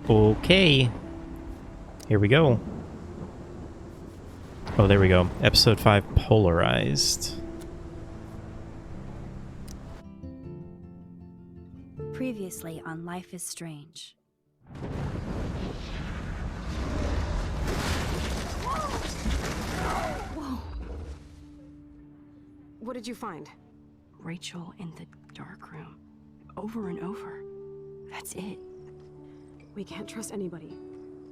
Okay. Here we go. Oh, there we go. Episode 5, Polarized. Previously on Life is Strange. Whoa. What did you find? Rachel in the dark room. Over and over. That's it. We can't trust anybody,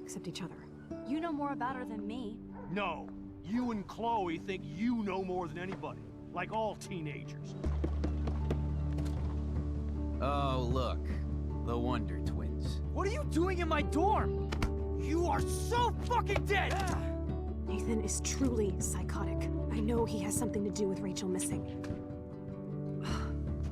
except each other. You know more about her than me. No, you and Chloe think you know more than anybody, like all teenagers. Oh, look. The Wonder Twins. What are you doing in my dorm? You are so fucking dead! Nathan is truly psychotic. I know he has something to do with Rachel missing.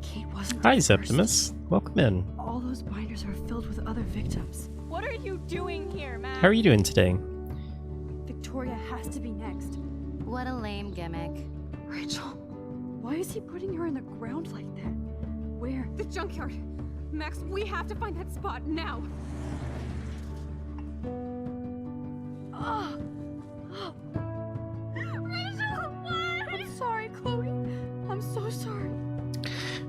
Kate wasn't Hi, the first. Septimus. Welcome in. All those binders are filled with other victims. What are you doing here, Max? How are you doing today? Victoria has to be next. What a lame gimmick. Rachel, why is he putting her in the ground like that? Where? The junkyard! Max, we have to find that spot now! Oh. Rachel, what? I'm sorry, Chloe. I'm so sorry.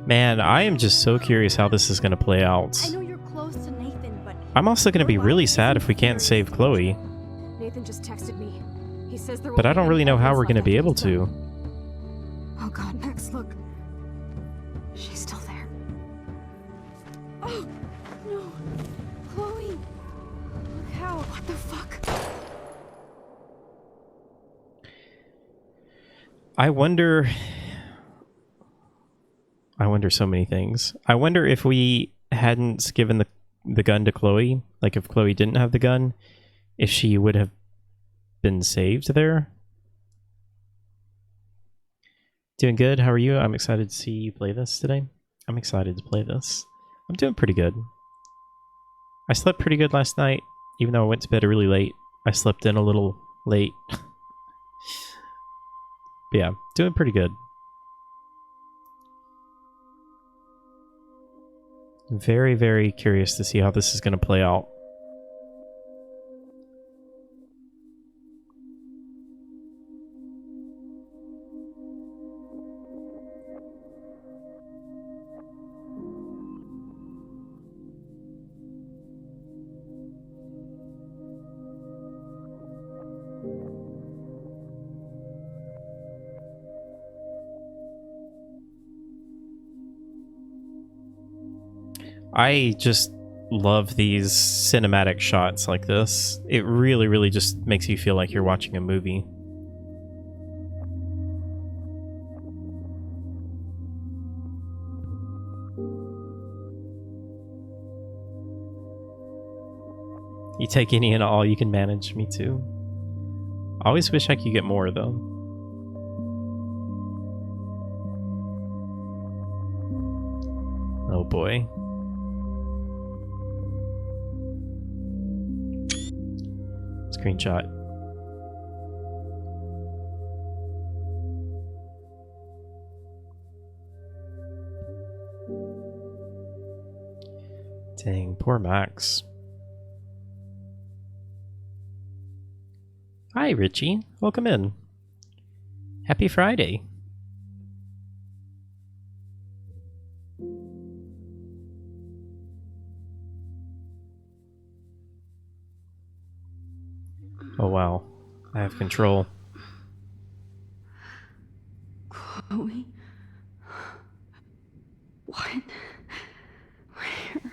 Man, I am just so curious how this is going to play out. I know you're close to Nathan, but... I'm also going to be really sad if we can't save Chloe, Nathan just texted me. He says there will but I be don't really know how evidence we're going to left be after able he's to. done. Oh god, Max, look. She's still there. Oh, no. Chloe. Look how. What the fuck? I wonder so many things. I wonder if we hadn't given the gun to Chloe, like if Chloe didn't have the gun, if she would have been saved there. Doing good. How are you? I'm excited to see you play this today. I'm excited to play this. I'm doing pretty good. I slept pretty good last night, even though I went to bed really late. I slept in a little late. But yeah, doing pretty good. I'm very, very curious to see how this is going to play out. I just love these cinematic shots like this. It really, really just makes you feel like you're watching a movie. You take any and all you can manage, me too. I always wish I could get more though. Oh boy. Screenshot. Dang, poor Max. Hi, Richie. Welcome in. Happy Friday. Oh wow, I have control. Chloe? What? Where?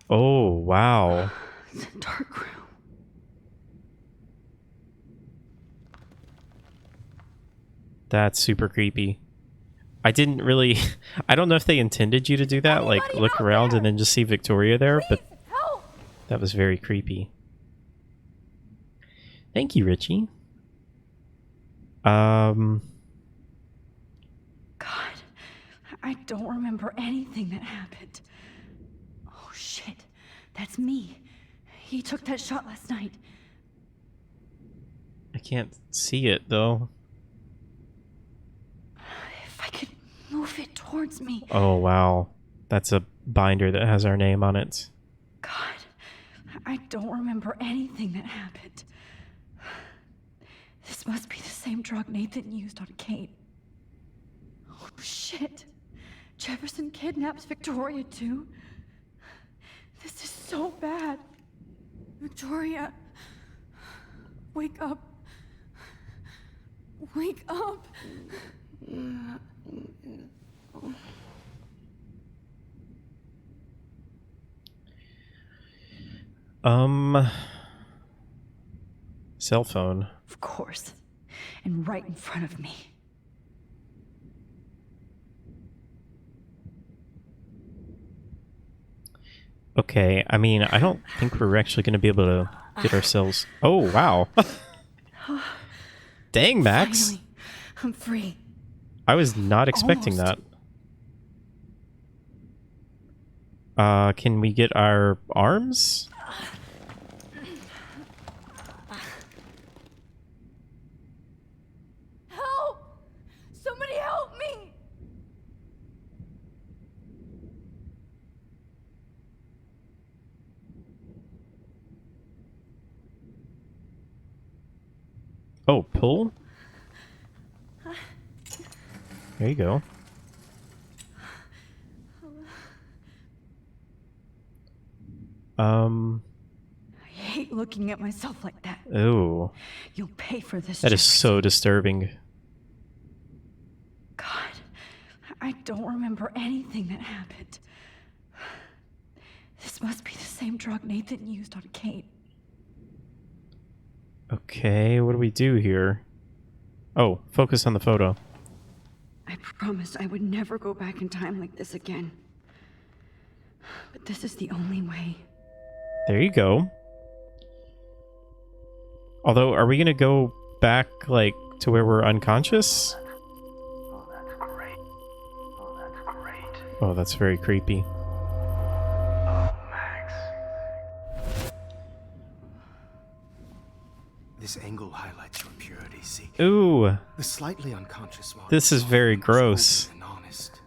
Oh wow. The dark room. That's super creepy. I didn't really... I don't know if they intended you to do that, like look around and then just see Victoria there, but that was very creepy. Thank you, Richie. God, I don't remember anything that happened. Oh shit, that's me. He took that shot last night. I can't see it though. If I could move it towards me. Oh wow. That's a binder that has our name on it. God, don't remember anything that happened. This must be the same drug Nathan used on Kate. Oh, shit. Jefferson kidnaps Victoria, too? This is so bad. Victoria, wake up. Wake up. Cell phone. Of course. And right in front of me. Okay, I mean, I don't think we're actually going to be able to get ourselves... Oh, wow. Dang, Max. Finally, I'm free. I was not expecting Almost. that. Can we get our arms? Help! Somebody help me! Oh, pull? There you go. I hate looking at myself like that. Oh. You'll pay for this. That is Jefferson. so disturbing. God, I don't remember anything that happened. This must be the same drug Nathan used on Kate. Okay, what do we do here? Oh, focus on the photo. I promised I would never go back in time like this again. But this is the only way. There you go. Although, are we gonna go back, like, to where we're unconscious? Oh, that's great. Oh, that's great. Oh, that's very creepy. Oh, Max. This angle highlights your purity, see? Ooh, The slightly unconscious one. this is very gross. Open and honest.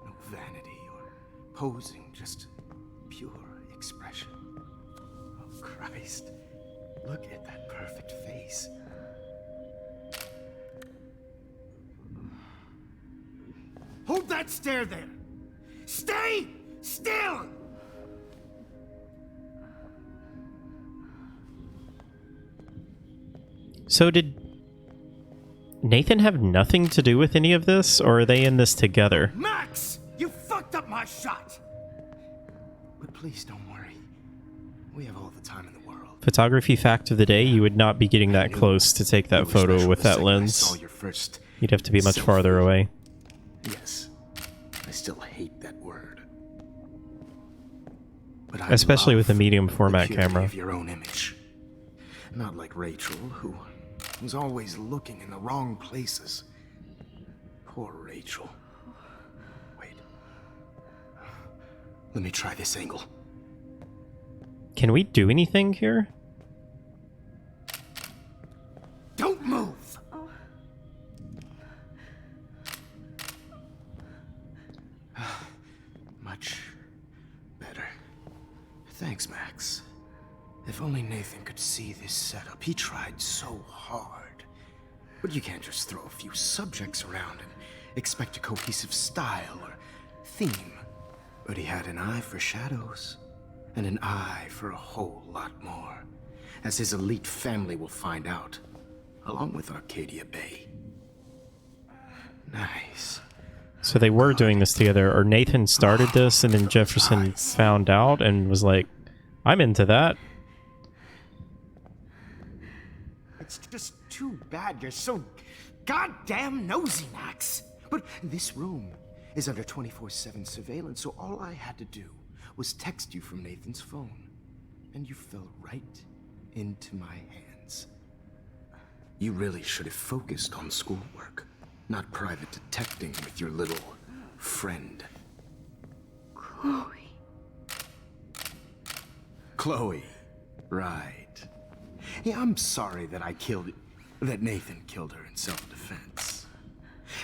No vanity or posing, just pure expression. Oh, Christ. Look at that perfect face. Hold that stare there! Stay still! So did Nathan have nothing to do with any of this, or are they in this together? Max! You fucked up my shot! But please don't worry. We have all the time in the world. Photography fact of the day, you would not be getting that close to take that You were photo special with the that second I lens. saw your first You'd have to be much selfie. farther away. Yes, I still hate that word. But I Especially with a love medium the format purity camera. of your own image. Not like Rachel, who was always looking in the wrong places. Poor Rachel. Wait. Let me try this angle. Can we do anything here? Don't move! Much better. Thanks, Max. If only Nathan could see this setup. He tried so hard. But you can't just throw a few subjects around and expect a cohesive style or theme. But he had an eye for shadows, and an eye for a whole lot more, as his elite family will find out, along with Arcadia Bay. Nice. So they were doing this together, or Nathan started this and then Jefferson found out and was like, I'm into that. It's just too bad you're so goddamn nosy, Max. But this room is under 24/7 surveillance, so all I had to do was text you from Nathan's phone, and you fell right into my hands. You really should have focused on schoolwork, not private detecting with your little friend. Chloe. Chloe, right. Yeah, I'm sorry that that Nathan killed her in self-defense.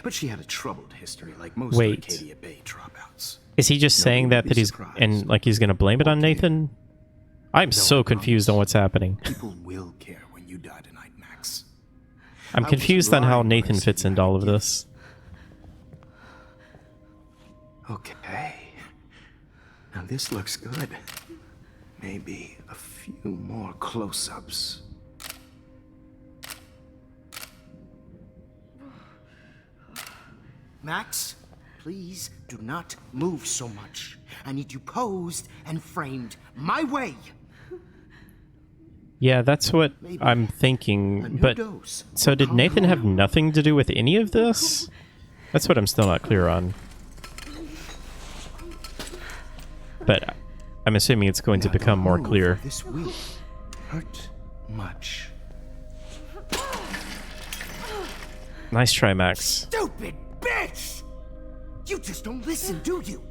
But she had a troubled history like most Wait. Arcadia Bay dropouts. Is he just saying Nobody that would be he's surprised. and like he's gonna blame it on Nathan? I'm so confused on what's happening. People will care when you die tonight, Max. I'm I confused on wasn't how lying when I Nathan said fits you into had all of a gift. this. Okay. Now this looks good. Maybe a few more close-ups. Max, please do not move so much. I need you posed and framed my way. Yeah, that's what I'm A thinking. new But dose. so did Calm Nathan have down. nothing to do with any of this? That's what I'm still not clear on. But I'm assuming it's going to Now become don't more move, clear. or this will hurt much. Nice try, Max. Stupid bitch! You just don't listen, do you?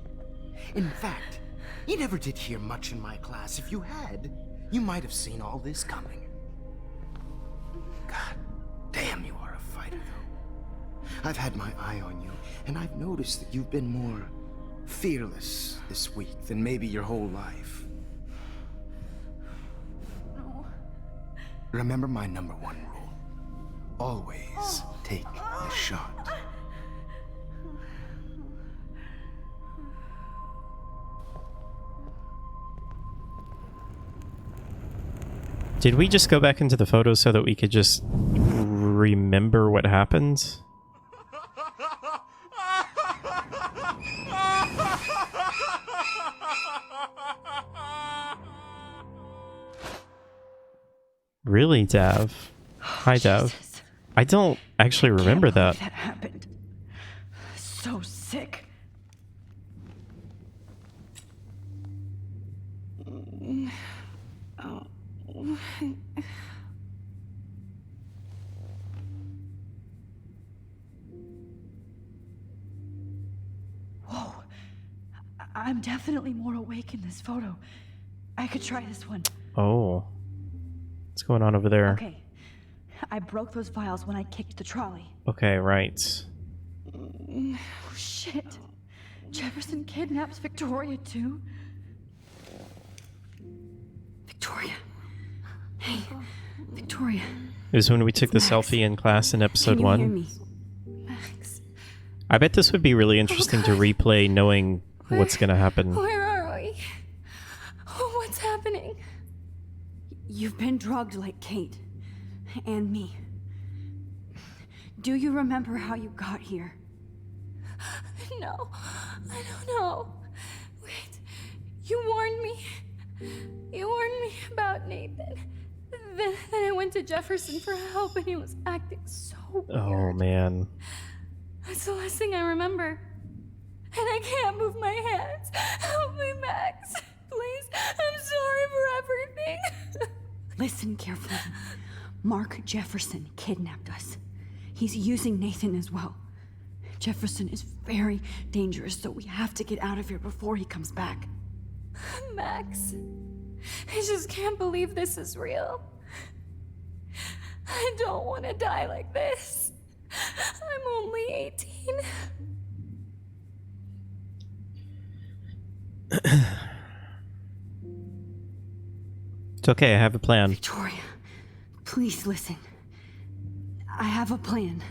In fact, you never did hear much in my class. If you had, you might have seen all this coming. God damn, you are a fighter, though. I've had my eye on you, and I've noticed that you've been more fearless this week than maybe your whole life. No. Remember my number one rule. Always take the shot. Did we just go back into the photos so that we could just remember what happened? Really, Dav? Hi, Dav. Jesus. I don't actually remember Can't that. believe that happened. So sick. Whoa. I'm definitely more awake in this photo. I could try this one. Oh. What's going on over there? Okay. I broke those files when I kicked the trolley. Okay, right. Oh, shit. Jefferson kidnaps Victoria, too? Victoria. Hey, Victoria. It was when we took the Max. selfie in class in episode Can you hear 1. me? Max. I bet this would be really interesting to God. replay knowing what's gonna happen. Where are we? Oh, what's happening? You've been drugged like Kate. And me. Do you remember how you got here? No, I don't know. Wait, you warned me. You warned me about Nathan. Then I went to Jefferson for help and he was acting so weird. Oh, man. That's the last thing I remember. And I can't move my hands. Help me, Max. Please, I'm sorry for everything. Listen carefully. Mark Jefferson kidnapped us. He's using Nathan as well. Jefferson is very dangerous, so we have to get out of here before he comes back. Max, I just can't believe this is real. I don't want to die like this. I'm only 18. It's okay, I have a plan. Victoria, please listen. I have a plan.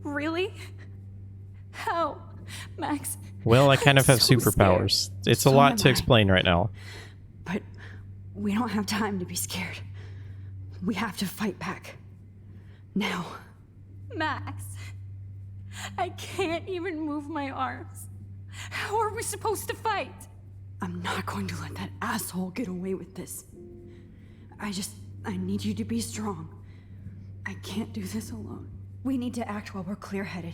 Really? How? Max? Well, I kind of I'm have so superpowers. scared. It's a So lot am to I. explain right now. But we don't have time to be scared. We have to fight back. Now. Max, I can't even move my arms. How are we supposed to fight? I'm not going to let that asshole get away with this. I need you to be strong. I can't do this alone. We need to act while we're clear-headed.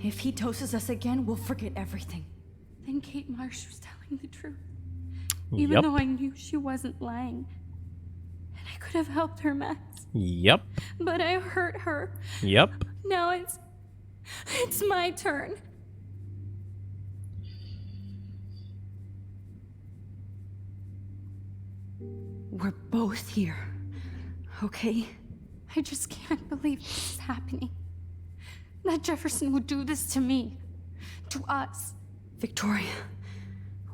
If he doses us again, we'll forget everything. Then Kate Marsh was telling the truth. Even Yep. though I knew she wasn't lying. And I could have helped her, Max. Yep. But I hurt her. Yep. Now it's my turn. We're both here, okay? I just can't believe this is happening. That Jefferson would do this to me. To us. Victoria,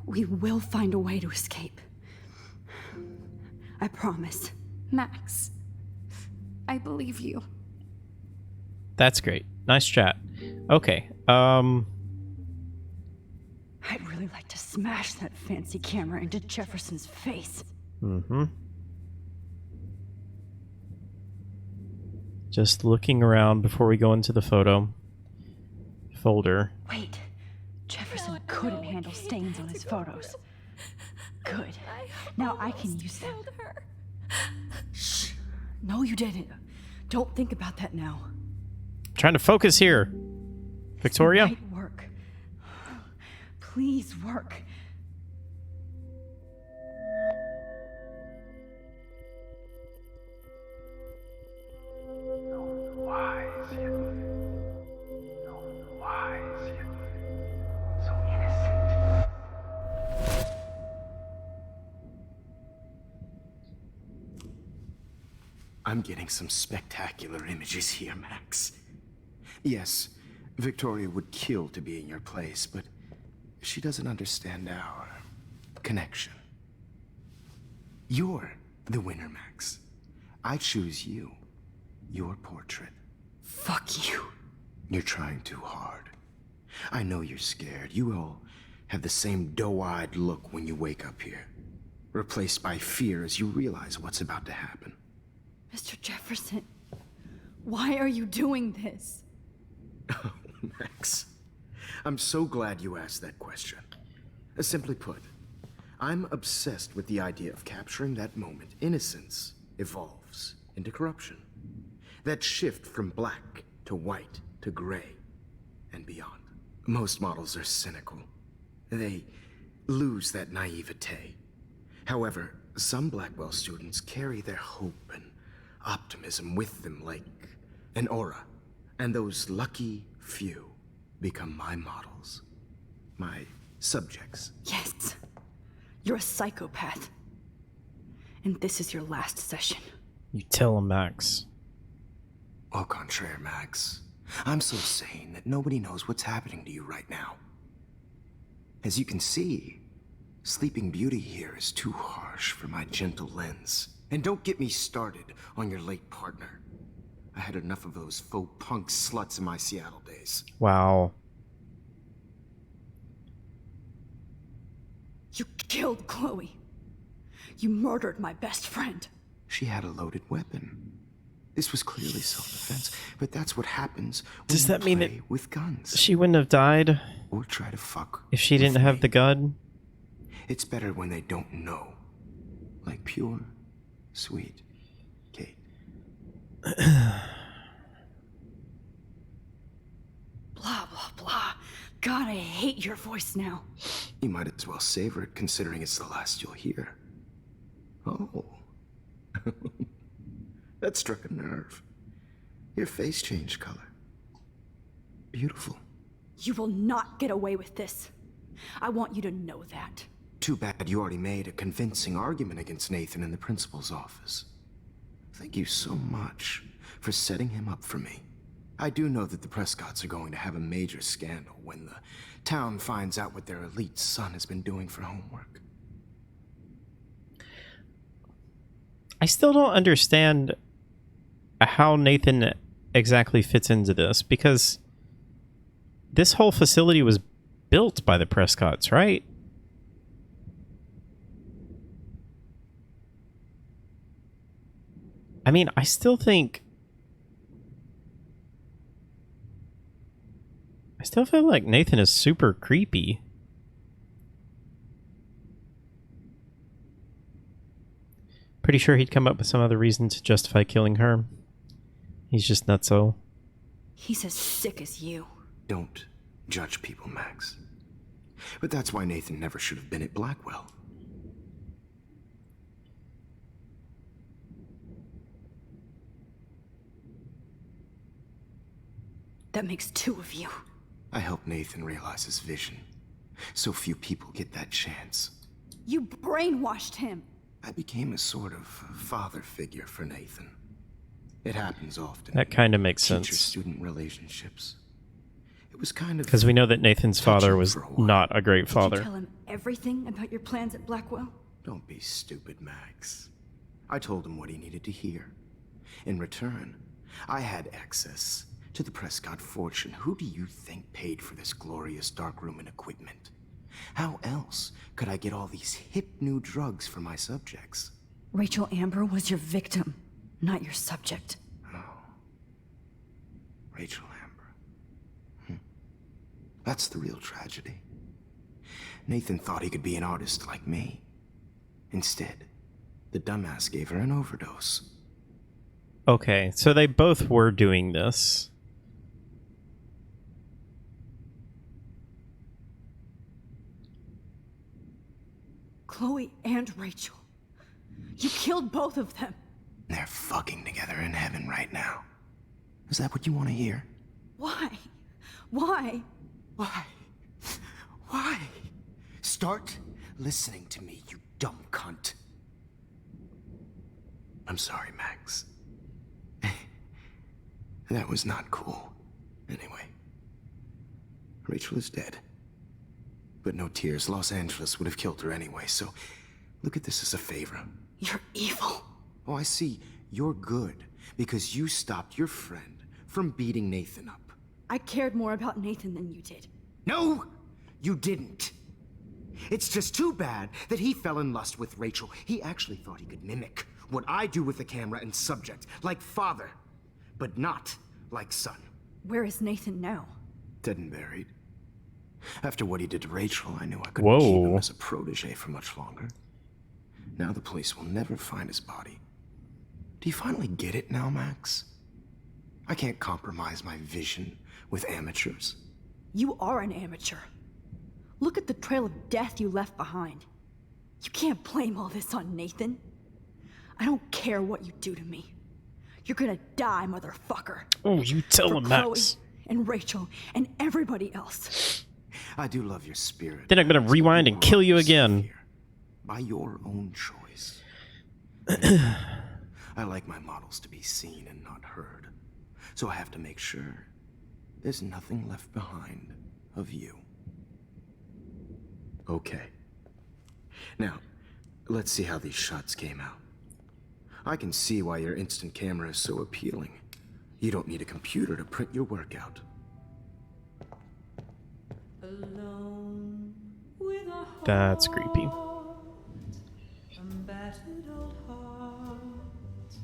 we will find a way to escape. I promise. Max, I believe you. That's great. Nice chat. Okay. I'd really like to smash that fancy camera into Jefferson's face. Mm-hmm. Just looking around before we go into the photo folder. Wait, Jefferson couldn't handle stains on his photos. Good. Now I can use them. Shh. No, you didn't. Don't think about that now. I'm trying to focus here. Victoria? It might work. Please work. I'm getting some spectacular images here, Max. Yes, Victoria would kill to be in your place, but she doesn't understand our connection. You're the winner, Max. I choose you. Your portrait. Fuck you. You're trying too hard. I know you're scared. You all have the same doe-eyed look when you wake up here, replaced by fear as you realize what's about to happen. Mr. Jefferson, why are you doing this? Oh, Max. I'm so glad you asked that question. Simply put, I'm obsessed with the idea of capturing that moment innocence evolves into corruption. That shift from black to white to gray and beyond. Most models are cynical. They lose that naivete. However, some Blackwell students carry their hope and optimism with them like an aura. And those lucky few become my models. My subjects. Yes. You're a psychopath. And this is your last session. You tell him, Max. Au contraire, Max. I'm so sane that nobody knows what's happening to you right now. As you can see, Sleeping Beauty here is too harsh for my gentle lens. And don't get me started on your late partner. I had enough of those faux punk sluts in my Seattle days. Wow. You killed Chloe. You murdered my best friend. She had a loaded weapon. This was clearly self-defense, but that's what happens when Does that you mean play that with guns. she wouldn't have died Or try to fuck if she with didn't have me. the gun? It's better when they don't know. Like pure, sweet Kate. Blah, blah, blah. God, I hate your voice now. You might as well savor it, considering it's the last you'll hear. Oh. That struck a nerve. Your face changed color. Beautiful. You will not get away with this. I want you to know that. Too bad you already made a convincing argument against Nathan in the principal's office. Thank you so much for setting him up for me. I do know that the Prescotts are going to have a major scandal when the town finds out what their elite son has been doing for homework. I still don't understand how Nathan exactly fits into this, because this whole facility was built by the Prescotts, right? I mean, I still feel like Nathan is super creepy. Pretty sure he'd come up with some other reason to justify killing her. He's just nutso. He's as sick as you. Don't judge people, Max. But that's why Nathan never should have been at Blackwell. That makes two of you. I helped Nathan realize his vision. So few people get that chance. You brainwashed him. I became a sort of father figure for Nathan. It happens often. That kind of makes sense. Teacher-student relationships. It was kind of... Because we know that Nathan's father was not a great Did you father. tell him everything about your plans at Blackwell? Don't be stupid, Max. I told him what he needed to hear. In return, I had access to the Prescott fortune. Who do you think paid for this glorious darkroom and equipment? How else could I get all these hip new drugs for my subjects? Rachel Amber was your victim, not your subject. Rachel Amber. That's the real tragedy. Nathan thought he could be an artist like me. Instead, the dumbass gave her an overdose. Okay, so they both were doing this. Chloe and Rachel. You killed both of them. They're fucking together in heaven right now. Is that what you want to hear? Why? Why? Why? Why? Start listening to me, you dumb cunt. I'm sorry, Max. That was not cool. Anyway, Rachel is dead. But no tears. Los Angeles would have killed her anyway, so look at this as a favor. You're evil. Oh, I see. You're good because you stopped your friend from beating Nathan up. I cared more about Nathan than you did. No, you didn't. It's just too bad that he fell in lust with Rachel. He actually thought he could mimic what I do with the camera and subject, like father, but not like son. Where is Nathan now? Dead and buried. After what he did to Rachel, I knew I couldn't keep him as a protege for much longer. Now the police will never find his body. Do you finally get it now, Max? I can't compromise my vision with amateurs. You are an amateur. Look at the trail of death you left behind. You can't blame all this on Nathan. I don't care what you do to me. You're gonna die, motherfucker. Oh, you tell him, Chloe Max. and Rachel and everybody else. I do love your spirit. Then I'm gonna rewind and kill you again. By your own choice. I like my models to be seen and not heard. So I have to make sure there's nothing left behind of you. Okay. Now, let's see how these shots came out. I can see why your instant camera is so appealing. You don't need a computer to print your work out. That's creepy.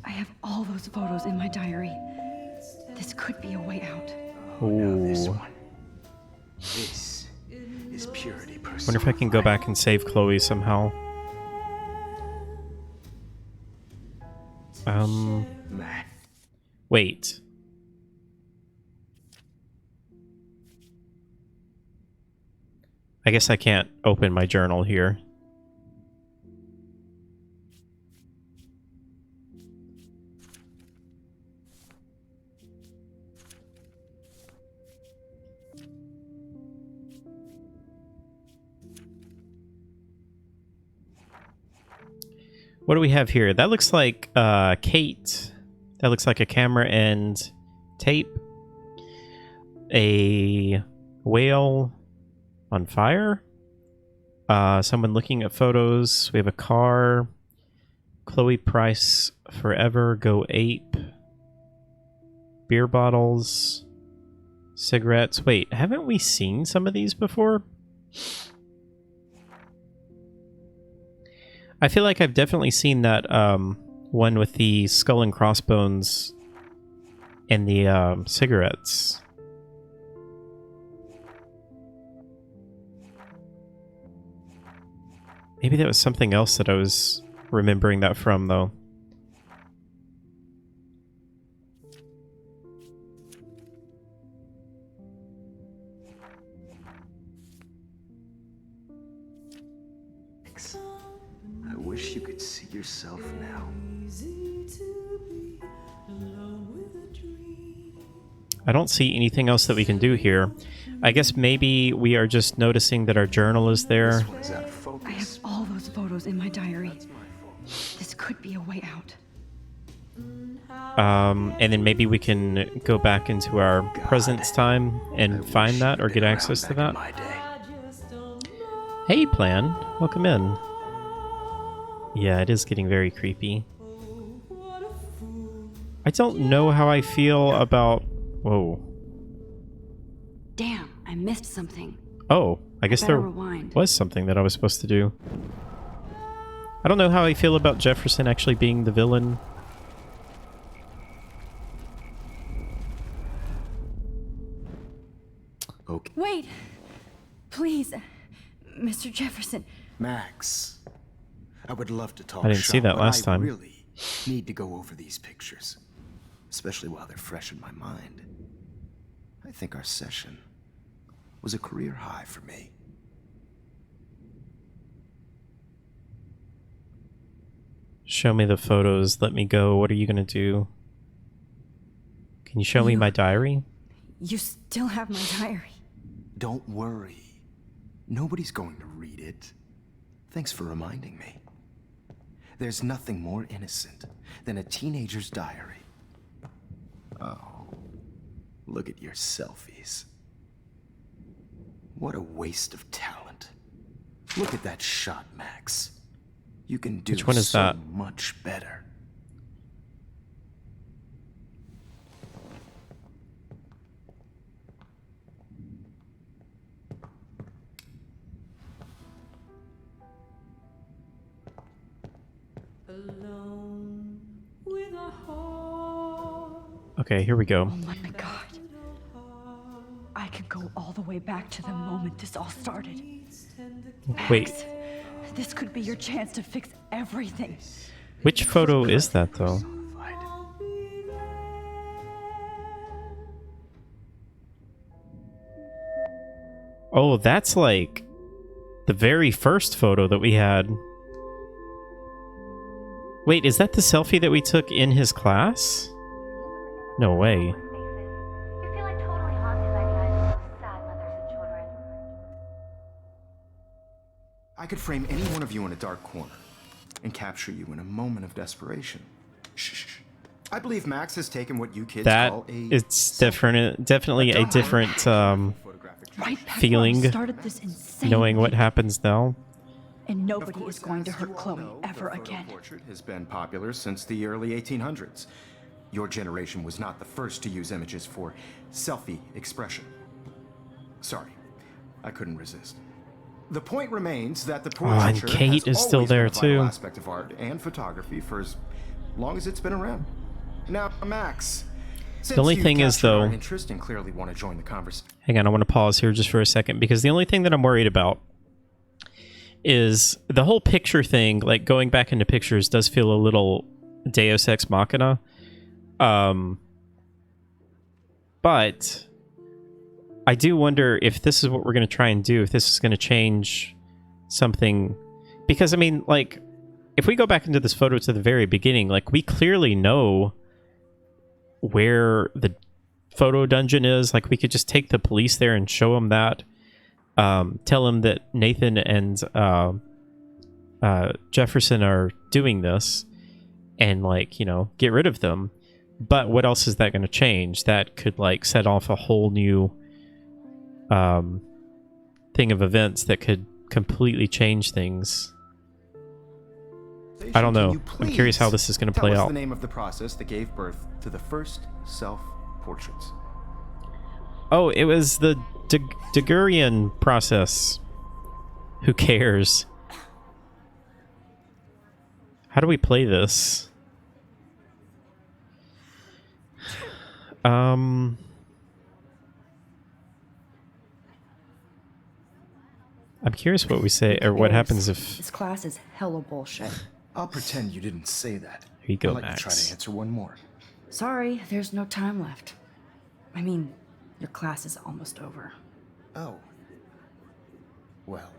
I have all those photos in my diary. This could be a way out. Now this one. This is purity personified. Wonder if I can go back and save Chloe somehow. Wait. I guess I can't open my journal here. What do we have here? That looks like Kate. That looks like a camera and tape. A whale on fire. Someone looking at photos. We have a car. Chloe Price forever. Go ape. Beer bottles. Cigarettes. Wait, haven't we seen some of these before? I feel like I've definitely seen that one with the skull and crossbones and the cigarettes. Maybe that was something else that I was remembering that from, though. I wish you could see yourself now. I don't see anything else that we can do here. I guess maybe we are just noticing that our journal is there. I have all those photos in my diary. This could be a way out. And then maybe we can go back into our presence time and find that or get access to that. Hey, Plan. Welcome in. Yeah, it is getting very creepy. I don't know how I feel about... Whoa. Damn, I missed something. Oh, I guess better there rewind. was something that I was supposed to do. I don't know how I feel about Jefferson actually being the villain. Okay. Wait! Please, Mr. Jefferson. Max, I would love to talk I didn't see shop, that but last time. I really need to go over these pictures, especially while they're fresh in my mind. I think our session was a career high for me. Show me the photos. Let me go. What are you going to do? Can you show me my diary? You still have my diary. Don't worry. Nobody's going to read it. Thanks for reminding me. There's nothing more innocent than a teenager's diary. Oh, look at your selfies. What a waste of talent. Look at that shot, Max. You can do Which one is so that? much better. Okay, here we go. Oh my god. I can go all the way back to the moment this all started. Wait, Max, this could be your chance to fix everything. which photo is that though? Oh, that's like the very first photo that we had. Wait, is that the selfie that we took in his class? No way. You feel like totally haunted by the eyes of those sad mothers and children. I could frame any one of you in a dark corner and capture you in a moment of desperation. Shh. I believe Max has taken what you kids That call a it's different, definitely a different Right back feeling, when we started this insane knowing what thing. happens now. And Of nobody course, is going to as hurt you all Chloe know, ever the photo again. portrait has been popular since the early 1800s. Your generation was not the first to use images for selfie expression. Sorry, I couldn't resist. The point remains that the and portraiture Kate has is still always been there, a vital too. aspect of art and photography for as long as it's been around. Now, Max, since only you've thing is, captured our though- interest and clearly want to join the conversation. Hang on, I want to pause here just for a second because the only thing that I'm worried about is the whole picture thing, like going back into pictures does feel a little Deus Ex Machina. But I do wonder if this is what we're going to try and do, if this is going to change something. Because, I mean, like, if we go back into this photo to the very beginning, like, we clearly know where the photo dungeon is. Like, we could just take the police there and show them that. Tell them that Nathan and Jefferson are doing this and, like, you know, get rid of them. But what else is that going to change? That could, like, set off a whole new thing of events that could completely change things. I don't know. Can you I'm curious how please this is going to tell play us out. the name of the process that gave birth to the first self-portraits. Oh, it was the Daguerrean process. Who cares? How do we play this? I'm curious what we say or what happens if... This class is hella bullshit. I'll pretend you didn't say that. Here you go, I'd like to try Max. to answer one more. Sorry, there's no time left. I mean, your class is almost over. Oh. Well,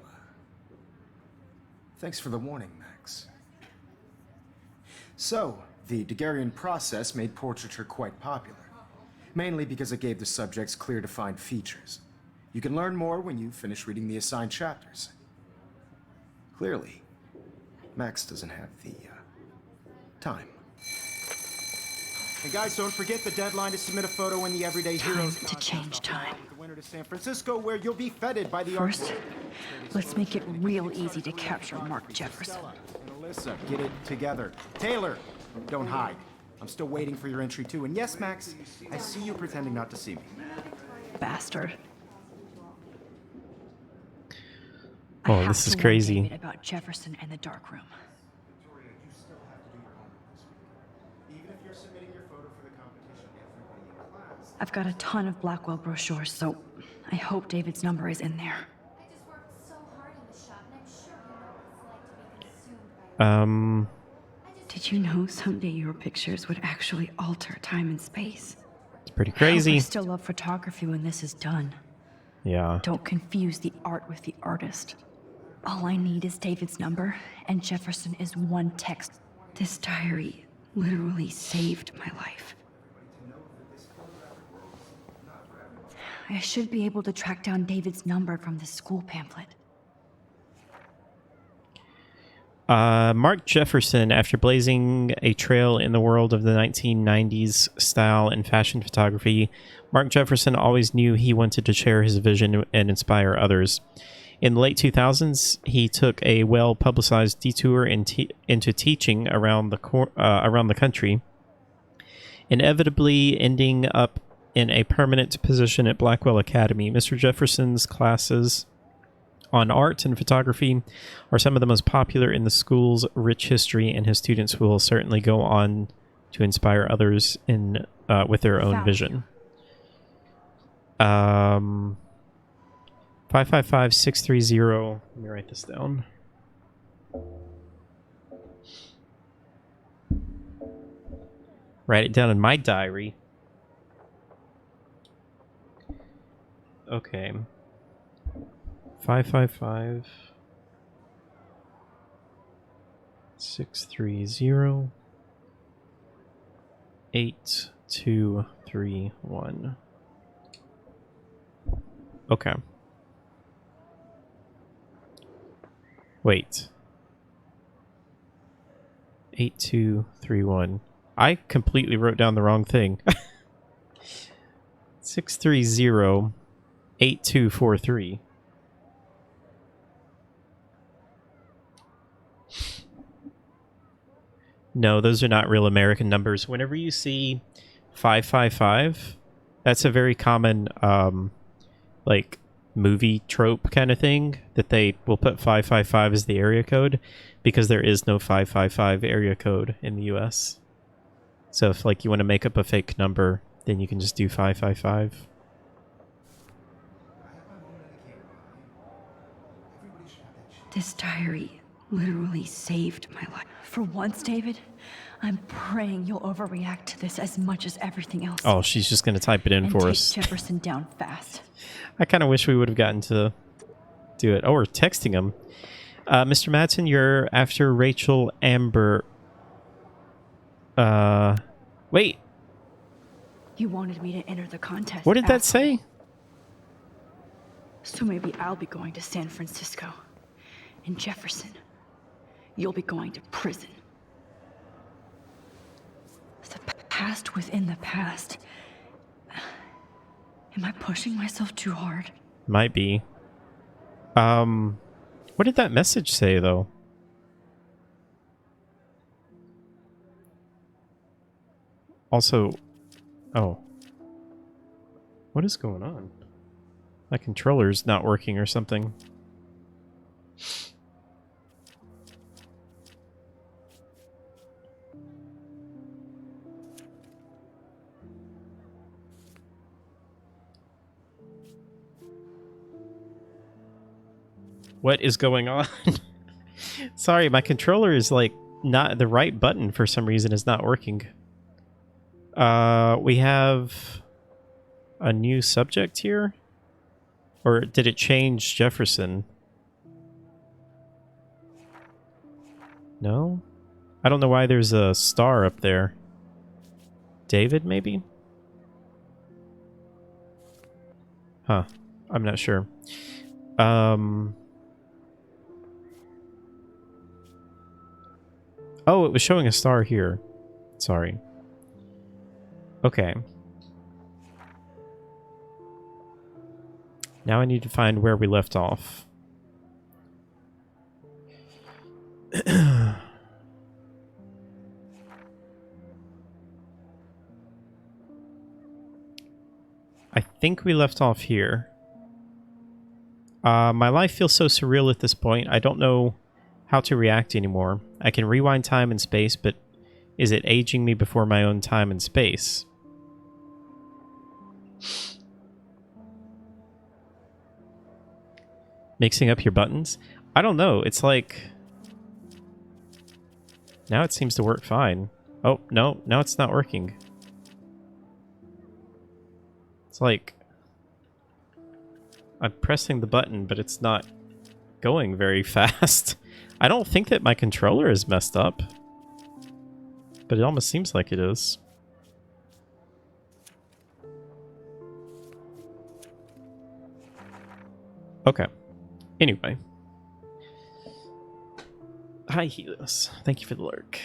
thanks for the warning, Max. So, the Daguerrean process made portraiture quite popular, mainly because it gave the subjects clear defined features. You can learn more when you finish reading the assigned chapters. Clearly, Max doesn't have the time. And guys, don't forget the deadline to submit a photo in the Everyday Heroes to change time. The winner to San Francisco, where you'll be feted by the First, let's make it real easy to capture Mark Jefferson. And Alyssa, get it together. Taylor, don't hide. I'm still waiting for your entry too. And yes, Max, I see you pretending not to see me. Bastard. Oh, this is crazy. David about Jefferson and the dark room. Victoria, you still have to do your homework this week. Even if you're submitting your photo for the competition, everybody in class... I've got a ton of Blackwell brochures, so I hope David's number is in there. I just worked so hard in the shop, and I'm sure you know what it's like to be consumed by Did you know someday your pictures would actually alter time and space? It's pretty I crazy. still love photography when this is done. Yeah. Don't confuse the art with the artist. All I need is David's number, and Jefferson is one text. This diary literally saved my life. I should be able to track down David's number from the school pamphlet. Mark Jefferson, after blazing a trail in the world of the 1990s style and fashion photography, Mark Jefferson always knew he wanted to share his vision and inspire others. In the late 2000s, he took a well-publicized detour into teaching around the country, inevitably ending up in a permanent position at Blackwell Academy. Mr. Jefferson's classes on art and photography are some of the most popular in the school's rich history, and his students will certainly go on to inspire others in with their own vision. 555630. Let me write this down. Write it down in my diary. Okay. 555 630 8231. Okay. Wait. 8231. I completely wrote down the wrong thing. 630 8243. No, those are not real American numbers. Whenever you see 555, that's a very common like movie trope kind of thing, that they will put 555 as the area code, because there is no 555 area code in the US. So if like you want to make up a fake number, then you can just do 555. This diary literally saved my life. For once, David, I'm praying you'll overreact to this as much as everything else. Oh, she's just going to type it in and for take us. Jefferson down fast. I kind of wish we would have gotten to do it. Oh, we're texting him. Mr. Madsen, you're after Rachel Amber. Wait. You wanted me to enter the contest. What did that say? So maybe I'll be going to San Francisco. And Jefferson, you'll be going to prison. The past within the past. Am I pushing myself too hard? Might be. What did that message say, though? Also, oh. What is going on? My controller's not working or something. What is going on? Sorry, my controller is like not the right button for some reason is not working. We have a new subject here? Or did it change Jefferson? No? I don't know why there's a star up there. David, maybe? Huh. I'm not sure. Oh, it was showing a star here. Sorry. Okay. Now I need to find where we left off. think we left off here. My life feels so surreal at this point. I don't know how to react anymore. I can rewind time and space, but is it aging me before my own time and space? Mixing up your buttons? I don't know. It's like... Now it seems to work fine. Oh, no. Now it's not working. It's like... I'm pressing the button, but it's not going very fast. I don't think that my controller is messed up. But it almost seems like it is. Okay. Anyway. Hi, Helios. Thank you for the lurk.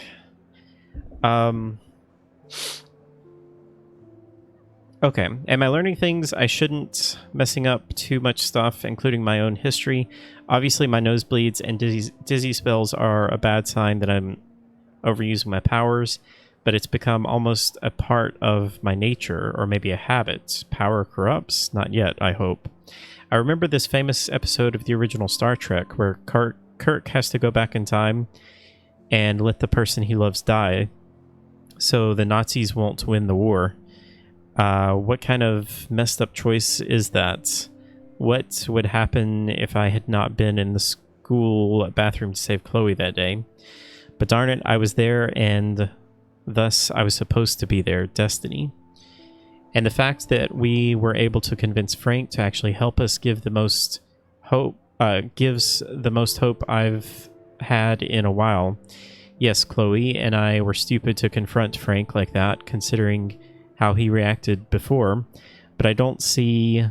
Okay. Am I learning things I shouldn't, messing up too much stuff, including my own history? Obviously, my nosebleeds and dizzy spells are a bad sign that I'm overusing my powers, but it's become almost a part of my nature, or maybe a habit. Power corrupts? Not yet, I hope. I remember this famous episode of the original Star Trek where Kirk has to go back in time and let the person he loves die so the Nazis won't win the war. What kind of messed up choice is that? What would happen if I had not been in the school bathroom to save Chloe that day? But darn it, I was there, and thus I was supposed to be there. Destiny. And the fact that we were able to convince Frank to actually help us gives the most hope I've had in a while. Yes, Chloe and I were stupid to confront Frank like that, considering how he reacted before, but I don't see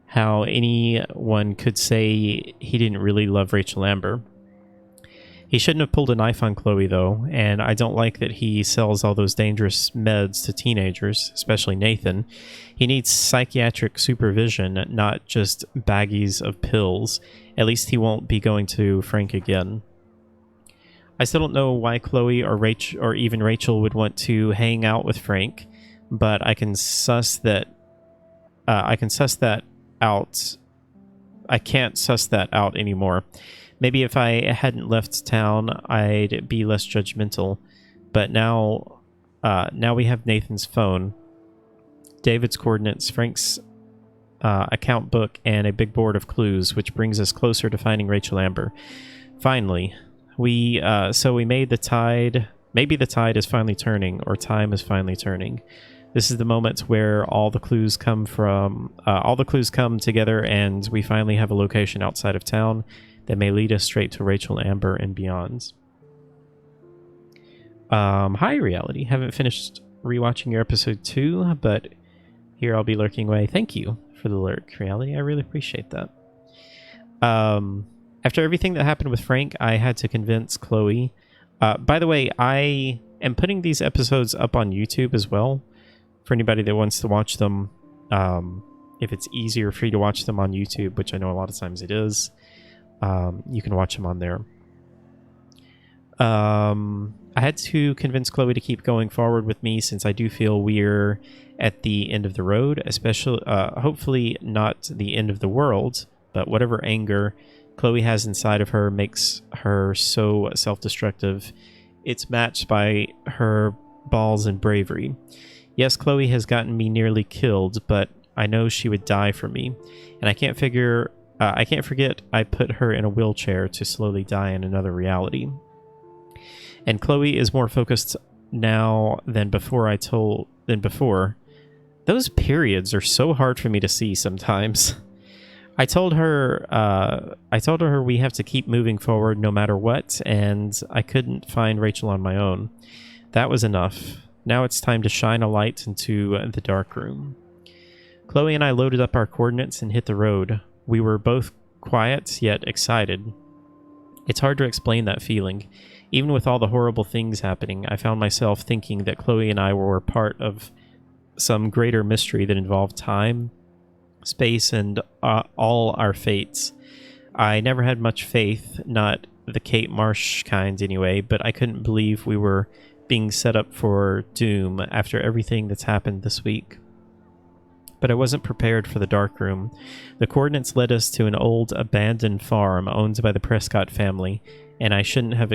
how anyone could say he didn't really love Rachel Amber. He shouldn't have pulled a knife on Chloe, though, and I don't like that he sells all those dangerous meds to teenagers, especially Nathan. He needs psychiatric supervision, not just baggies of pills. At least he won't be going to Frank again. I still don't know why Chloe or even Rachel would want to hang out with Frank, but I can suss that out. I can't suss that out anymore. Maybe if I hadn't left town, I'd be less judgmental. But now we have Nathan's phone, David's coordinates, Frank's account book, and a big board of clues, which brings us closer to finding Rachel Amber. Finally, we made the tide. Maybe the tide is finally turning, or time is finally turning. This is the moment where all the clues come together, and we finally have a location outside of town that may lead us straight to Rachel Amber and beyond. Hi, Reality. Haven't finished rewatching your episode 2, but here I'll be lurking away. Thank you for the lurk, Reality. I really appreciate that. After everything that happened with Frank, I had to convince Chloe. By the way, I am putting these episodes up on YouTube as well, for anybody that wants to watch them. If it's easier for you to watch them on YouTube, which I know a lot of times it is, you can watch them on there. I had to convince Chloe to keep going forward with me, since I do feel we're at the end of the road, especially, hopefully not the end of the world, but whatever anger Chloe has inside of her makes her so self-destructive. It's matched by her balls and bravery. Yes, Chloe has gotten me nearly killed, but I know she would die for me, and I can't forget I put her in a wheelchair to slowly die in another reality. And Chloe is more focused now than before. Those periods are so hard for me to see sometimes. I told her we have to keep moving forward no matter what, and I couldn't find Rachel on my own. That was enough. Now it's time to shine a light into the dark room. Chloe and I loaded up our coordinates and hit the road. We were both quiet, yet excited. It's hard to explain that feeling. Even with all the horrible things happening, I found myself thinking that Chloe and I were part of some greater mystery that involved time, space, and all our fates. I never had much faith, not the Kate Marsh kind anyway, but I couldn't believe we were being set up for doom after everything that's happened this week. but I wasn't prepared for the dark room. The coordinates led us to an old abandoned farm owned by the Prescott family, and I shouldn't have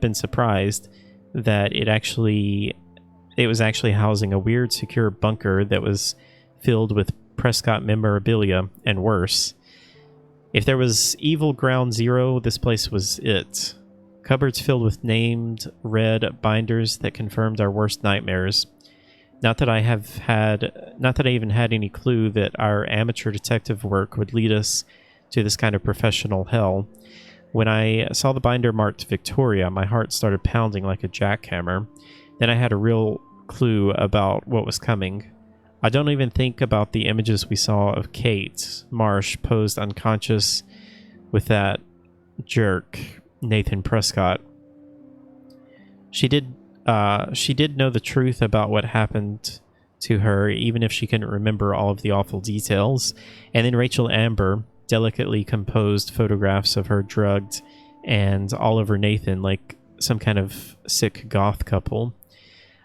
been surprised that it was actually housing a weird secure bunker that was filled with Prescott memorabilia and worse. If there was evil ground zero, this place was it. Cupboards filled with named red binders that confirmed our worst nightmares. Not that I even had any clue that our amateur detective work would lead us to this kind of professional hell. When I saw the binder marked Victoria, my heart started pounding like a jackhammer. Then I had a real clue about what was coming. I don't even think about the images we saw of Kate Marsh posed unconscious with that jerk, Nathan Prescott. She did know the truth about what happened to her, even if she couldn't remember all of the awful details. And then Rachel Amber delicately composed photographs of her drugged and all over Nathan like some kind of sick goth couple.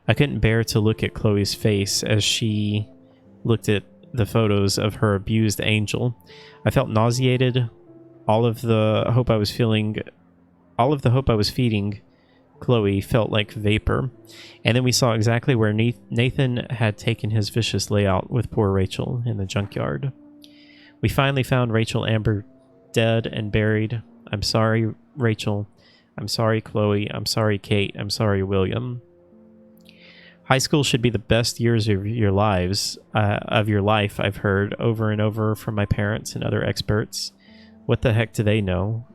I couldn't bear to look at Chloe's face as she looked at the photos of her abused angel. I felt nauseated. All of the hope I was feeding Chloe felt like vapor. And then we saw exactly where Nathan had taken his vicious layout with poor Rachel in the junkyard. We finally found Rachel Amber dead and buried. I'm sorry, Rachel. I'm sorry, Chloe. I'm sorry, Kate. I'm sorry, William. High school should be the best years of your life, I've heard over and over from my parents and other experts. What the heck do they know?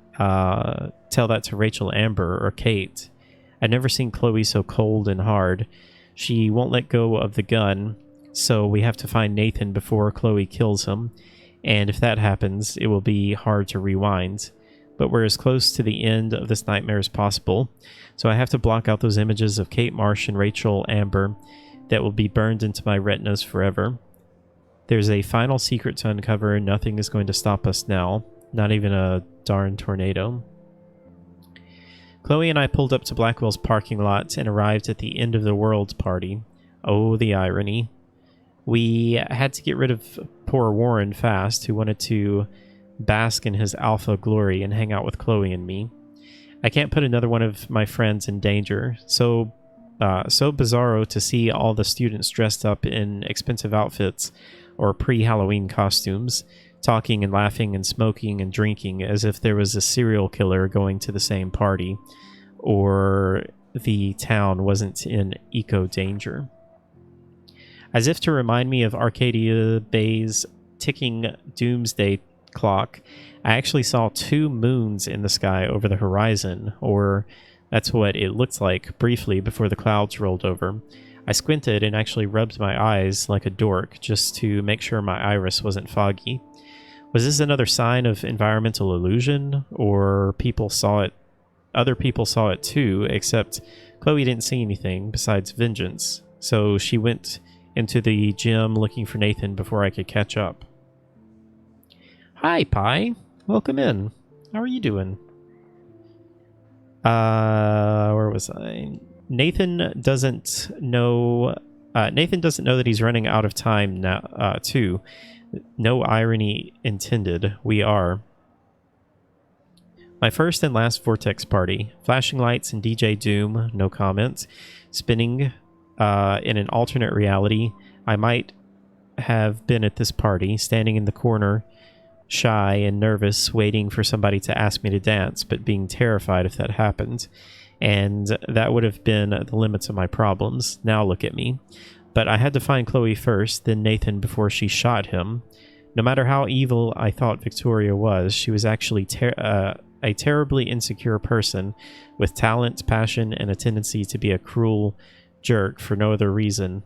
Tell that to Rachel Amber or Kate. I've never seen Chloe so cold and hard. She won't let go of the gun, so we have to find Nathan before Chloe kills him. And if that happens, it will be hard to rewind. But we're as close to the end of this nightmare as possible, so I have to block out those images of Kate Marsh and Rachel Amber that will be burned into my retinas forever. There's a final secret to uncover, and nothing is going to stop us now, not even a darn tornado. Chloe and I pulled up to Blackwell's parking lot and arrived at the end of the world party. Oh, the irony. We had to get rid of poor Warren fast, who wanted to bask in his alpha glory and hang out with Chloe and me. I can't put another one of my friends in danger. So bizarro to see all the students dressed up in expensive outfits or pre-Halloween costumes, talking and laughing and smoking and drinking as if there was a serial killer going to the same party, or the town wasn't in eco-danger. As if to remind me of Arcadia Bay's ticking doomsday clock, I actually saw 2 moons in the sky over the horizon, or that's what it looked like briefly before the clouds rolled over. I squinted and actually rubbed my eyes like a dork just to make sure my iris wasn't foggy. Was this another sign of environmental illusion, or other people saw it too, except Chloe didn't see anything besides vengeance, so she went into the gym looking for Nathan before I could catch up. Hi, Pi. Welcome in. How are you doing? Where was I? Nathan doesn't know that he's running out of time now, too. No irony intended. We are. My first and last Vortex party. Flashing lights and DJ Doom. No comment. Spinning in an alternate reality. I might have been at this party, standing in the corner, shy and nervous, waiting for somebody to ask me to dance, but being terrified if that happened. And that would have been the limits of my problems. Now look at me. But I had to find Chloe first, then Nathan before she shot him. No matter how evil I thought Victoria was, she was actually a terribly insecure person with talent, passion, and a tendency to be a cruel jerk for no other reason.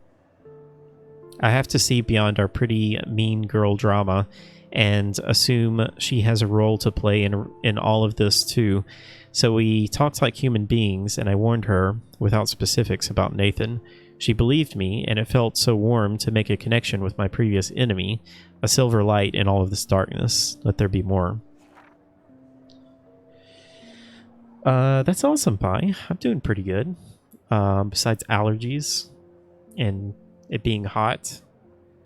I have to see beyond our pretty mean girl drama and assume she has a role to play in all of this too. So we talked like human beings, and I warned her, without specifics, about Nathan. She believed me, and it felt so warm to make a connection with my previous enemy, a silver light in all of this darkness. Let there be more. That's awesome, Pi. I'm doing pretty good. Besides allergies and it being hot.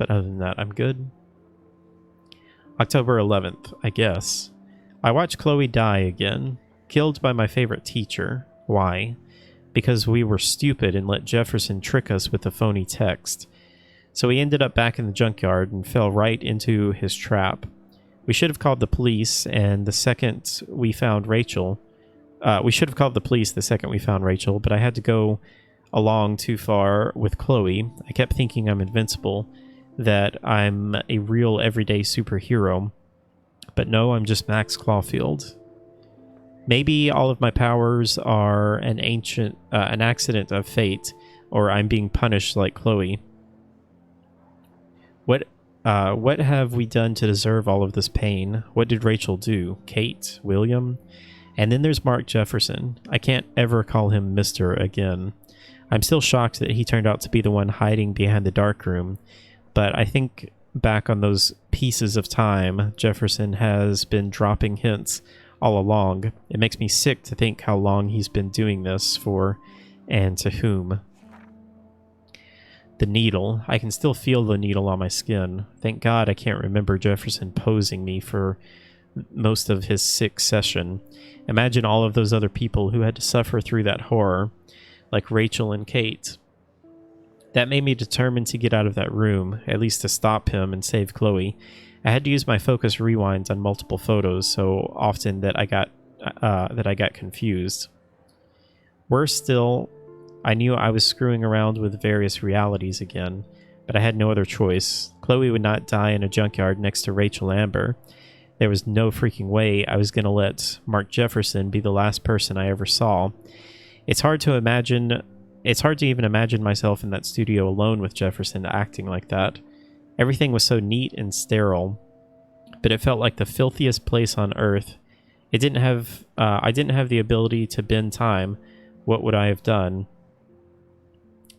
but other than that, I'm good. October 11th, I guess. I watched Chloe die again, killed by my favorite teacher. Why? Because we were stupid and let Jefferson trick us with a phony text. So he ended up back in the junkyard and fell right into his trap. We should have called the police, and the second we found Rachel... we should have called the police the second we found Rachel, but I had to go along too far with Chloe. I kept thinking I'm invincible, that I'm a real everyday superhero. But no, I'm just Max Caulfield. Maybe all of my powers are an accident of fate, or I'm being punished like Chloe. What have we done to deserve all of this pain? What did Rachel do? Kate? William? And then there's Mark Jefferson. I can't ever call him Mr. again. I'm still shocked that he turned out to be the one hiding behind the darkroom, but I think back on those pieces of time, Jefferson has been dropping hints all along. It makes me sick to think how long he's been doing this for, and to whom. The needle. I can still feel the needle on my skin. Thank God I can't remember Jefferson posing me for most of his sick session. Imagine all of those other people who had to suffer through that horror, like Rachel and Kate. That made me determined to get out of that room, at least to stop him and save Chloe. I had to use my focus rewinds on multiple photos so often that I got confused. Worse still, I knew I was screwing around with various realities again, but I had no other choice. Chloe would not die in a junkyard next to Rachel Amber. There was no freaking way I was going to let Mark Jefferson be the last person I ever saw. It's hard to even imagine myself in that studio alone with Jefferson acting like that. Everything was so neat and sterile, but it felt like the filthiest place on earth. I didn't have the ability to bend time. What would I have done?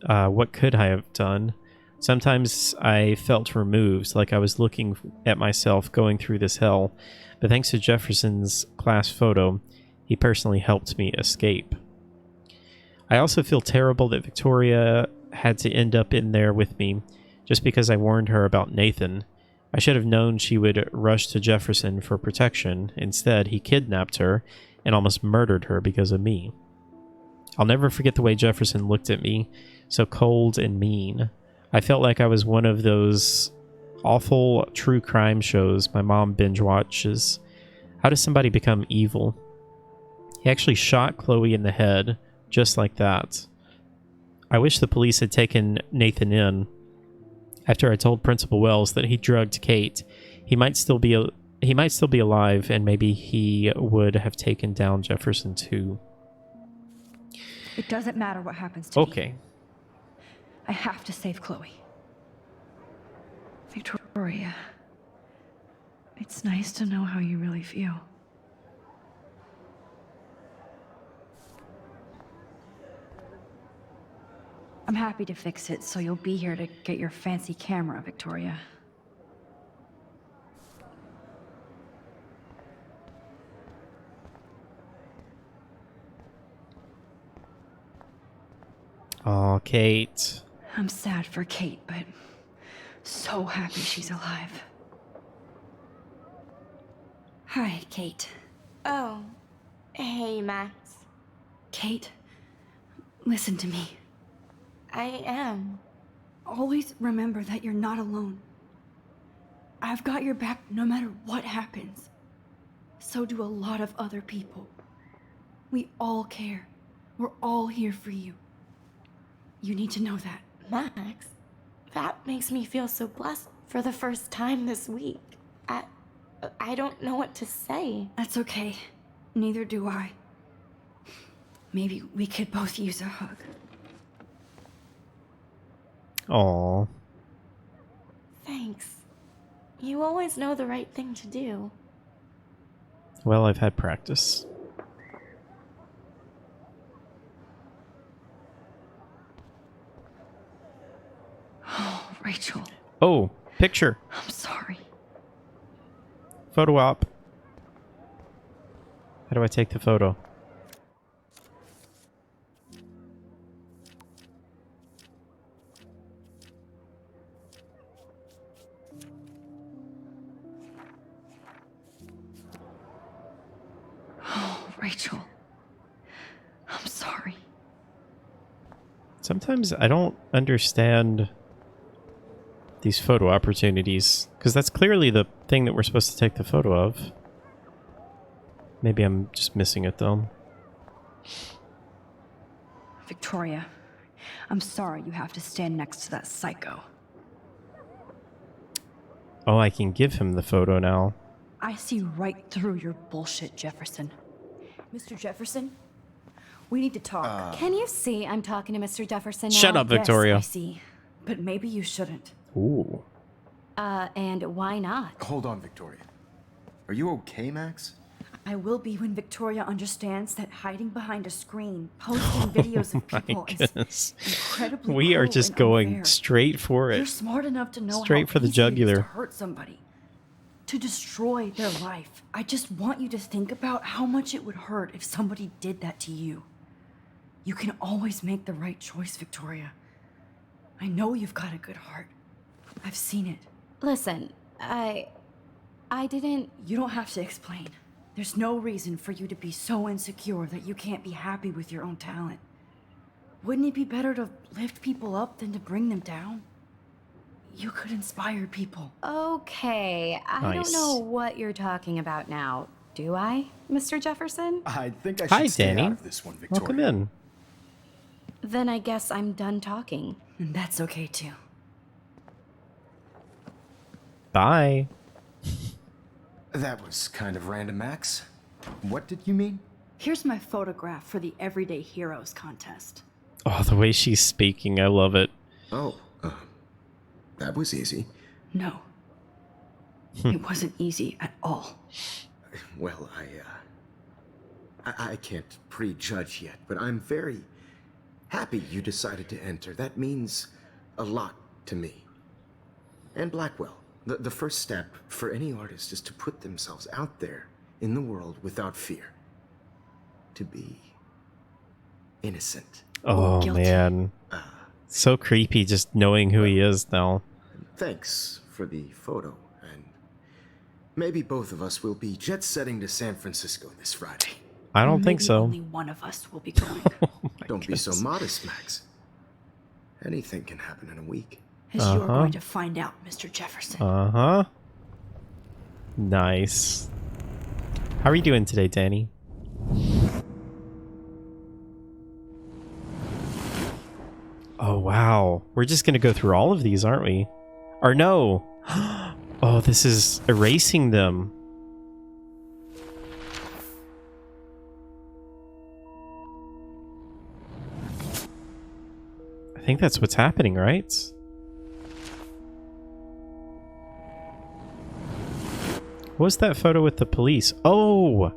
What could I have done? Sometimes I felt removed, like I was looking at myself going through this hell, but thanks to Jefferson's class photo, he personally helped me escape. I also feel terrible that Victoria had to end up in there with me just because I warned her about Nathan. I should have known she would rush to Jefferson for protection. Instead, he kidnapped her and almost murdered her because of me. I'll never forget the way Jefferson looked at me, so cold and mean. I felt like I was one of those awful true crime shows my mom binge watches. How does somebody become evil? He actually shot Chloe in the head, just like that. I wish the police had taken Nathan in. After I told Principal Wells that he drugged Kate, he might still be alive, and maybe he would have taken down Jefferson too. It doesn't matter what happens to me. Okay. I have to save Chloe. Victoria, it's nice to know how you really feel. I'm happy to fix it, so you'll be here to get your fancy camera, Victoria. Aw, Kate. I'm sad for Kate, but so happy she's alive. Hi, Kate. Oh, hey, Max. Kate, listen to me. I am. Always remember that you're not alone. I've got your back no matter what happens. So do a lot of other people. We all care. We're all here for you. You need to know that. Max, that makes me feel so blessed for the first time this week. I don't know what to say. That's okay. Neither do I. Maybe we could both use a hug. Aw. Thanks. You always know the right thing to do. Well, I've had practice. Oh, Rachel, Oh, picture. I'm sorry. Photo op. How do I take the photo? Rachel, I'm sorry. Sometimes I don't understand these photo opportunities, because that's clearly the thing that we're supposed to take the photo of. Maybe I'm just missing it, though. Victoria, I'm sorry you have to stand next to that psycho. Oh, I can give him the photo now. I see right through your bullshit, Jefferson. Mr. Jefferson, we need to talk. Can you see I'm talking to Mr. Jefferson now? Shut up, Victoria. Yes, I see. But maybe you shouldn't. Ooh. And why not? Hold on, Victoria. Are you okay, Max? I will be when Victoria understands that hiding behind a screen, posting videos of people goodness. is incredibly We are cruel just and going unfair. straight for You're it. smart enough to know Straight how for the easy it is jugular. to hurt somebody, to destroy their life. I just want you to think about how much it would hurt if somebody did that to you. You can always make the right choice, Victoria. I know you've got a good heart. I've seen it. Listen, I didn't... You don't have to explain. There's no reason for you to be so insecure that you can't be happy with your own talent. Wouldn't it be better to lift people up than to bring them down? You could inspire people. Okay, I Nice. don't know what you're talking about now. Do I, Mr. Jefferson? I think I should Hi, stay Danny. out of this one, Victoria. Welcome in. Then I guess I'm done talking. And that's okay too. Bye. That was kind of random, Max. What did you mean? Here's my photograph for the Everyday Heroes contest. Oh, the way she's speaking, I love it. Oh, that was easy. No. It wasn't easy at all. Well, I can't prejudge yet, but I'm very happy you decided to enter. That means a lot to me. And Blackwell. The first step for any artist is to put themselves out there in the world without fear. To be innocent. Oh, guilty. man. So creepy just knowing who he is now. Thanks for the photo, and maybe both of us will be jet-setting to San Francisco this Friday. I don't Maybe think so. Only one of us will be going. Don't be so modest, Max. Anything can happen in a week. As you're going to find out, Mr. Jefferson. Uh-huh. Nice. How are you doing today, Danny? Oh, wow. We're just going to go through all of these, aren't we? Or no. Oh, this is erasing them. I think that's what's happening, right? What was that photo with the police? Oh!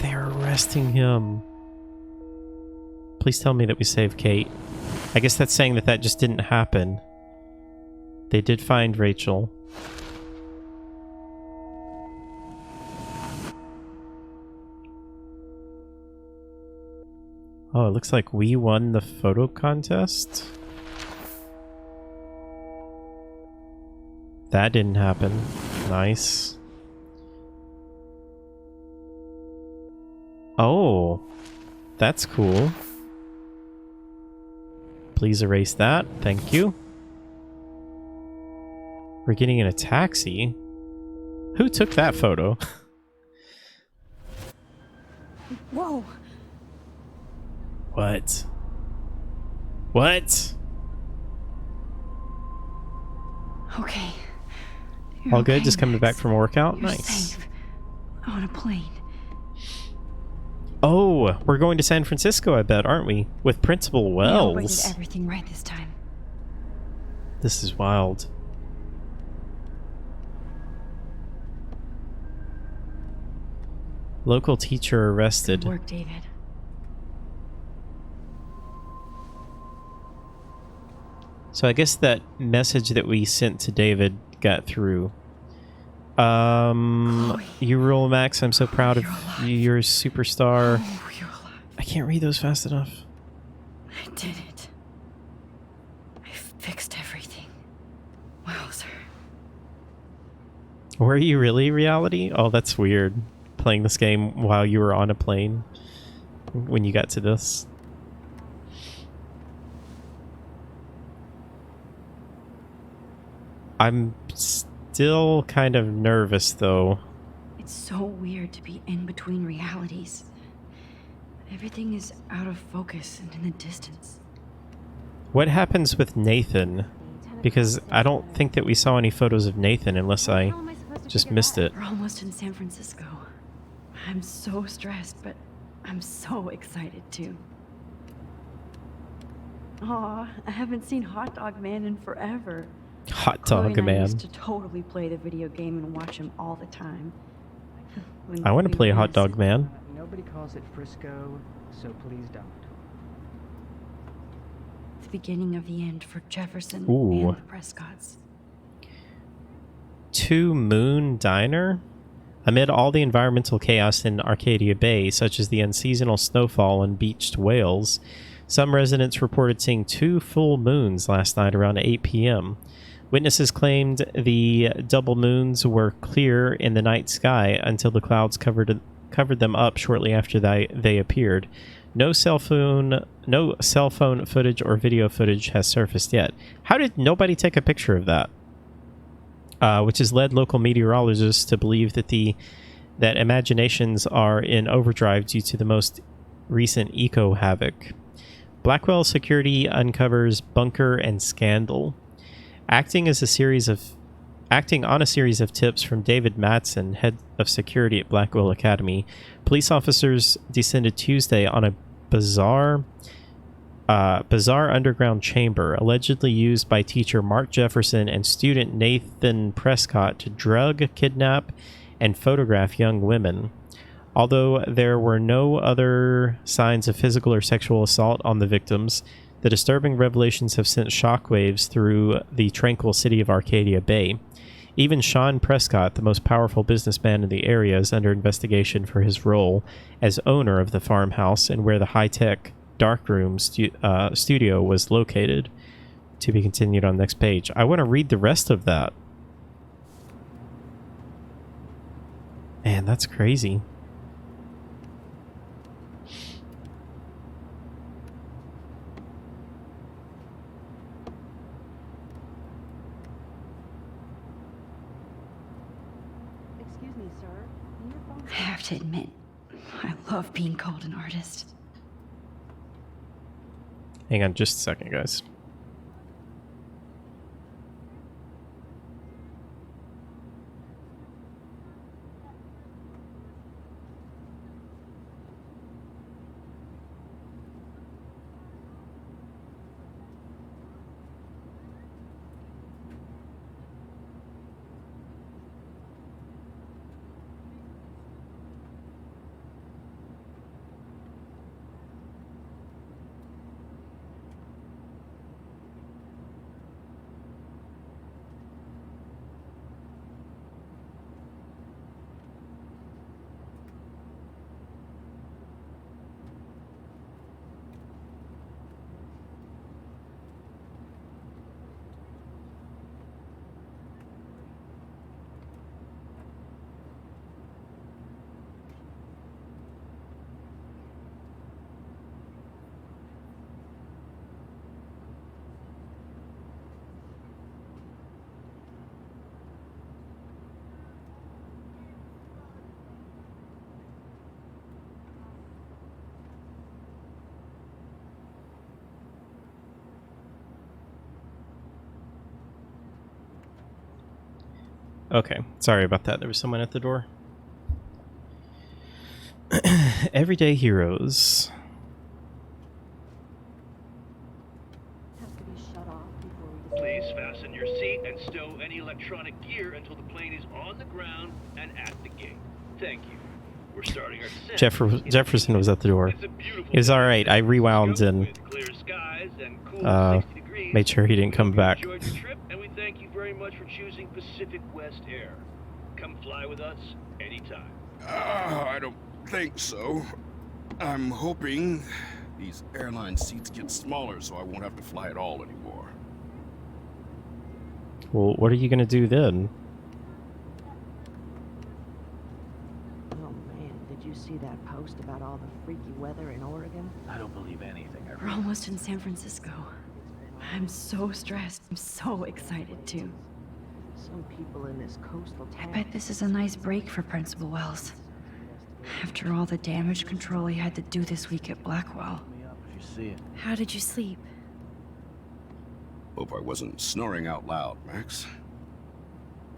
They're arresting him. Please tell me that we saved Kate. I guess that's saying that that just didn't happen. They did find Rachel. Oh, it looks like we won the photo contest. That didn't happen. Nice. Oh, that's cool. Please erase that. Thank you. We're getting in a taxi. Who took that photo? Whoa. What? What? Okay. You're All good? okay, Just coming Max. back from a workout? You're Nice. safe. On a plane. Oh, we're going to San Francisco, I bet, aren't we? With Principal We did Wells. everything right this time. This is wild. Local teacher arrested. Good work, David. So I guess that message that we sent to David got through. You rule, Max. I'm so proud of You're alive. you. You're a superstar. Oh, you're alive. I can't read those fast enough. I did it. I fixed everything. Wowzer. Were you really reality? Oh, that's weird. playing this game while you were on a plane when you got to this. I'm still kind of nervous, though. It's so weird to be in between realities. Everything is out of focus and in the distance. What happens with Nathan? Because I don't think that we saw any photos of Nathan unless I just missed it. We're almost in San Francisco. I'm so stressed, but I'm so excited too. Aw, I haven't seen Hot Dog Man in forever. Hot Chloe Dog and I Man. used to totally play the video game and watch him all the time. When I want to we play were Hot in Dog Man. Nobody calls it Frisco, so please don't. the beginning of the end for Jefferson Ooh. and the Prescotts. Two Moon Diner? Amid all the environmental chaos in Arcadia Bay, such as the unseasonal snowfall and beached whales, some residents reported seeing two full moons last night around 8 p.m. Witnesses claimed the double moons were clear in the night sky until the clouds covered them up shortly after they appeared. No cell phone footage or video footage has surfaced yet. How did nobody take a picture of that? Which has led local meteorologists to believe that imaginations are in overdrive due to the most recent eco havoc. Blackwell Security uncovers bunker and scandal. Acting on a series of tips from David Matson, head of security at Blackwell Academy, police officers descended Tuesday on a bizarre underground chamber allegedly used by teacher Mark Jefferson and student Nathan Prescott to drug, kidnap, and photograph young women. Although there were no other signs of physical or sexual assault on the victims, the disturbing revelations have sent shockwaves through the tranquil city of Arcadia Bay. Even Sean Prescott, the most powerful businessman in the area, is under investigation for his role as owner of the farmhouse and where the high-tech darkroom studio was located. To be continued on the next page. I want to read the rest of that. Man, that's crazy. Excuse me, sir. Can your phone... I have to admit, I love being called an artist. Hang on just a second, guys. Okay, sorry about that. There was someone at the door. Everyday heroes. has to be shut off before we Please fasten your seat and stow any electronic gear until the plane is on the ground and at the gate. Thank you. We're starting our descent. Jefferson was at the door. It's a beautiful It was alright. I rewound and with clear skies and cool 60 degrees. made sure he didn't come back. Enjoyed your trip, and we thank you very much for choosing Pacific West Air. Come fly with us anytime. I don't think so. I'm hoping these airline seats get smaller so I won't have to fly at all anymore. Well, what are you going to do then? Oh Did you see that post about all the freaky weather in Oregon? I don't believe anything I We're read. almost in San Francisco. I'm so stressed. I'm so excited too. Some people in this coastal I town. bet this is a nice break for Principal Wells. After all the damage control he had to do this week at Blackwell. Me up if you see it. How did you sleep? Hope I wasn't snoring out loud, Max.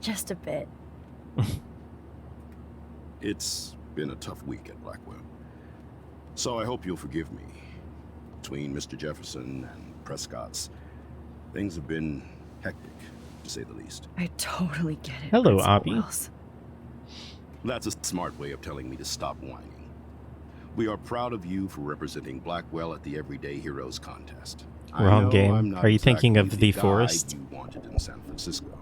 Just a bit. It's been a tough week at Blackwell. So I hope you'll forgive me. Between Mr. Jefferson and Prescott's, things have been hectic, to say the least. I totally get it. Hello, Principal Abby. Wells. That's a smart way of telling me to stop whining. We are proud of you for representing Blackwell at the Everyday Heroes contest. I Wrong know game. I'm not Are you thinking of exactly the guy forest? you wanted in San Francisco,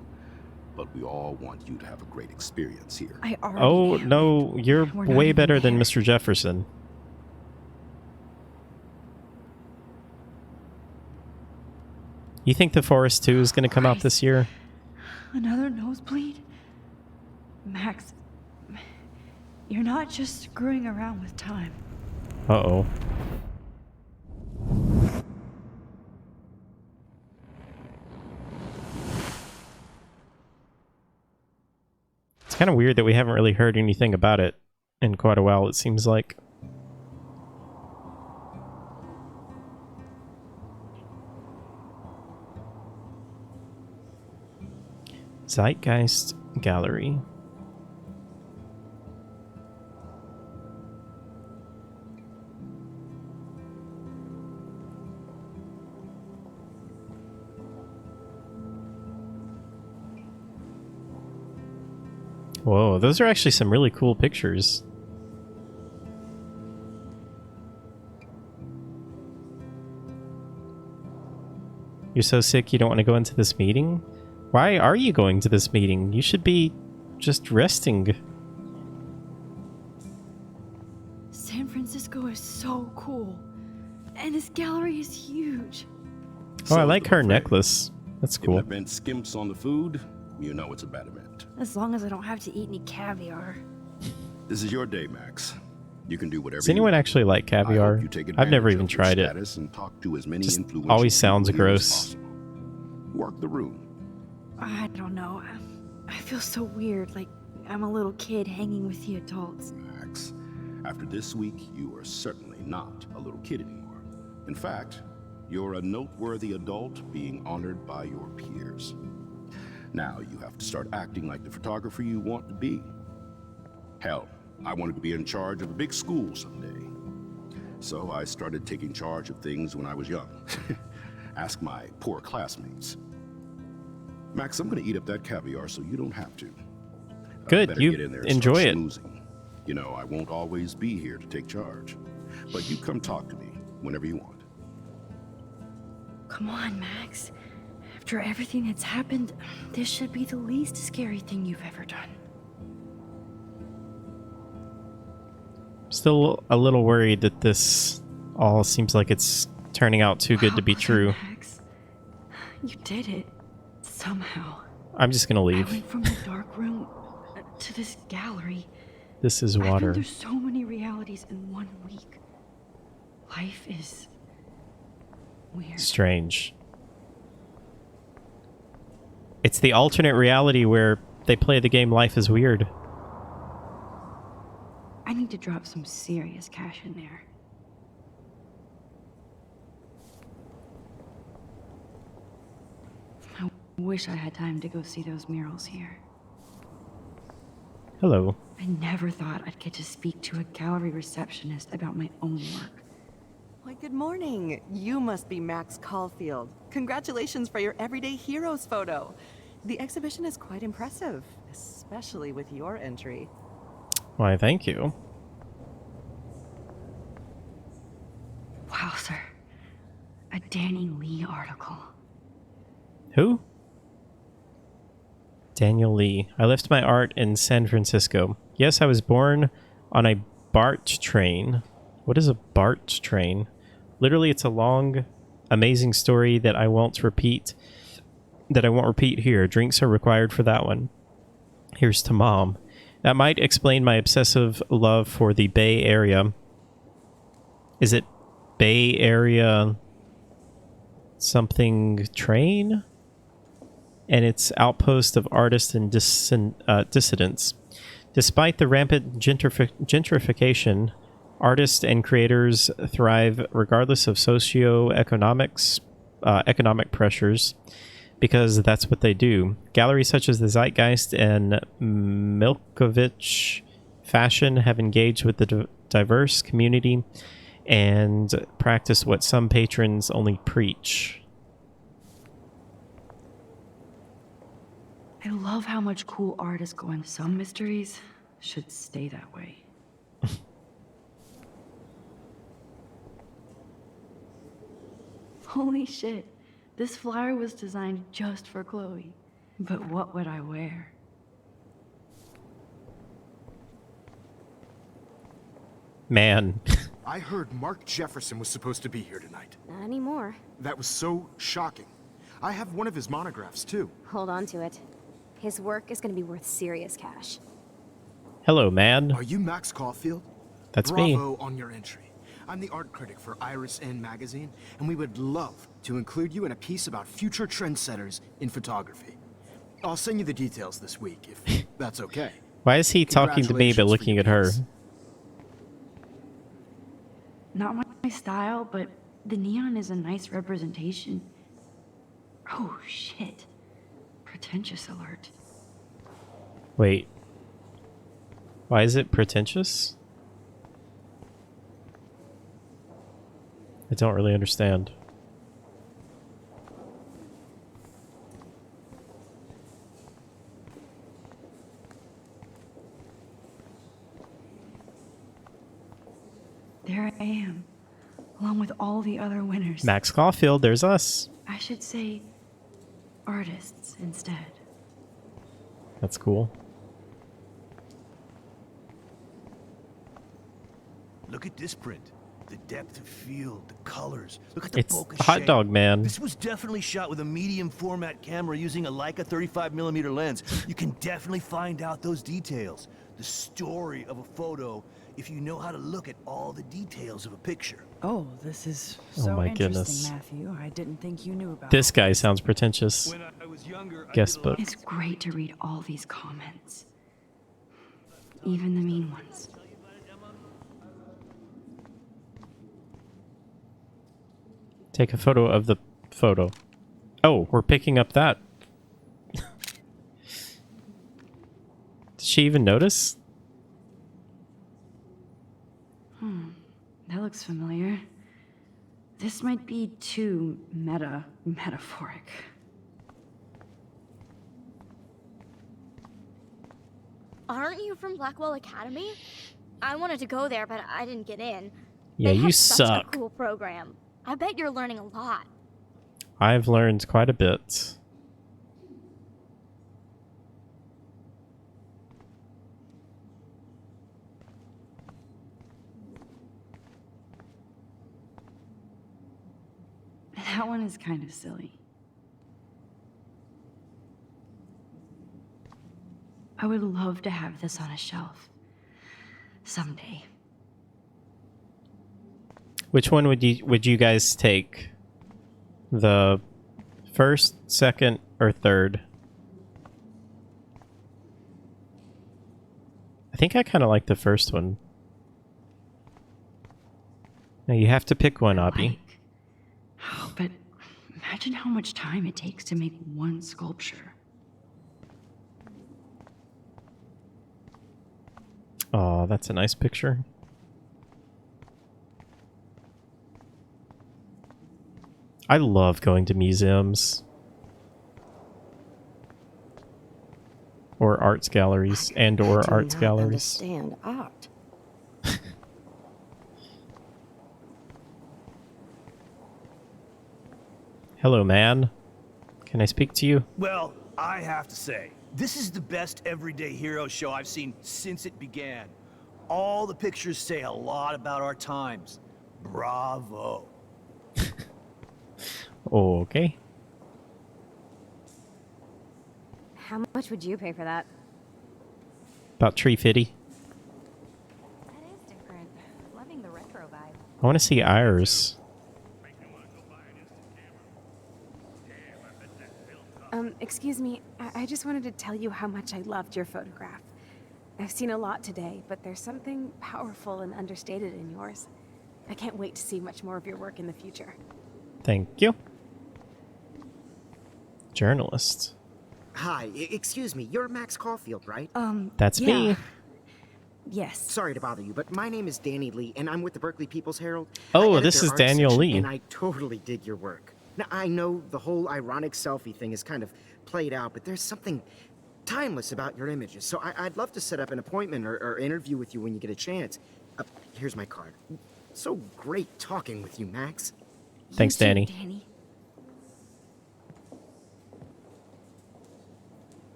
but we all want you to have a great experience here. I already Oh, am. no, you're We're not way even better than there. Mr. Jefferson. You think The Forest 2 is going to come out this year? Another nosebleed? Max, you're not just screwing around with time. Uh-oh. It's kind of weird that we haven't really heard anything about it in quite a while, it seems like. Zeitgeist Gallery. Whoa, those are actually some really cool pictures. You're so sick you don't want to go into this meeting? Why are you going to this meeting? You should be just resting. San Francisco is so cool. And this gallery is huge. Oh, I So, like the her buffet. necklace. That's If cool. that meant skimps on the food, you know it's a bad event. As long as I don't have to eat any caviar. This is your day, Max. You can do whatever. Does anyone you want. actually like I hope caviar? you take I've never advantage even of your tried it. status and talk to as many Just influential always sounds people here as gross. possible. Work the room. I don't know. I feel so weird, like I'm a little kid hanging with the adults. Max, after this week, you are certainly not a little kid anymore. In fact, you're a noteworthy adult being honored by your peers. Now you have to start acting like the photographer you want to be. Hell, I wanted to be in charge of a big school someday. So I started taking charge of things when I was young. Ask my poor classmates. Max, I'm gonna eat up that caviar so you don't have to. Good, Better you get in there and enjoy start it. schmoozing. You know, I won't always be here to take charge. But you come talk to me whenever you want. Come on, Max. After everything that's happened, this should be the least scary thing you've ever done. Still a little worried that this all seems like it's turning out too good to be Wow, true. Max, you did it. Somehow. I'm just gonna I leave. went from the dark room to this gallery. This is I've been water. through so many realities in 1 week. Life is weird. Strange. It's the alternate reality where they play the game Life is Weird. I need to drop some serious cash in there. I wish I had time to go see those murals here. Hello. I never thought I'd get to speak to a gallery receptionist about my own work. Why, good morning. You must be Max Caulfield. Congratulations for your Everyday Heroes photo. The exhibition is quite impressive, especially with your entry. Why, thank you. Wow, sir. A Danny Lee article. Who? Daniel Lee. I left my art in San Francisco. Yes, I was born on a BART train. What is a BART train? Literally, it's a long, amazing story that I won't repeat. Here. Drinks are required for that one. Here's to Mom. That might explain my obsessive love for the Bay Area. Is it Bay Area something train? And its outpost of artists and dissidents. Despite the rampant gentrification, artists and creators thrive regardless of economic pressures, because that's what they do. Galleries such as the Zeitgeist and Milkovich Fashion have engaged with the diverse community and practice what some patrons only preach. I love how much cool art is going. Some mysteries should stay that way. Holy shit. This flyer was designed just for Chloe. But what would I wear? Man. I heard Mark Jefferson was supposed to be here tonight. Not anymore. That was so shocking. I have one of his monographs, too. Hold on to it. His work is going to be worth serious cash. Hello, man. Are you Max Caulfield? That's me. Bravo on your entry. I'm the art critic for Iris N magazine, and we would love to include you in a piece about future trendsetters in photography. I'll send you the details this week, if that's okay. Why is he talking to me but looking at her? Not my style, but the neon is a nice representation. Oh, shit. Pretentious alert. Wait. Why is it pretentious? I don't really understand. There I am, along with all the other winners. Max Caulfield, there's us. I should say artists instead. That's cool. Look at this print. The depth of field, the colors. Look at the It's bokeh Hot shape. Dog Man. This was definitely shot with a medium format camera using a Leica 35mm lens. You can definitely find out those details. The story of a photo if you know how to look at all the details of a picture. Oh, this is Oh so my interesting, goodness. Matthew. I didn't think you knew about This guy sounds pretentious. When I was younger, I Guest did a lot book. It's great to read all these comments. Even the mean ones. Take a photo of the photo. Oh, we're picking up that. Did she even notice? That looks familiar. This might be too metaphoric. Aren't you from Blackwell Academy? I wanted to go there, but I didn't get in. Yeah, They you have such suck. a cool program. I bet you're learning a lot. I've learned quite a bit. That one is kind of silly. I would love to have this on a shelf. Someday. Which one would you guys take? The first, second, or third? I think I kind of like the first one. Now you have to pick one, Abby. Oh, but imagine how much time it takes to make one sculpture. Oh, that's a nice picture. I love going to museums. Or arts galleries, or do arts not galleries. Understand art. Hello, man. Can I speak to you? Well, I have to say, this is the best everyday hero show I've seen since it began. All the pictures say a lot about our times. Bravo. Okay. How much would you pay for that? About Tree Fitty. That is different. Loving the retro vibe. I want to see Iris. Excuse me. I just wanted to tell you how much I loved your photograph. I've seen a lot today, but there's something powerful and understated in yours. I can't wait to see much more of your work in the future. Thank you. Journalist. Hi, excuse me. You're Max Caulfield, right? That's me. Yes. Sorry to bother you, but my name is Danny Lee, and I'm with the Berkeley People's Herald. Oh, I edit this their is art Daniel section, Lee. And I totally dig your work. Now, I know the whole ironic selfie thing is kind of played out, but there's something timeless about your images. So I'd love to set up an appointment or interview with you when you get a chance. Here's my card. So great talking with you, Max. Thanks, Danny. Danny.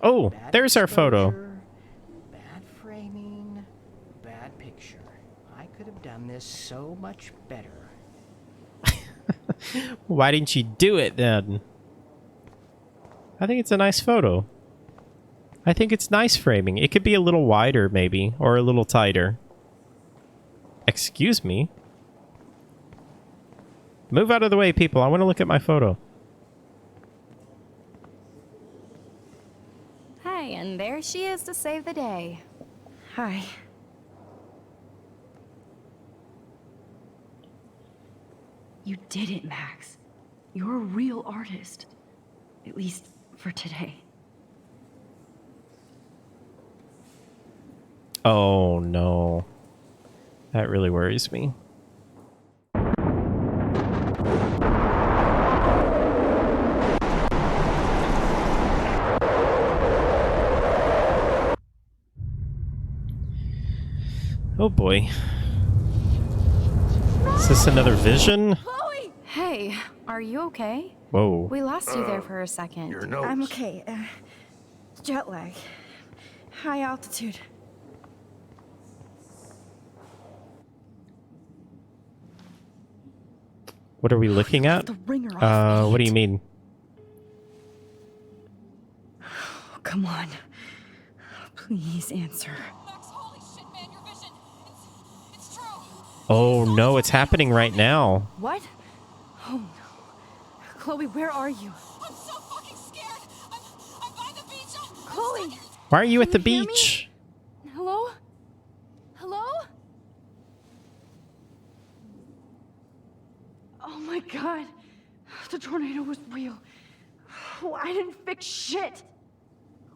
Oh, Bad there's our photo. exposure, bad framing, bad picture. I could have done this so much better. Why didn't you do it then? I think it's a nice photo. I think it's nice framing. It could be a little wider maybe, or a little tighter. Excuse me? Move out of the way, people. I want to look at my photo. Hi, and there she is to save the day. Hi. You did it, Max. You're a real artist. At least for today. Oh no. That really worries me. Oh boy. Is this another vision? Chloe! Hey, are you okay? Whoa. We lost you there for a second. I'm okay. Jet lag. High altitude. What are we looking at? The ringer off. What do you mean? Oh, come on. Please answer. Oh no, it's happening right now. What? Oh no. Chloe, where are you? I'm so fucking scared. I'm by the beach. Chloe! Why are you at the Can you hear me? beach? Hello? Hello? Oh my god. The tornado was real. Oh, I didn't fix shit.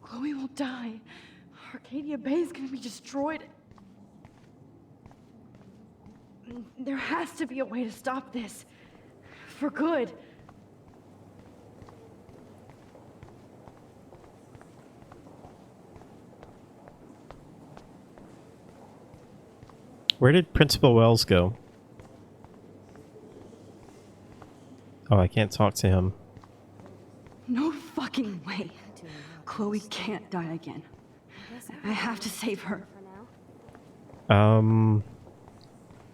Chloe will die. Arcadia Bay is gonna be destroyed. There has to be a way to stop this. For good. Where did Principal Wells go? Oh, I can't talk to him. No fucking way. Chloe can't die again. I have to save her.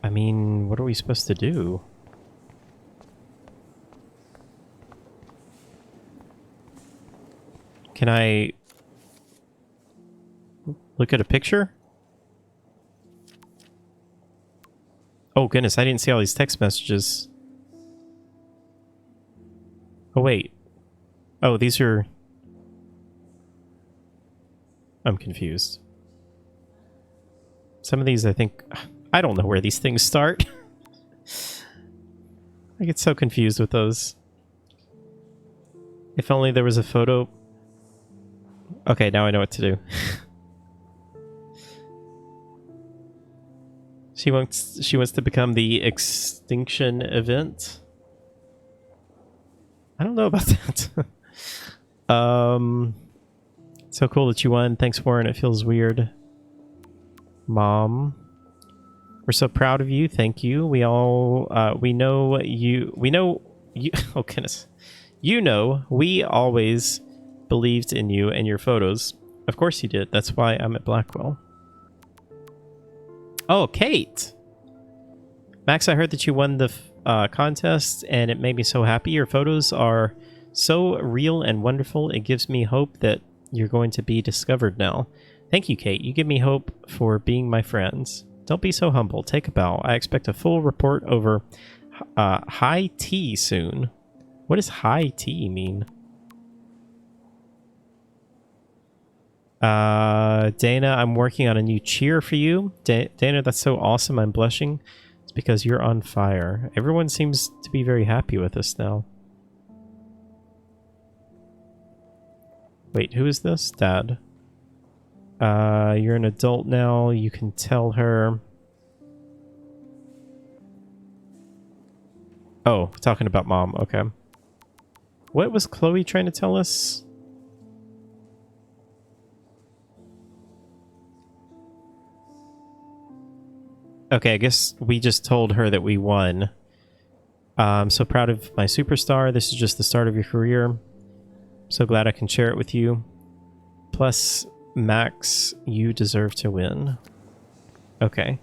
I mean, what are we supposed to do? Can I look at a picture? Oh goodness, I didn't see all these text messages. Oh wait. Oh, these are... I'm confused. Some of these I think... I don't know where these things start. I get so confused with those. If only there was a photo... Okay, now I know what to do. She wants to become the extinction event. I don't know about that. So cool that you won. Thanks, Warren. It feels weird. Mom, we're so proud of you. Thank you. We all we know you. Oh goodness. You know, we always believed in you and your photos. Of course you did. That's why I'm at Blackwell. Oh, Kate. Max, I heard that you won the contest, and it made me so happy. Your photos are so real and wonderful. It gives me hope that you're going to be discovered now. Thank you, Kate. You give me hope for being my friends. Don't be so humble. Take a bow. I expect a full report over high tea soon. What does high tea mean? Dana, I'm working on a new cheer for you. Dana, that's so awesome. I'm blushing. It's because you're on fire. Everyone seems to be very happy with us now. Wait, who is this? Dad. You're an adult now. You can tell her. Oh, talking about Mom. Okay. What was Chloe trying to tell us? Okay, I guess we just told her that we won. I'm so proud of my superstar. This is just the start of your career. So glad I can share it with you. Plus, Max, you deserve to win. Okay.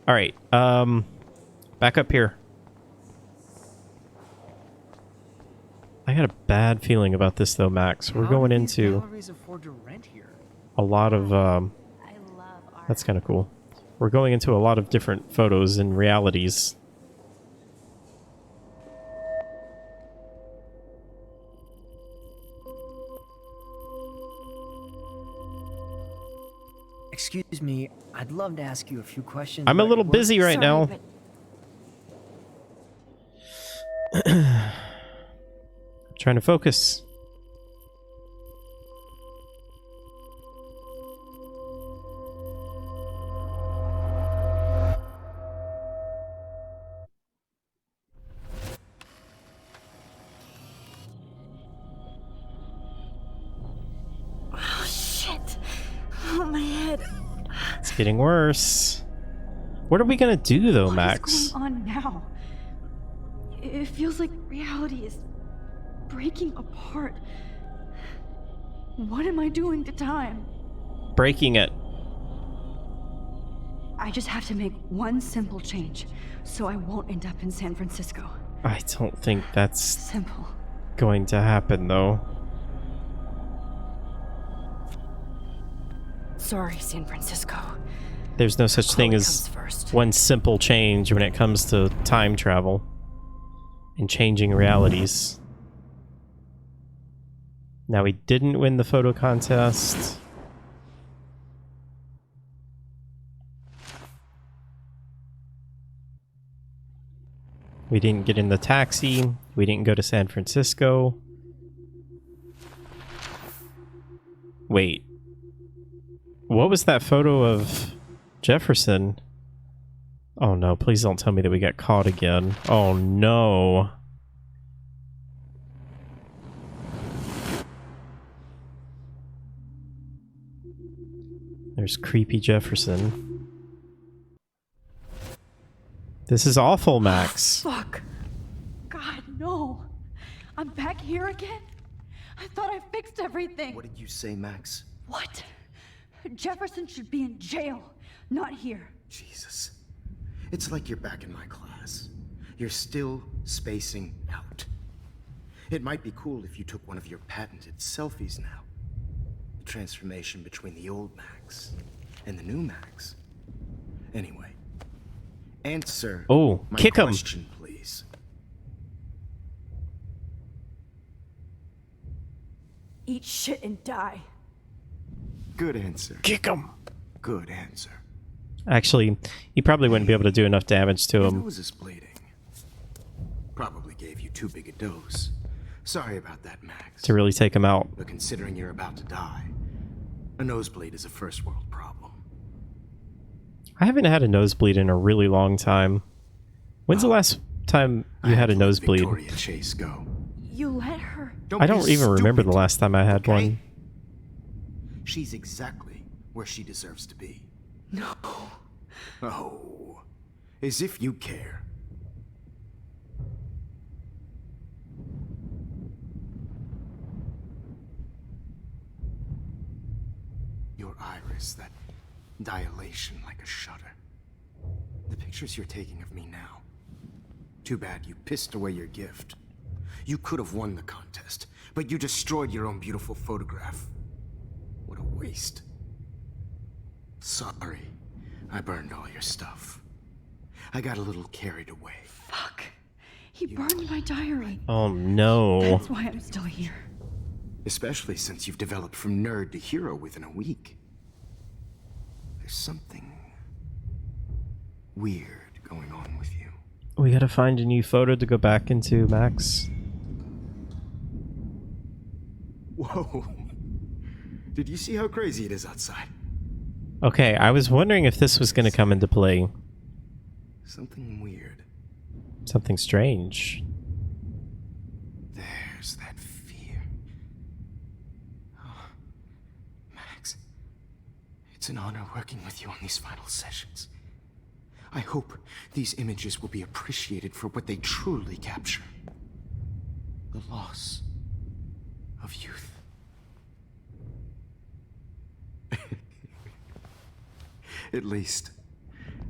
Alright, back up here. I got a bad feeling about this though, Max. We're going into a lot of, that's kind of cool. We're going into a lot of different photos and realities. Excuse me, I'd love to ask you a few questions. I'm a little busy right now. Trying to focus. Oh, shit. Oh, my head. It's getting worse. What are we gonna do though, Max? What's going on now? It feels like reality is breaking apart. What am I doing to time? Breaking it. I just have to make one simple change, so I won't end up in San Francisco. I don't think that's simple going to happen though. Sorry, San Francisco. There's no such thing as one simple change when it comes to time travel and changing realities. Now, we didn't win the photo contest. We didn't get in the taxi. We didn't go to San Francisco. Wait. What was that photo of Jefferson? Oh no, please don't tell me that we got caught again. Oh no. There's creepy Jefferson. This is awful, Max. Fuck. God, no. I'm back here again? I thought I fixed everything. What did you say, Max? What? Jefferson should be in jail, not here. Jesus. It's like you're back in my class. You're still spacing out. It might be cool if you took one of your patented selfies now. The transformation between the old Max and the new Max. Anyway, answer my kick him. question, please. Eat shit and die. Good answer. Kick him. Good answer. Actually, he probably wouldn't be able to do enough damage to Your him. nose is bleeding. Probably gave you too big a dose. Sorry about that, Max. To really take him out. But considering you're about to die, a nosebleed is a first world problem. I haven't had a nosebleed in a really long time. When's the last time you had a nosebleed? Victoria Chase go. You let her. I don't even remember the last time I had one. She's exactly where she deserves to be. No. Oh, as if you care. Your iris, that dilation like a shutter. The pictures you're taking of me now, Too bad you pissed away your gift. You could have won the contest, but you destroyed your own beautiful photograph. What a waste. Sorry, I burned all your stuff. I got a little carried away. Fuck. He burned my diary. Oh no. That's why I'm still here. Especially since you've developed from nerd to hero within a week. There's something weird going on with you. We gotta find a new photo to go back into, Max. Whoa. Did you see how crazy it is outside? Okay, I was wondering if this was gonna come into play. Something weird. Something strange. There's that fear. Oh, Max, it's an honor working with you on these final sessions. I hope these images will be appreciated for what they truly capture. The loss of youth. At least,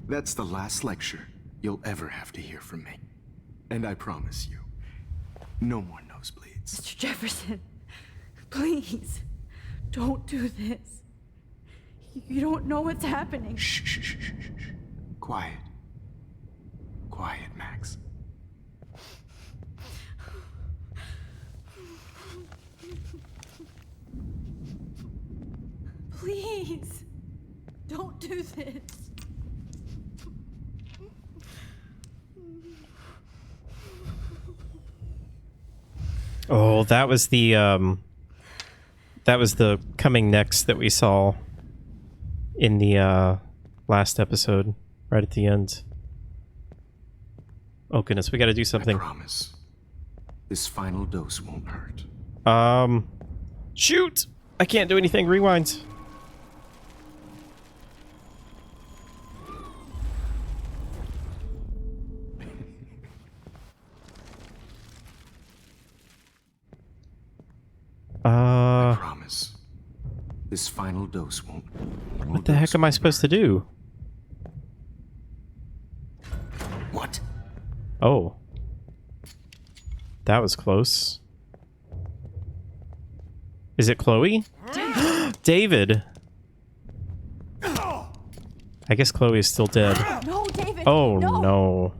that's the last lecture you'll ever have to hear from me. And I promise you, no more nosebleeds. Mr. Jefferson, please, don't do this. You don't know what's happening. Shh, shh, shh, shh, shh. Quiet. Quiet, Max. Please, don't do this. Oh, that was the coming next that we saw in the last episode, right at the end. Oh goodness, we gotta do something. I promise. This final dose won't hurt. Shoot! I can't do anything. Rewind. I promise. This final dose won't. What the heck am I supposed to do? What? Oh. That was close. Is it Chloe? David! I guess Chloe is still dead. No, David! Oh no.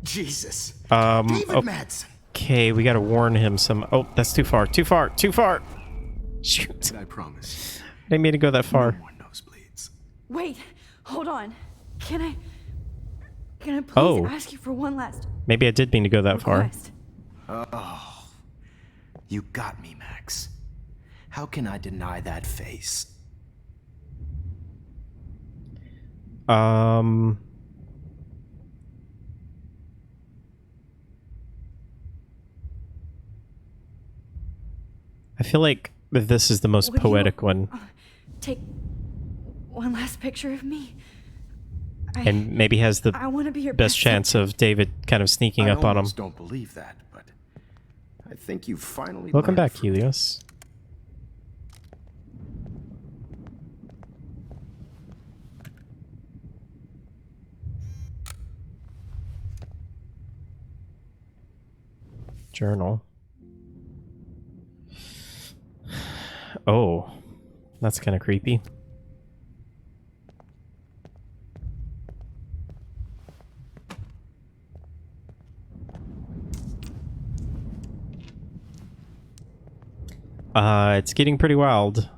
Jesus. David Madsen. Okay, we gotta warn him some. Oh, that's too far. Too far. Too far. Shoot. I promise. I didn't mean to go that far. No more nosebleeds. Wait, hold on. Can I please ask you for one last Maybe I did mean to go that request? Far. Oh. You got me, Max. How can I deny that face? I feel like this is the most Would poetic you, one. Take one last picture of me. And maybe has the I want to be your best chance of David kind of sneaking up on him. I don't believe that, but I think you finally. Welcome back, Helios. Journal. Oh, that's kind of creepy. It's getting pretty wild.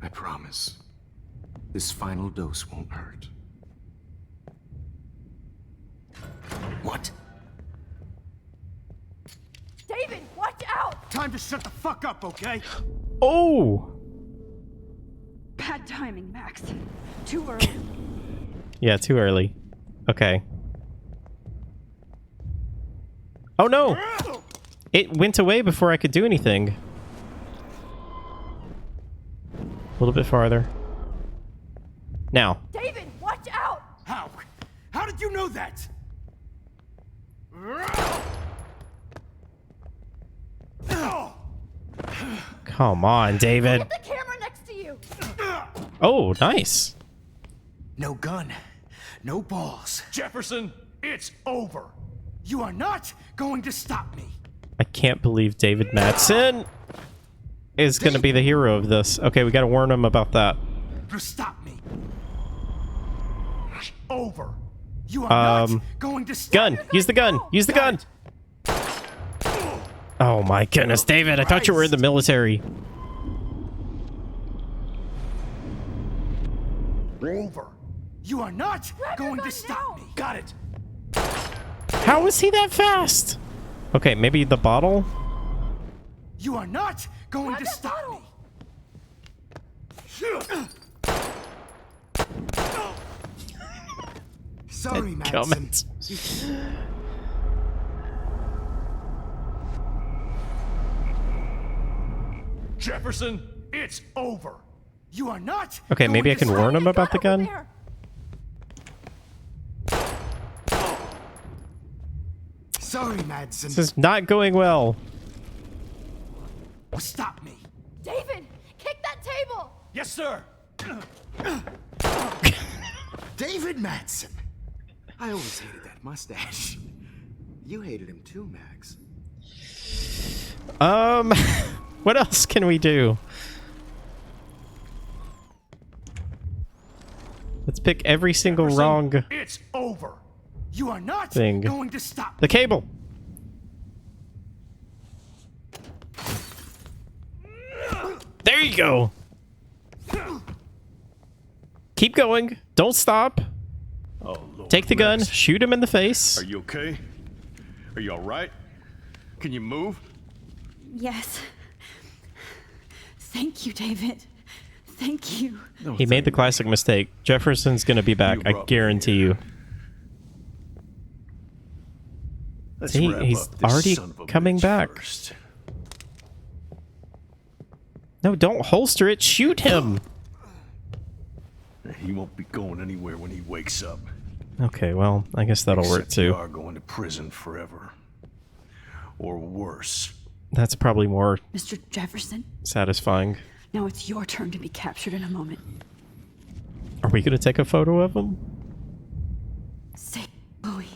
I promise. This final dose won't hurt. What? David, watch out! Time to shut the fuck up, okay? Oh! Bad timing, Max. Too early. Yeah, too early. Okay. Oh no! It went away before I could do anything. A little bit farther. Now. David, watch out! How? How did you know that? Come on, David. Get the camera next to you. Oh, nice. No gun. no balls. Jefferson, it's over. You are not going to stop me. I can't believe David Madsen is going to be the hero of this. Okay, we got to warn him about that. You stop me. Over. You are not going to stop gun. Use the gun. Use the gun. Oh my goodness, David, I thought you were in the military. Over. You are not going to stop me. Got it. How is he that fast? Okay, maybe the bottle? You are not going to stop me. Sorry, Madsen. Jefferson, it's over. You are not. Okay, maybe I can warn him about the gun. Sorry, Madsen. This is not going well. Stop me. David, kick that table. Yes, sir. David Madsen. I always hated that mustache. You hated him too, Max. What else can we do? Let's pick every single wrong It's over. You are not thing. going to stop. The cable. There you go. Keep going. Don't stop. Oh, Lord, Take the gun. Max. Shoot him in the face. Are you okay? Are you all right? Can you move? Yes. Thank you, David. Thank you. He made the classic mistake. Jefferson's gonna be back. I guarantee you. See, he's already coming back. First. No, don't holster it. Shoot him. He won't be going anywhere when he wakes up. Okay, well, I guess that'll work Except you too. are going to prison forever. Or worse. That's probably more Mr. Jefferson, satisfying. now it's your turn to be captured in a moment. Are we gonna take a photo of him? Say, Louis.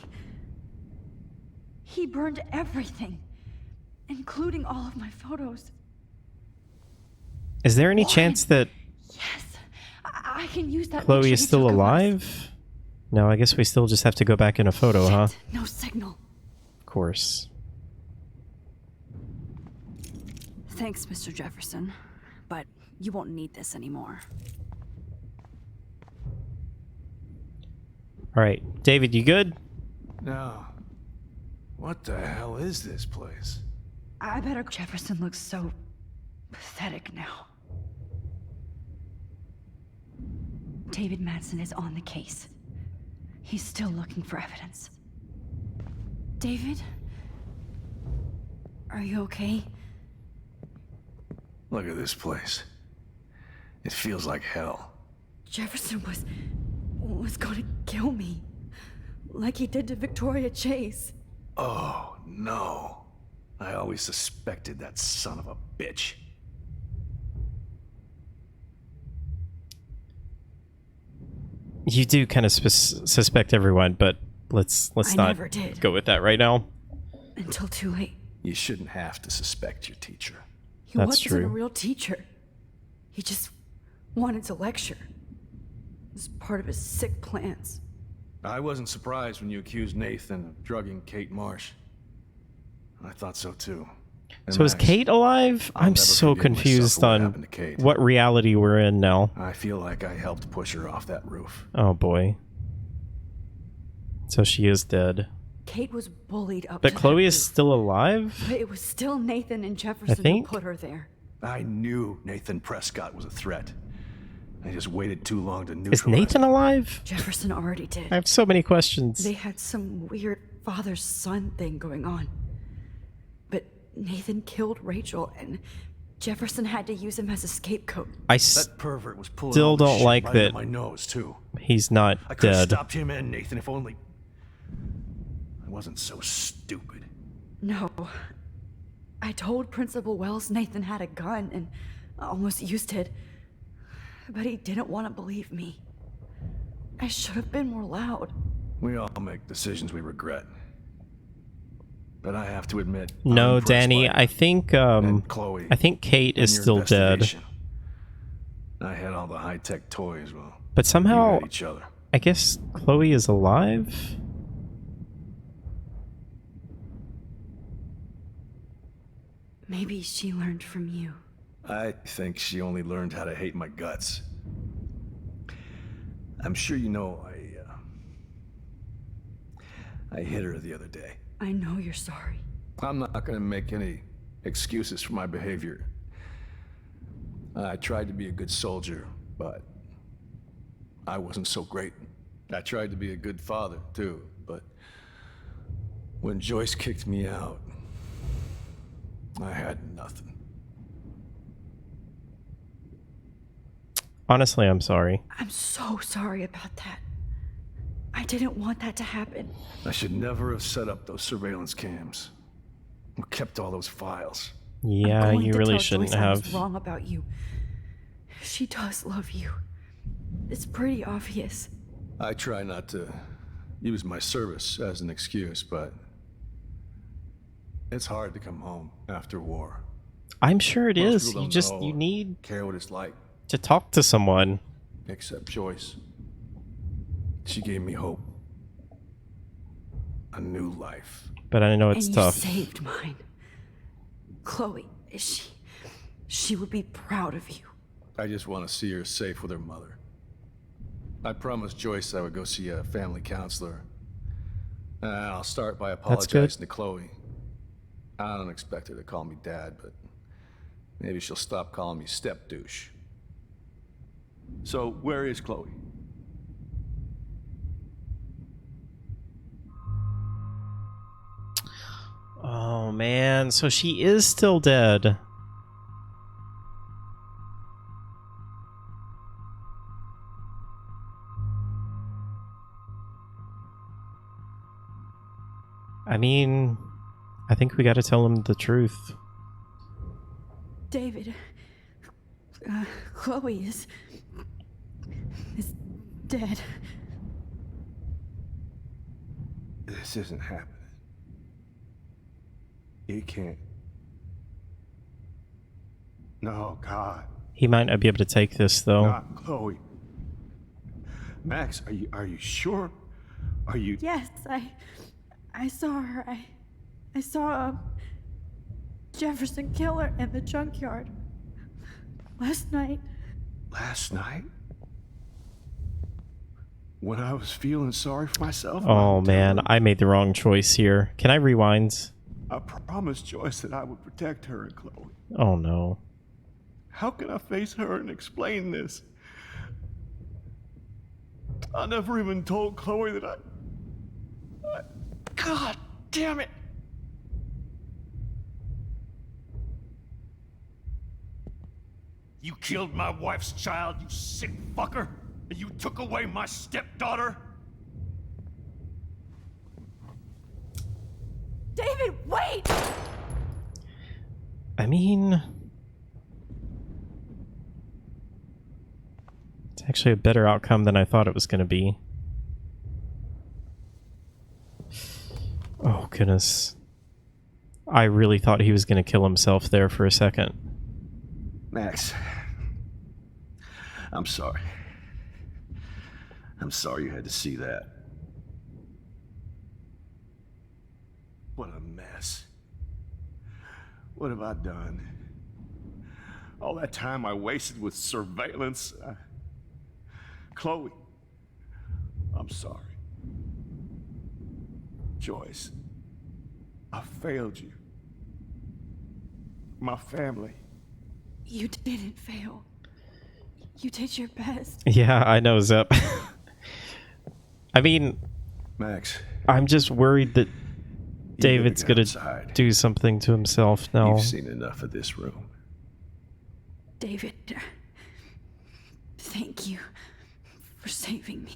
He burned everything, including all of my photos. Is there any chance that Yes, I can use that. Chloe picture is he still took of us. alive? No, I guess we still just have to go back in a photo, huh? No signal. Of course. Thanks, Mr. Jefferson. But you won't need this anymore. Alright, David, you good? No. What the hell is this place? I better. Jefferson looks so pathetic now. David Madsen is on the case. He's still looking for evidence. David? Are you okay? Look at this place. It feels like hell. Jefferson was going to kill me. Like he did to Victoria Chase. Oh, no. I always suspected that son of a bitch. You do kind of suspect everyone, but let's I not never did. go with that right now. Until too late. You shouldn't have to suspect your teacher. He That's wasn't true. a real teacher. He just wanted to lecture. It was part of his sick plans. I wasn't surprised when you accused Nathan of drugging Kate Marsh. I thought so too. And So is Max, Kate alive? I'll I'm never so forgive myself confused for what on happened to Kate. what reality we're in now. I feel like I helped push her off that roof. Oh boy. So she is dead. Kate was bullied up But to Chloe that is roof. still alive? But it was still Nathan and Jefferson who think. put her there. I knew Nathan Prescott was a threat. I just waited too long to Is neutralize Nathan alive? Jefferson already did. I have so many questions. They had some weird father-son thing going on. But Nathan killed Rachel, and Jefferson had to use him as a scapegoat. I That pervert was pulling still all the don't shit like right that under my nose too. he's not I could have dead. stopped him and Nathan if only I wasn't so stupid. No. I told Principal Wells Nathan had a gun and almost used it. But he didn't want to believe me. I should have been more loud. We all make decisions we regret. But I have to admit, No, I'm impressed Danny, by you. I think Kate is and your still dead. investigation. I had all the high-tech toys, well, But you somehow, had each other. I guess Chloe is alive? Maybe she learned from you. I think she only learned how to hate my guts. I'm sure you know I hit her the other day. I know you're sorry. I'm not gonna make any excuses for my behavior. I tried to be a good soldier, but I wasn't so great. I tried to be a good father, too, but when Joyce kicked me out, I had nothing. Honestly, I'm sorry. I'm so sorry about that. I didn't want that to happen. I should never have set up those surveillance cams. Or kept all those files. Yeah, you really shouldn't Joyce I was have. wrong about you. She does love you. It's pretty obvious. I try not to use my service as an excuse, but it's hard to come home after war. I'm sure it Most is. people You don't just, know you or need care what it's like. to talk to someone. Except Joyce. She gave me hope. A new life. But I know it's and tough. You saved mine. Chloe, she would be proud of you. I just want to see her safe with her mother. I promised Joyce I would go see a family counselor. And I'll start by apologizing to Chloe. I don't expect her to call me dad, but maybe she'll stop calling me step douche. So, where is Chloe? Oh man, so she is still dead. I mean, I think we gotta tell him the truth. David, Chloe is dead. This isn't happening. It can't. No, God. He might not be able to take this though. Not Chloe. Max, are you sure? Are you? Yes, I saw her. I saw Jefferson kill her in the junkyard last night. Last night? When I was feeling sorry for myself? Oh man, I made the wrong choice here. Can I rewind? I promised Joyce that I would protect her and Chloe. Oh no. How can I face her and explain this? I never even told Chloe that I... God damn it! You killed my wife's child, you sick fucker! And you took away my stepdaughter? David, wait! I mean, it's actually a better outcome than I thought it was going to be. Oh, goodness. I really thought he was going to kill himself there for a second. Max, I'm sorry. I'm sorry you had to see that. What a mess. What have I done? All that time I wasted with surveillance. Chloe, I'm sorry. Joyce, I failed you. My family. You didn't fail. You did your best. Yeah, I know, Zep. I mean, Max, I'm just worried that David's gotta gonna do something to himself now. You've seen enough of this room. David, thank you for saving me.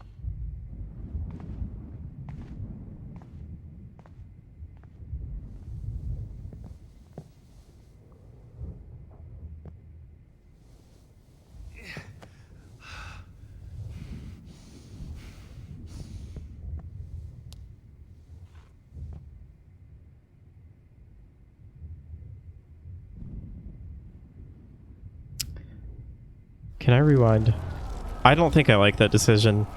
Can I rewind? I don't think I like that decision.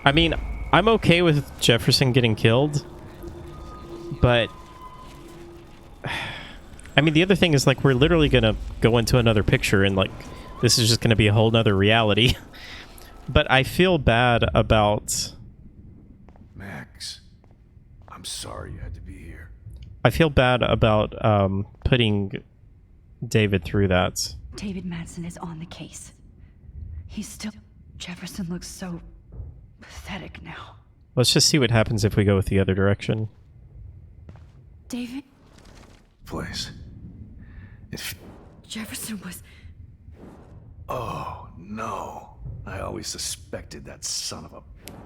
I mean, I'm okay with Jefferson getting killed, but I mean, the other thing is, like, we're literally gonna go into another picture and, like, this is just gonna be a whole nother reality. But I feel bad about... Max, I'm sorry you had to be here. I feel bad about putting David through that. David Madsen is on the case. He's still... Jefferson looks so pathetic now. Let's just see what happens if we go with the other direction. David? Please. Jefferson was... Oh, no. I always suspected that son of a...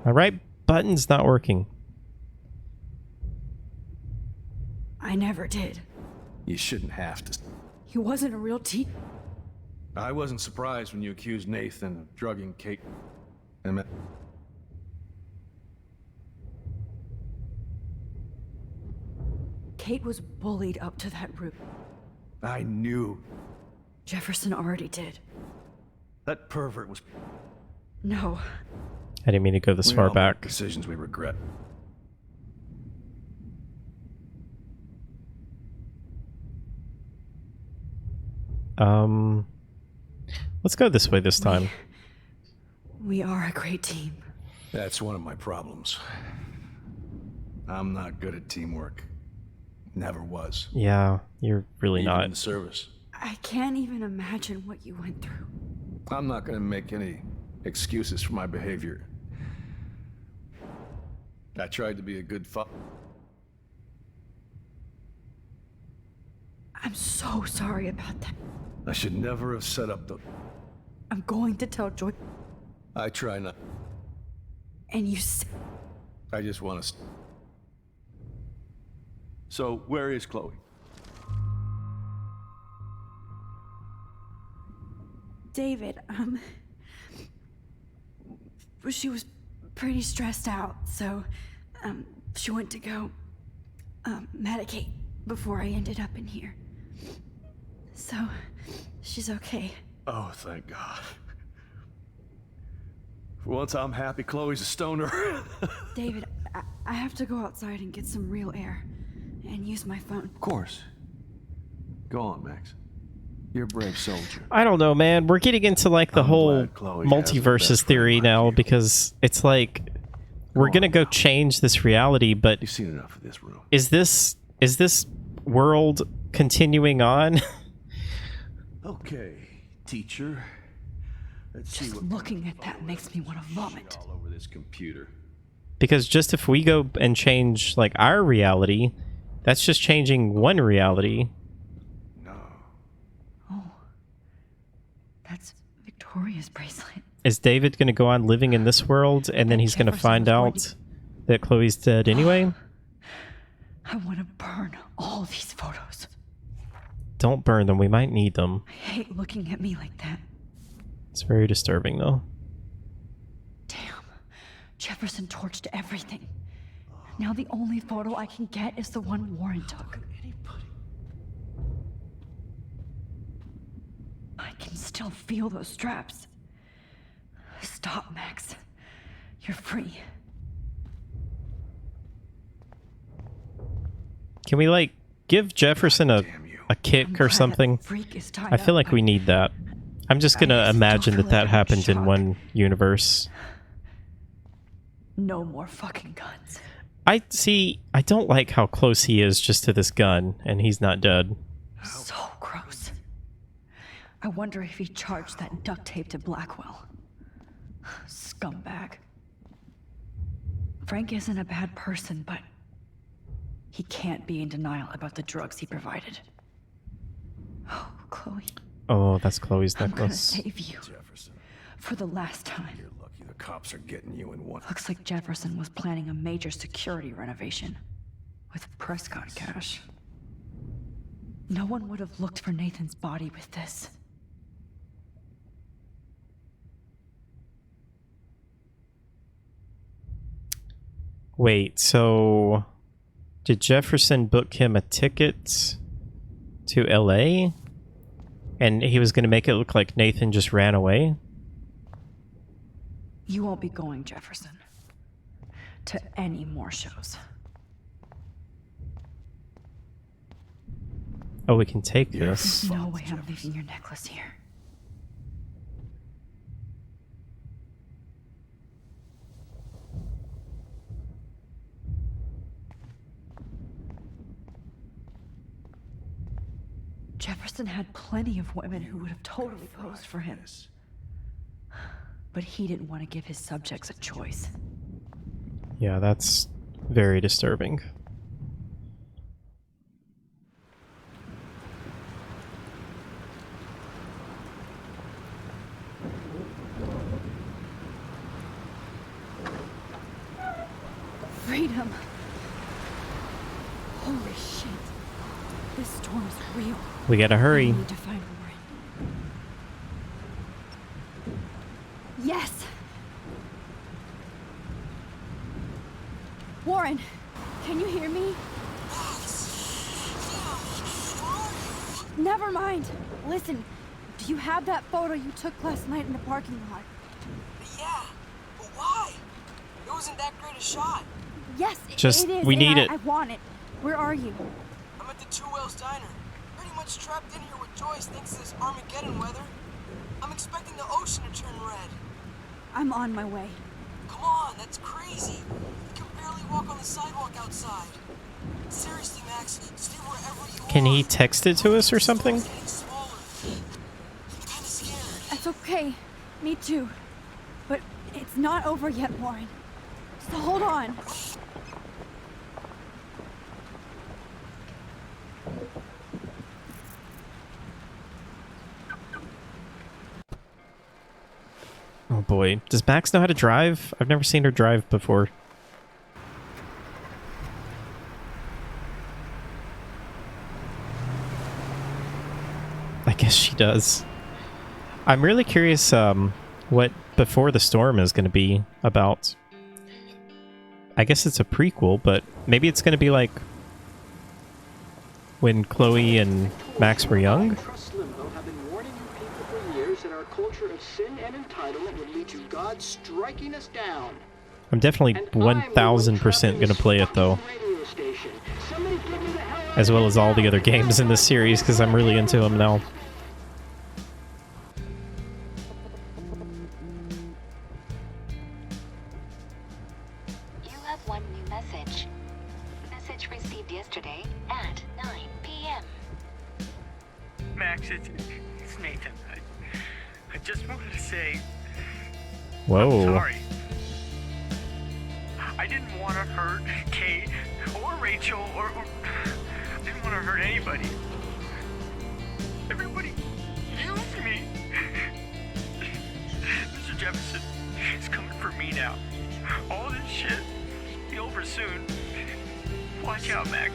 My right button's not working. I never did. You shouldn't have to. He wasn't a real team. I wasn't surprised when you accused Nathan of drugging Kate. Kate was bullied up to that room. I knew. Jefferson already did. That pervert was... No. I didn't mean to go this far back. Decisions we regret. Let's go this way this time. We are a great team. That's one of my problems. I'm not good at teamwork. Never was. Yeah, you're really Even not. in the service. I can't even imagine what you went through. I'm not gonna make any excuses for my behavior. I tried to be a good father. I'm so sorry about that. I should never have set up the... I'm going to tell Joy. I try not... And you I just want to... So, where is Chloe? David, she was pretty stressed out, so, she went to go, medicate before I ended up in here. So, she's okay. Oh, thank God. For once I'm happy Chloe's a stoner. David, I have to go outside and get some real air, and use my phone. Of course. Go on, Max. You're a brave soldier. I don't know, man. We're getting into, like, the whole multiverses theory now, because it's like we're gonna go change this reality, but you've seen enough of this room. Is this world continuing on? Okay, teacher. Let's see Just what looking at that makes me want to vomit. all over this computer. Because just if we go and change, like, our reality, that's just changing one reality. That's Victoria's bracelet. Is David going to go on living in this world, and then he's going to find out that Chloe's dead anyway? I want to burn all these photos. Don't burn them. We might need them. I hate looking at me like that. It's very disturbing, though. Damn. Jefferson torched everything. Now the only photo I can get is the one Warren took. I can still feel those straps. Stop, Max. You're free. Can we, like, give Jefferson a kick or something? I feel like we need that. I'm just gonna imagine that happened in one universe. No more fucking guns. I don't like how close he is just to this gun, and he's not dead. So gross. I wonder if he charged that duct tape to Blackwell. Scumbag. Frank isn't a bad person, but he can't be in denial about the drugs he provided. Oh, Chloe. Oh, that's Chloe's I'm gonna necklace. save you. For the last time. You're lucky the cops are getting you in one. Looks like Jefferson was planning a major security renovation. With Prescott cash. No one would have looked for Nathan's body with this. Wait, so did Jefferson book him a ticket to LA? And he was going to make it look like Nathan just ran away? You won't be going, Jefferson, to any more shows. Oh, we can take this. There's no way I'm leaving your necklace here. Jefferson had plenty of women who would have totally posed for him. But he didn't want to give his subjects a choice. Yeah, that's very disturbing. Freedom. Holy shit. This storm is real. We gotta hurry. We need to find Warren. Yes! Warren, can you hear me? Never mind. Listen, do you have that photo you took last night in the parking lot? Yeah, but why? It wasn't that great a shot. Yes, Just, it is. we need it. I want it. Where are you? I'm at the Two Whales Diner. Pretty much trapped in here with Joyce thanks to this Armageddon weather. I'm expecting the ocean to turn red. I'm on my way. Come on, that's crazy. You can barely walk on the sidewalk outside. Seriously, Max, stay wherever you are. Can he text it to us or something? That's okay. Me too. But it's not over yet, Warren. So hold on. Oh boy. Does Max know how to drive? I've never seen her drive before. I guess she does. I'm really curious what Before the Storm is going to be about. I guess it's a prequel, but maybe it's going to be like when Chloe and Max were young? Have been warning you people for years that our culture of sin and entitlement would lead to God striking us down. I'm definitely 1000% going to play it though. As well as all the other games in this series because I'm really into them now. You have one new message. Message received yesterday at 9 p.m. Max, it's Nathan. I just wanted to say... Whoa. I'm sorry. I didn't want to hurt Kate or Rachel or I didn't want to hurt anybody. Everybody used me. Mr. Jefferson is coming for me now. All this shit be over soon. Watch out, Max.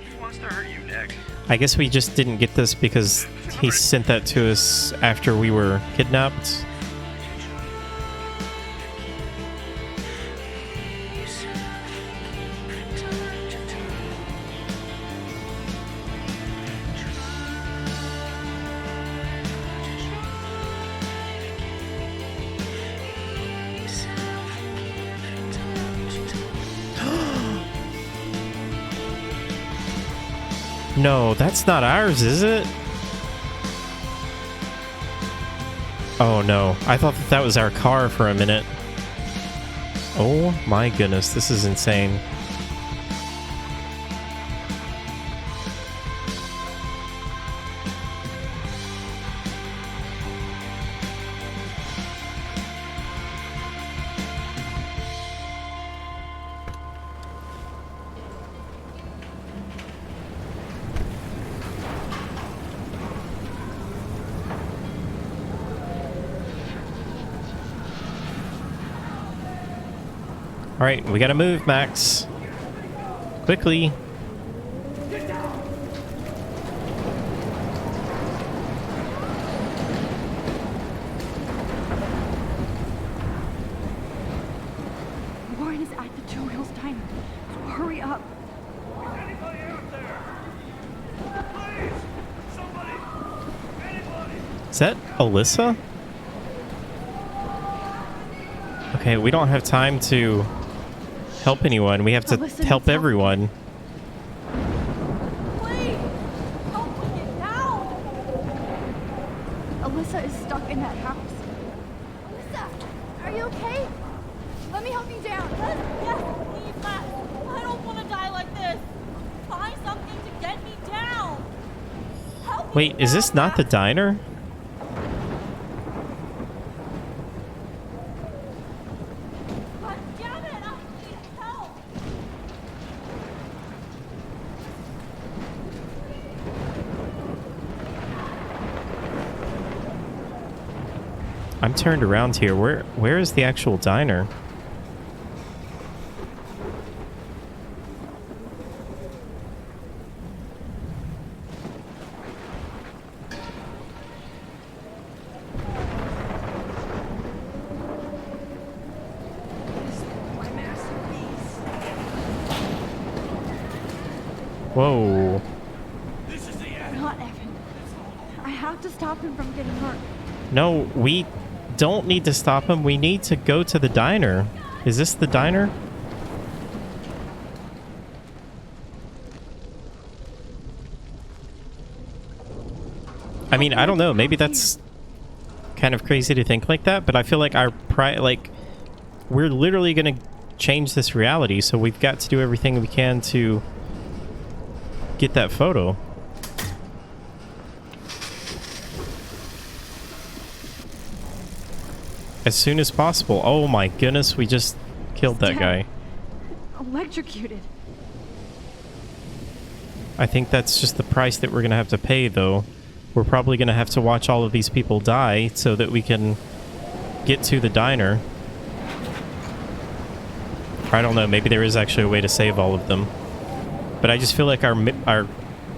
He wants to hurt you next. I guess we just didn't get this because he sent that to us after we were kidnapped. No, that's not ours, is it? Oh no, I thought that was our car for a minute. Oh my goodness, this is insane. Alright, we gotta move, Max. Quickly. Warren is at the Two Whales Diner. So hurry up. Anybody out there? Please! Somebody! Is that Alyssa? Okay, we don't have time to help anyone. We have to help everyone. Please! Help me get down! Alyssa is stuck in that house. Alyssa, are you okay? Let me help you down. Yes, please, Max. I don't want to die like this. Find something to get me down. Help Wait, is this not the diner? God damn it, I need help. I'm turned around here. Where is the actual diner? Whoa. Not Evan. I have to stop him from getting hurt. No, we don't need to stop him. We need to go to the diner. Is this the diner? I mean, I don't know. Maybe that's kind of crazy to think like that, but I feel like we're literally going to change this reality, so we've got to do everything we can to get that photo. As soon as possible. Oh my goodness, we just killed that guy. Electrocuted. I think that's just the price that we're going to have to pay, though. We're probably going to have to watch all of these people die so that we can get to the diner. Or I don't know, maybe there is actually a way to save all of them. But I just feel like our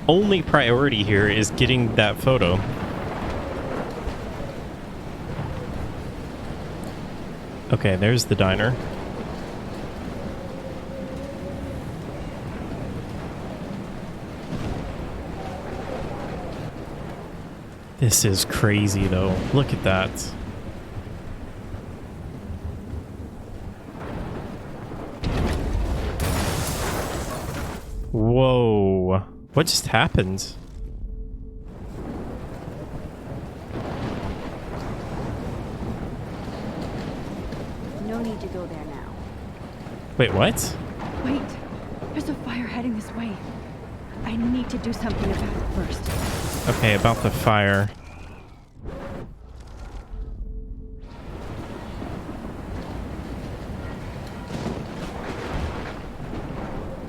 only priority here is getting that photo. Okay, there's the diner. This is crazy, though. Look at that. Whoa. What just happened? No need to go there now. Wait, what? Wait. There's a fire heading this way. I need to do something about it first. Okay, about the fire.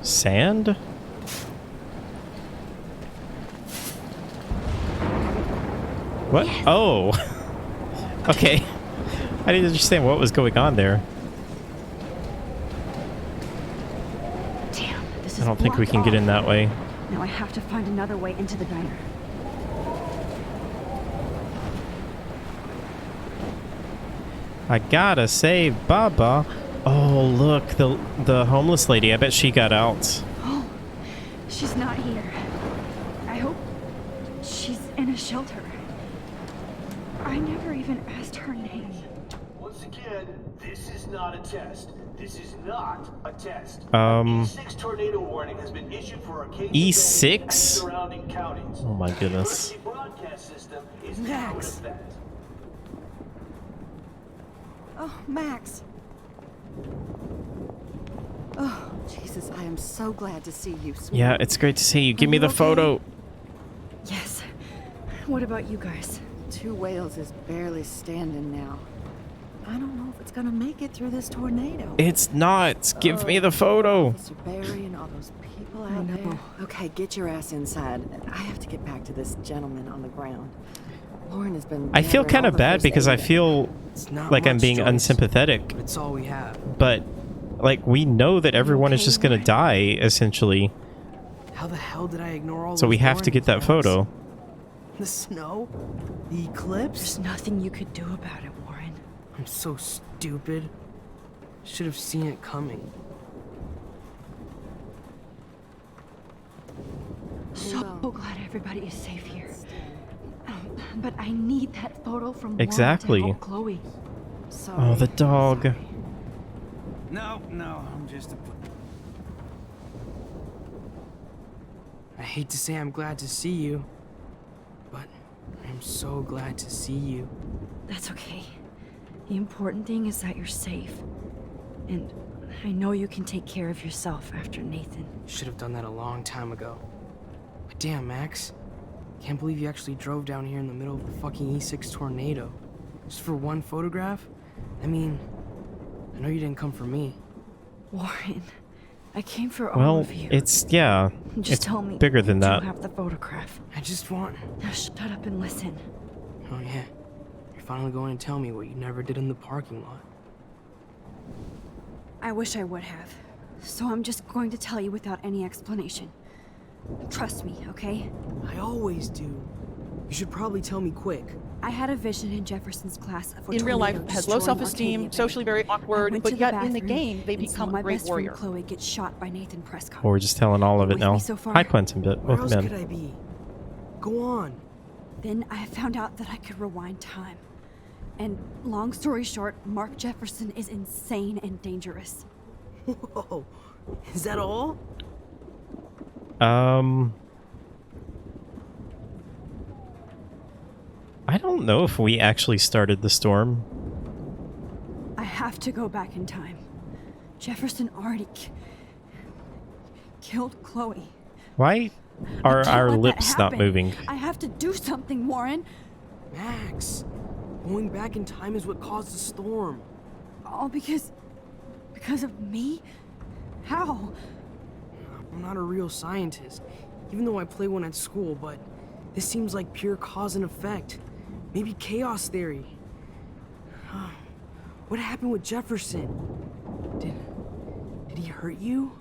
Sand? What? Yes. Oh. Okay. I didn't understand what was going on there. Damn, this is I don't think we can get in that way. Now I have to find another way into the diner. I gotta save Baba. Oh, look, the homeless lady. I bet she got out. Oh, she's not here. I hope she's in a shelter. I never even asked her name. Once again, this is not a test. This is not a test. E6 tornado warning has been issued for E6? surrounding counties. Oh my goodness. Broadcast system is Max. Oh, Max. Oh, Jesus, I am so glad to see you, sweetie. Yeah, it's great to see you. Give me the photo. Yes. What about you guys? Two Whales is barely standing now. I don't know if it's gonna make it through this tornado. It's not. Give me the photo. Officer Barry and all those people out there. Okay, get your ass inside. I have to get back to this gentleman on the ground. Lauren has been. I feel kind of bad because I feel like I'm being unsympathetic. It's all we have. But, like, we know that everyone is just gonna die, essentially. How the hell did I ignore all So we those have to get that photo. The snow? The eclipse? There's nothing you could do about it, Warren. I'm so stupid. Should have seen it coming. So glad everybody is safe here. But I need that photo from Warren Exactly. to help Chloe. Sorry. Oh, the dog. No, I'm just a... I hate to say I'm glad to see you, but I'm so glad to see you. That's okay. The important thing is that you're safe. And I know you can take care of yourself after Nathan. Should have done that a long time ago. But damn, Max. Can't believe you actually drove down here in the middle of a fucking E6 tornado. Just for one photograph? I mean, I know you didn't come for me. Warren, I came for all of you. It's, yeah. Just It's tell me bigger than you that. have the photograph. I just want... Now shut up and listen. Oh yeah. You're finally going to tell me what you never did in the parking lot. I wish I would have. So I'm just going to tell you without any explanation. Trust me, okay? I always do. You should probably tell me quick. I had a vision in Jefferson's class of in real life has low self-esteem, socially very awkward, but yet in the game they become a great warrior. Chloe gets shot by Nathan Prescott. Or we're just telling all of it now. So Hi, Quentin, Where both else men. could I be? Go on. Then I found out that I could rewind time. And long story short, Mark Jefferson is insane and dangerous. Whoa. Is that all? I don't know if we actually started the storm. I have to go back in time. Jefferson already killed Chloe. Why are I can't our let that lips not happen. moving? I have to do something, Warren. Max, going back in time is what caused the storm. All because of me? How? I'm not a real scientist, even though I play one at school, but this seems like pure cause and effect. Maybe chaos theory. What happened with Jefferson? Did he hurt you?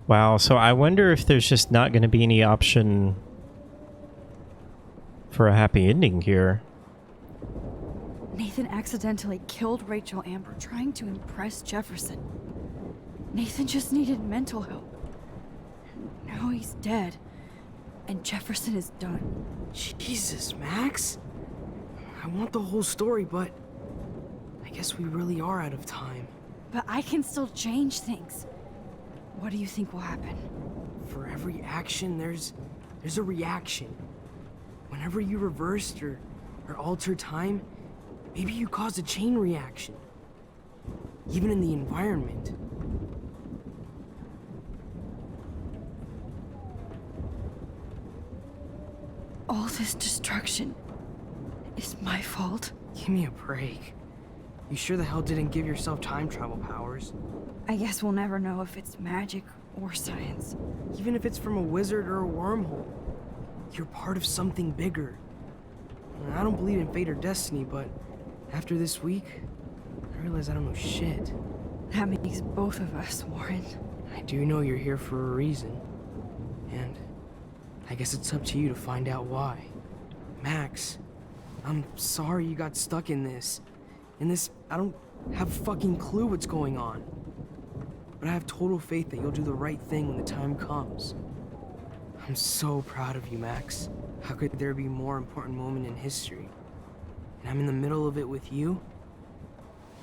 Wow, so I wonder if there's just not going to be any option for a happy ending here. Nathan accidentally killed Rachel Amber trying to impress Jefferson. Nathan just needed mental help. Now he's dead, and Jefferson is done. Jesus, Max. I want the whole story, but I guess we really are out of time. But I can still change things. What do you think will happen? For every action, there's a reaction. Whenever you reversed or alter time, maybe you caused a chain reaction. Even in the environment. All this destruction is my fault. Give me a break. You sure the hell didn't give yourself time travel powers? I guess we'll never know if it's magic or science. Even if it's from a wizard or a wormhole, you're part of something bigger. I don't believe in fate or destiny, but after this week, I realize I don't know shit. That makes both of us, Warren. I do know you're here for a reason. And I guess it's up to you to find out why. Max, I'm sorry you got stuck in this. I don't have a fucking clue what's going on. But I have total faith that you'll do the right thing when the time comes. I'm so proud of you, Max. How could there be a more important moment in history? And I'm in the middle of it with you.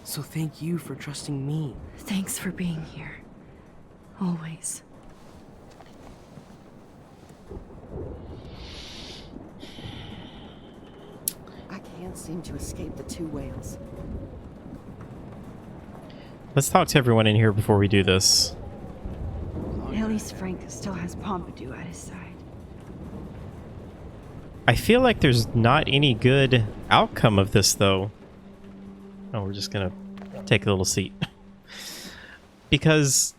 So thank you for trusting me. Thanks for being here. Always. I can't seem to escape the two whales. Let's talk to everyone in here before we do this. At least Frank still has Pompidou at his side. I feel like there's not any good outcome of this, though. Oh, we're just gonna take a little seat. Because,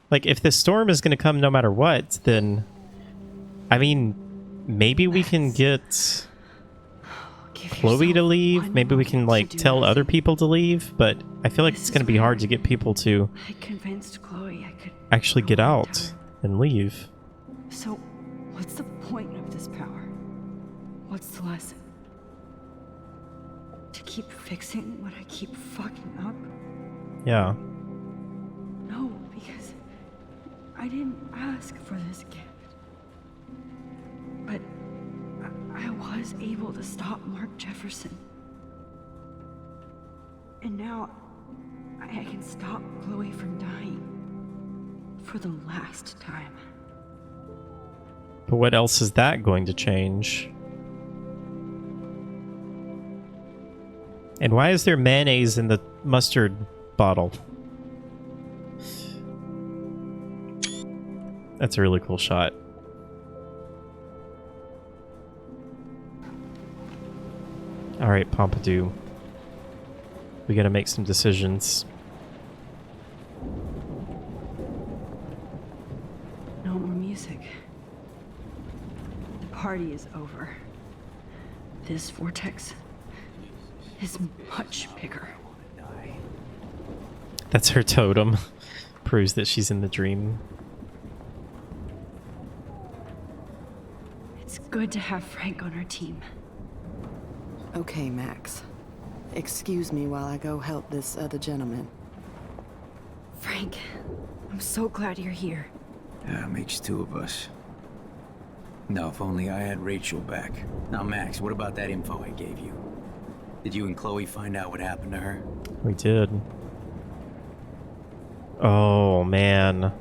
like, if this storm is gonna come no matter what, then... I mean, maybe we can get Chloe to leave. Maybe we can, like, tell other people to leave. But I feel like it's gonna be hard to get people to I convinced Chloe I could actually get out and leave. So, what's the point of this power? What's the lesson? To keep fixing what I keep fucking up? Yeah. No, because I didn't ask for this gift. But I was able to stop Mark Jefferson. And now I can stop Chloe from dying. For the last time. But what else is that going to change? And why is there mayonnaise in the mustard bottle? That's a really cool shot. Alright, Pompidou. We gotta make some decisions. No more music. The party is over. This vortex is much bigger. That's her totem. Proves that she's in the dream. It's good to have Frank on our team. Okay, Max. Excuse me while I go help this other gentleman. Frank, I'm so glad you're here. Yeah, makes two of us. No, if only I had Rachel back. Now, Max, what about that info I gave you? Did you and Chloe find out what happened to her? We did. Oh, man.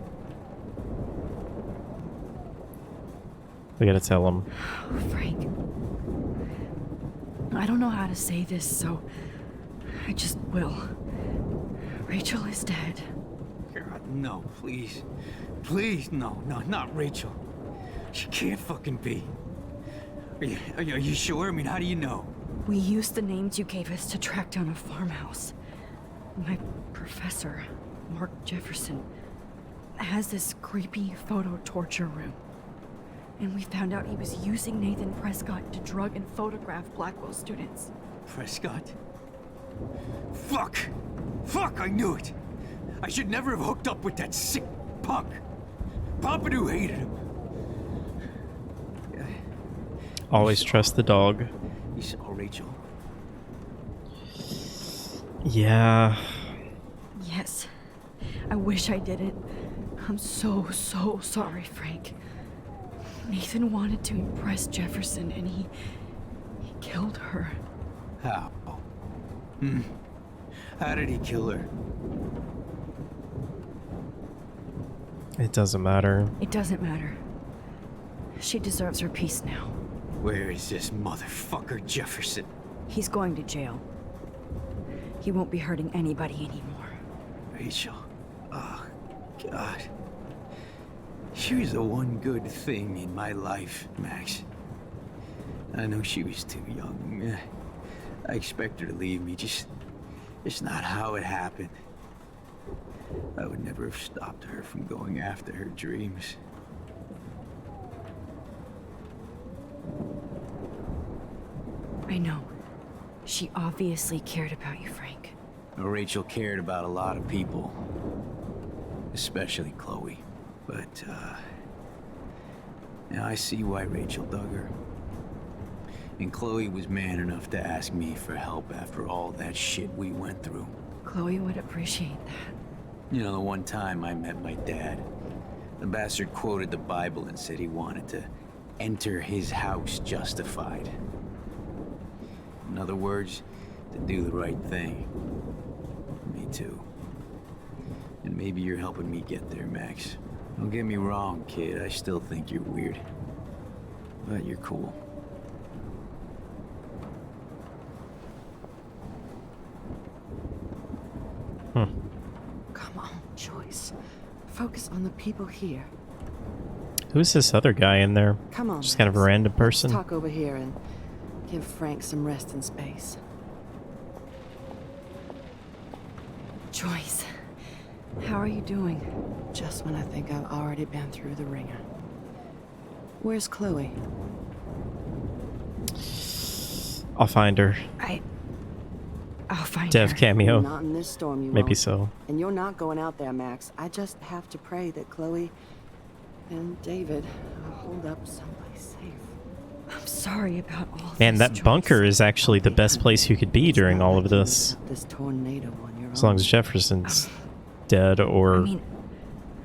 We gotta tell him. Oh, Frank. I don't know how to say this, so I just will. Rachel is dead. God, no, please. Please, no, not Rachel. She can't fucking be. Are you sure? I mean, how do you know? We used the names you gave us to track down a farmhouse. My professor, Mark Jefferson, has this creepy photo torture room. And we found out he was using Nathan Prescott to drug and photograph Blackwell students. Prescott? Fuck! Fuck, I knew it! I should never have hooked up with that sick punk! Pompidou hated him! Always trust the dog. You saw Rachel? Yeah. Yes. I wish I didn't. I'm so sorry, Frank. Nathan wanted to impress Jefferson, and he killed her. How? How did he kill her? It doesn't matter. It doesn't matter. She deserves her peace now. Where is this motherfucker Jefferson? He's going to jail. He won't be hurting anybody anymore. Rachel. Oh, God. She was the one good thing in my life, Max. I know she was too young. I expect her to leave me, just not how it happened. I would never have stopped her from going after her dreams. I know. She obviously cared about you, Frank. Rachel cared about a lot of people. Especially Chloe. But, now I see why Rachel dug her. And Chloe was man enough to ask me for help after all that shit we went through. Chloe would appreciate that. You know, the one time I met my dad, the bastard quoted the Bible and said he wanted to enter his house justified. In other words, to do the right thing. Me too. And maybe you're helping me get there, Max. Don't get me wrong, kid. I still think you're weird. But you're cool. Come on, Joyce. Focus on the people here. Who's this other guy in there? Come on, Just kind of a random person? Let's talk over here and give Frank some rest and space. Joyce, how are you doing? Just when I think I've already been through the ringer. Where's Chloe? I'll find her. I'll find Dev her. cameo. Not in this storm, you Maybe won't. so. And you're not going out there, Max. I just have to pray that Chloe and David will hold up someplace safe. I'm sorry about all Man, this, that bunker is actually the best place you could be during all of this. This tornado on your As long as Jefferson's dead or I mean,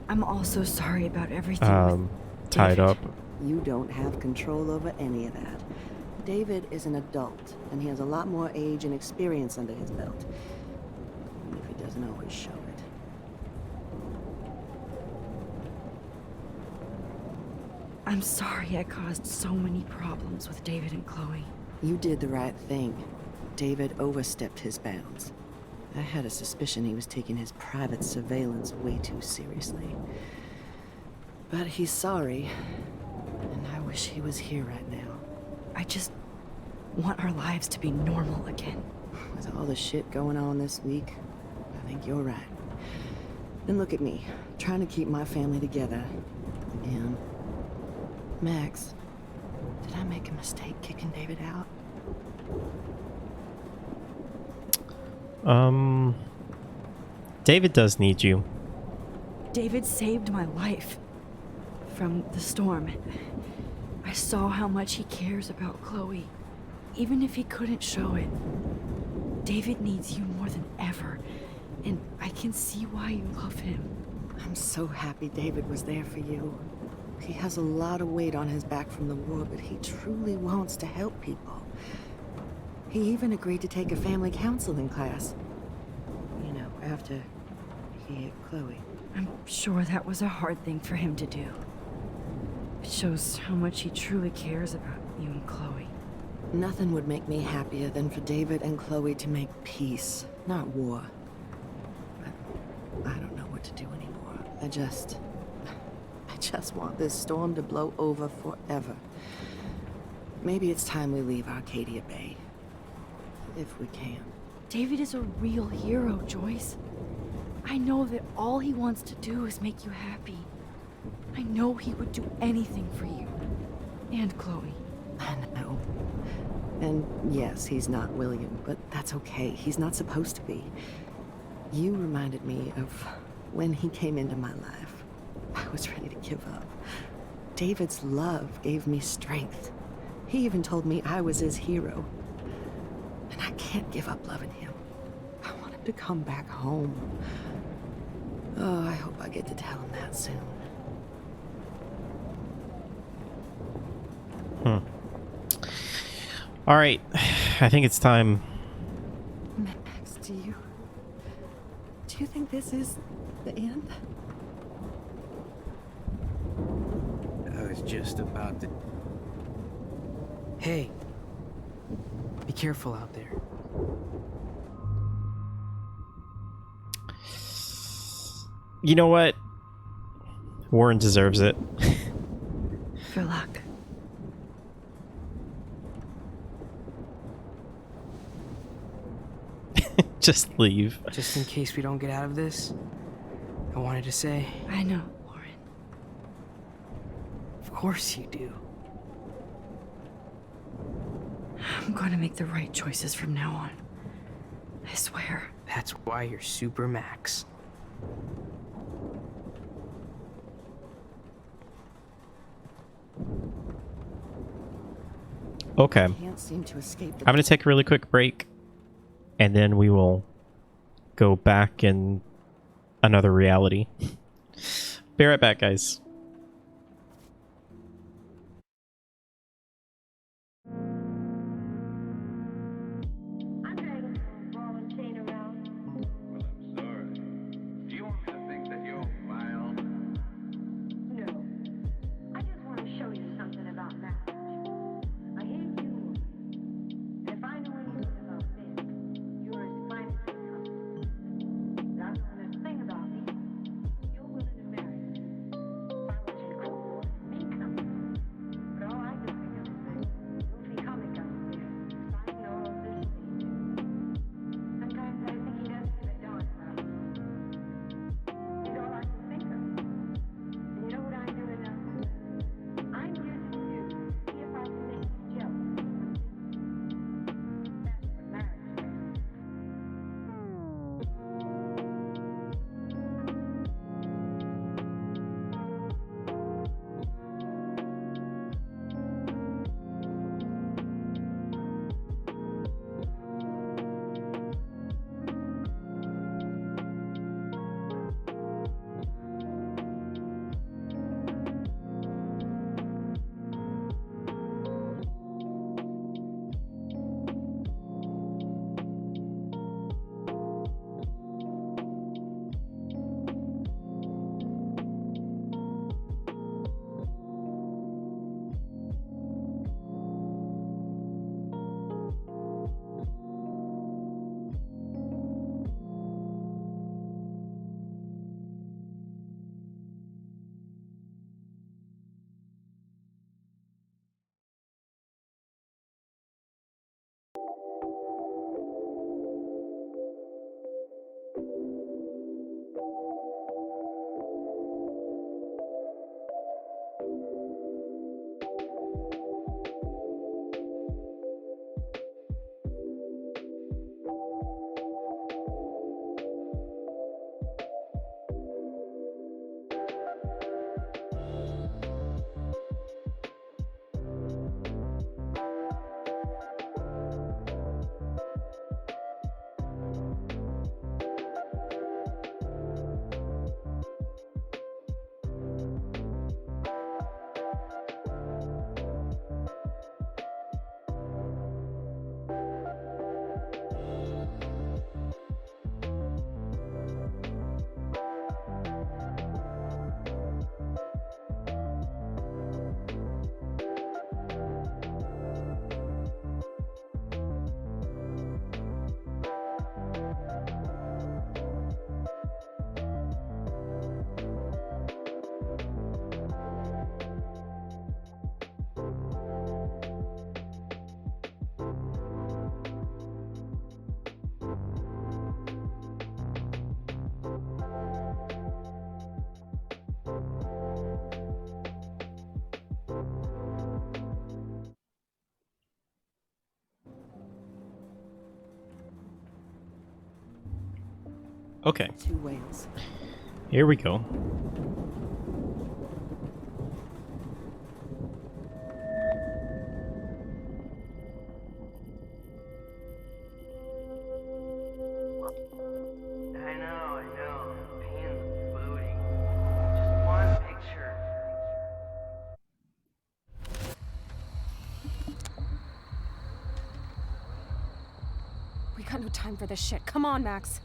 I'm also sorry about everything. tied up. You don't have control over any of that. David is an adult, and he has a lot more age and experience under his belt. Even if he doesn't always show it. I'm sorry I caused so many problems with David and Chloe. You did the right thing. David overstepped his bounds. I had a suspicion he was taking his private surveillance way too seriously. But he's sorry, and I wish he was here right now. I just want our lives to be normal again. With all the shit going on this week, I think you're right. And look at me, trying to keep my family together. Again. Max, did I make a mistake kicking David out? David does need you. David saved my life from the storm. I saw how much he cares about Chloe, even if he couldn't show it. David needs you more than ever, and I can see why you love him. I'm so happy David was there for you. He has a lot of weight on his back from the war, but he truly wants to help people. He even agreed to take a family counseling class. You know, after he hit Chloe. I'm sure that was a hard thing for him to do. It shows how much he truly cares about you and Chloe. Nothing would make me happier than for David and Chloe to make peace, not war. But I don't know what to do anymore. I just want this storm to blow over forever. Maybe it's time we leave Arcadia Bay. If we can. David is a real hero, Joyce. I know that all he wants to do is make you happy. I know he would do anything for you. And Chloe. I know. And yes, he's not William, but that's okay. He's not supposed to be. You reminded me of when he came into my life. I was ready to give up. David's love gave me strength. He even told me I was his hero. And I can't give up loving him. I want him to come back home. Oh, I hope I get to tell him that soon. All right, I think it's time. Max, do you think this is the end? I was just about to... Hey, be careful out there. You know what? Warren deserves it. Good luck. Just leave. Just in case we don't get out of this, I wanted to say... I know, Warren. Of course you do. I'm going to make the right choices from now on. I swear. That's why you're Super Max. Okay. Can't seem to escape I'm going to take a really quick break, and then we will go back in another reality. Be right back, guys. Okay. 2 whales. Here we go. I know. Pain in the booty. Just one picture. We got no time for this shit. Come on, Max.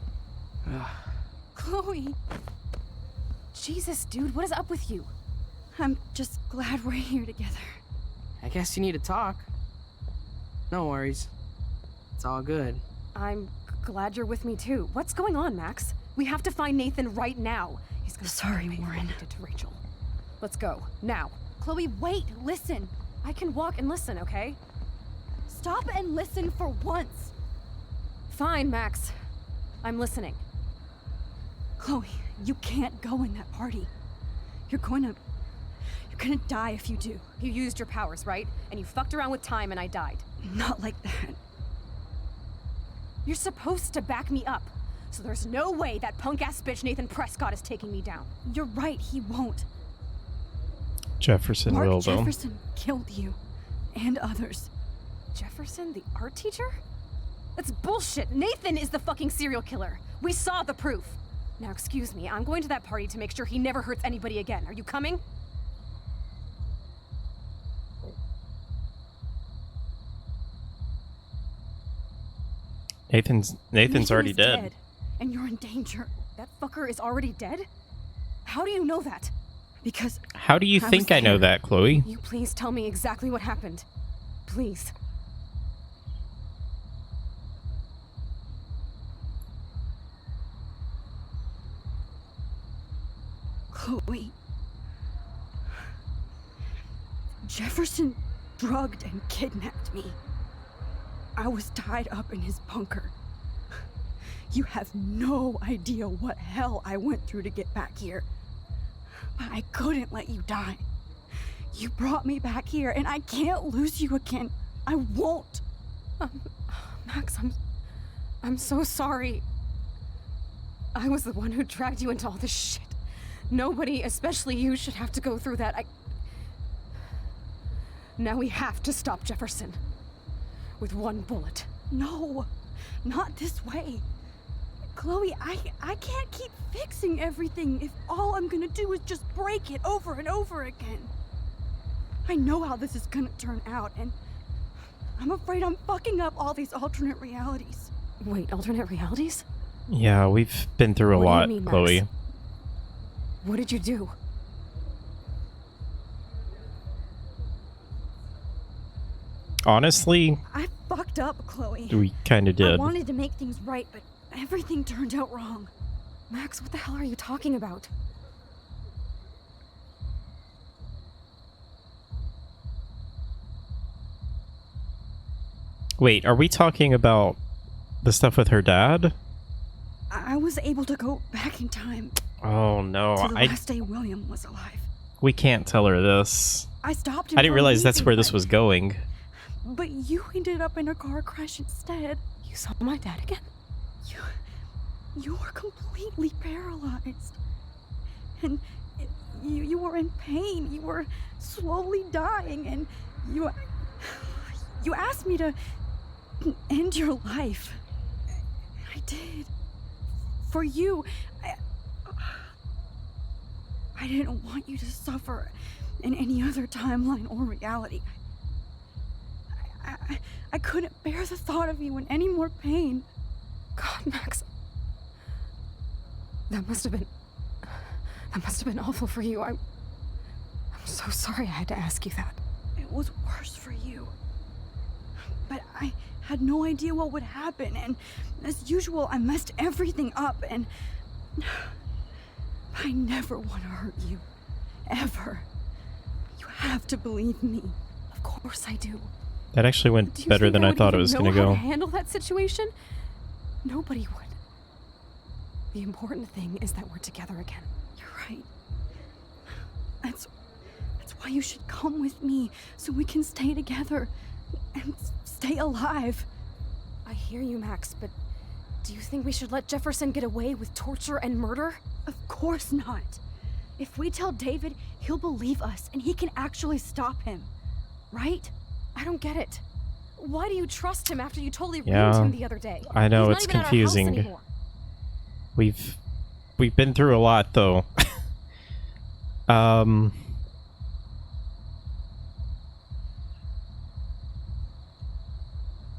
Chloe. Jesus, dude, what is up with you? I'm just glad we're here together. I guess you need to talk. No worries. It's all good. I'm glad you're with me too. What's going on, Max? We have to find Nathan right now. He's gonna Sorry, Warren. Did to Rachel. Let's go now. Chloe, wait. Listen. I can walk and listen, okay? Stop and listen for once. Fine, Max. I'm listening. Chloe, you can't go in that party. You're gonna die if you do. You used your powers, right? And you fucked around with time and I died. Not like that. You're supposed to back me up. So there's no way that punk-ass bitch Nathan Prescott is taking me down. You're right, he won't. Jefferson Mark will, though. Jefferson killed you. And others. Jefferson, the art teacher? That's bullshit. Nathan is the fucking serial killer. We saw the proof. Now, excuse me, I'm going to that party to make sure he never hurts anybody again. Are you coming? Nathan's already dead. And you're in danger. That fucker is already dead? How do you know that? Because How do you think I know that, Chloe? You please tell me exactly what happened. Please. Chloe. Jefferson drugged and kidnapped me. I was tied up in his bunker. You have no idea what hell I went through to get back here. But I couldn't let you die. You brought me back here, and I can't lose you again. I won't. Max, I'm so sorry. I was the one who dragged you into all this shit. Nobody, especially you, should have to go through that. Now we have to stop Jefferson. With one bullet. No, not this way. Chloe, I can't keep fixing everything if all I'm gonna do is just break it over and over again. I know how this is gonna turn out, and I'm afraid I'm fucking up all these alternate realities. Wait, alternate realities? Yeah, we've been through a What do you lot, mean, Max? Chloe. What did you do? Honestly, I fucked up, Chloe. we kind of I did. wanted to make things right, but everything turned out wrong. Max, what the hell are you talking about? Wait, are we talking about the stuff with her dad? I was able to go back in time Oh no, to the last day William was alive. we can't tell her this. I stopped him I didn't from realize that's leaving, where this but- was going. But you ended up in a car crash instead. You saw my dad again? You were completely paralyzed. And you were in pain. You were slowly dying, and you asked me to end your life. I did. For you. I didn't want you to suffer in any other timeline or reality. I couldn't bear the thought of you in any more pain. God, Max. That must have been awful for you. I'm so sorry I had to ask you that. It was worse for you. But I had no idea what would happen, and as usual, I messed everything up, and I never want to hurt you. Ever. You have to believe me. Of course I do. That actually went Do you better think than I would thought it even was going know to how go. to handle that situation? Nobody would. The important thing is that we're together again. You're right. That's why you should come with me, so we can stay together and stay alive. I hear you, Max, but Do you think we should let Jefferson get away with torture and murder? Of course not. If we tell David, he'll believe us and he can actually stop him. Right? I don't get it. Why do you trust him after you totally Yeah, ruined him the other day? I know, He's it's not even confusing. at our house anymore. We've been through a lot, though.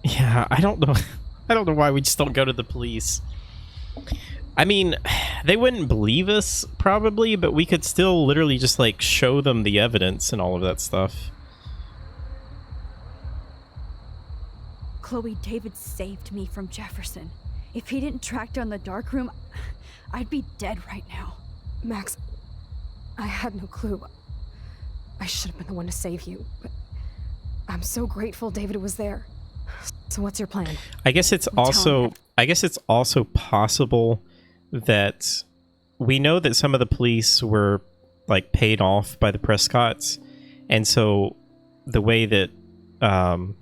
Yeah, I don't know. I don't know why we just don't go to the police. I mean, they wouldn't believe us, probably, but we could still literally just, like, show them the evidence and all of that stuff. Chloe, David saved me from Jefferson. If he didn't track down the dark room, I'd be dead right now. Max, I had no clue. I should have been the one to save you, but I'm so grateful David was there. So what's your plan? I guess it's also possible that we know that some of the police were like paid off by the Prescotts, and so the way that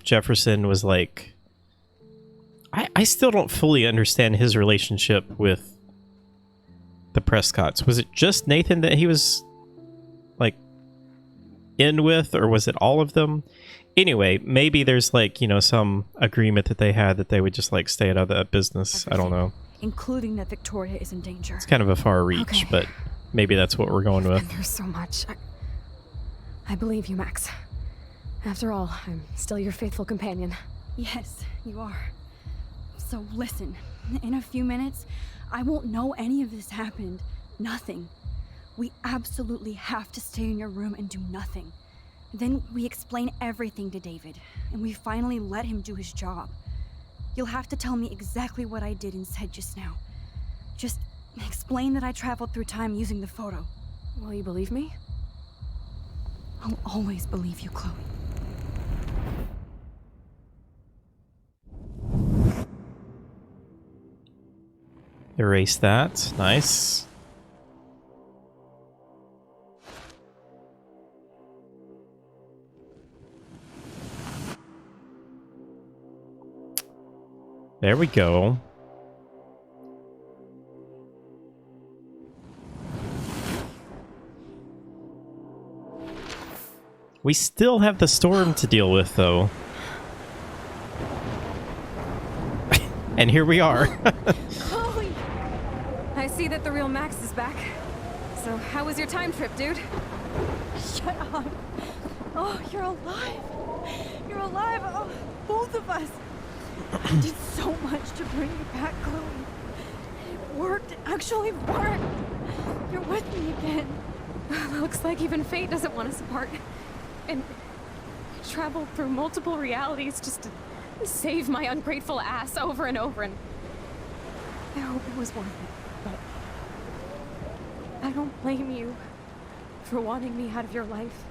Jefferson was like, I still don't fully understand his relationship with the Prescotts. Was it just Nathan that he was like in with, or was it all of them? Anyway, maybe there's like, you know, some agreement that they had that they would just like stay out of that business. I don't know. Including that Victoria is in danger. It's kind of a far reach, Okay. but maybe that's what we're going with. There's so much. I believe you, Max. After all, I'm still your faithful companion. Yes, you are. So listen, in a few minutes, I won't know any of this happened. Nothing. We absolutely have to stay in your room and do nothing. Then we explain everything to David, and we finally let him do his job. You'll have to tell me exactly what I did and said just now. Just explain that I traveled through time using the photo. Will you believe me? I'll always believe you, Chloe. Erase that. Nice. There we go. We still have the storm to deal with, though. And here we are. Chloe! I see that the real Max is back. So how was your time trip, dude? Shut up. Oh, you're alive. You're alive. Oh, both of us. I did so much to bring you back, Chloe. It worked. It actually worked. You're with me again. Looks like even fate doesn't want us apart. And I traveled through multiple realities just to save my ungrateful ass over and over, and I hope it was worth it. But I don't blame you for wanting me out of your life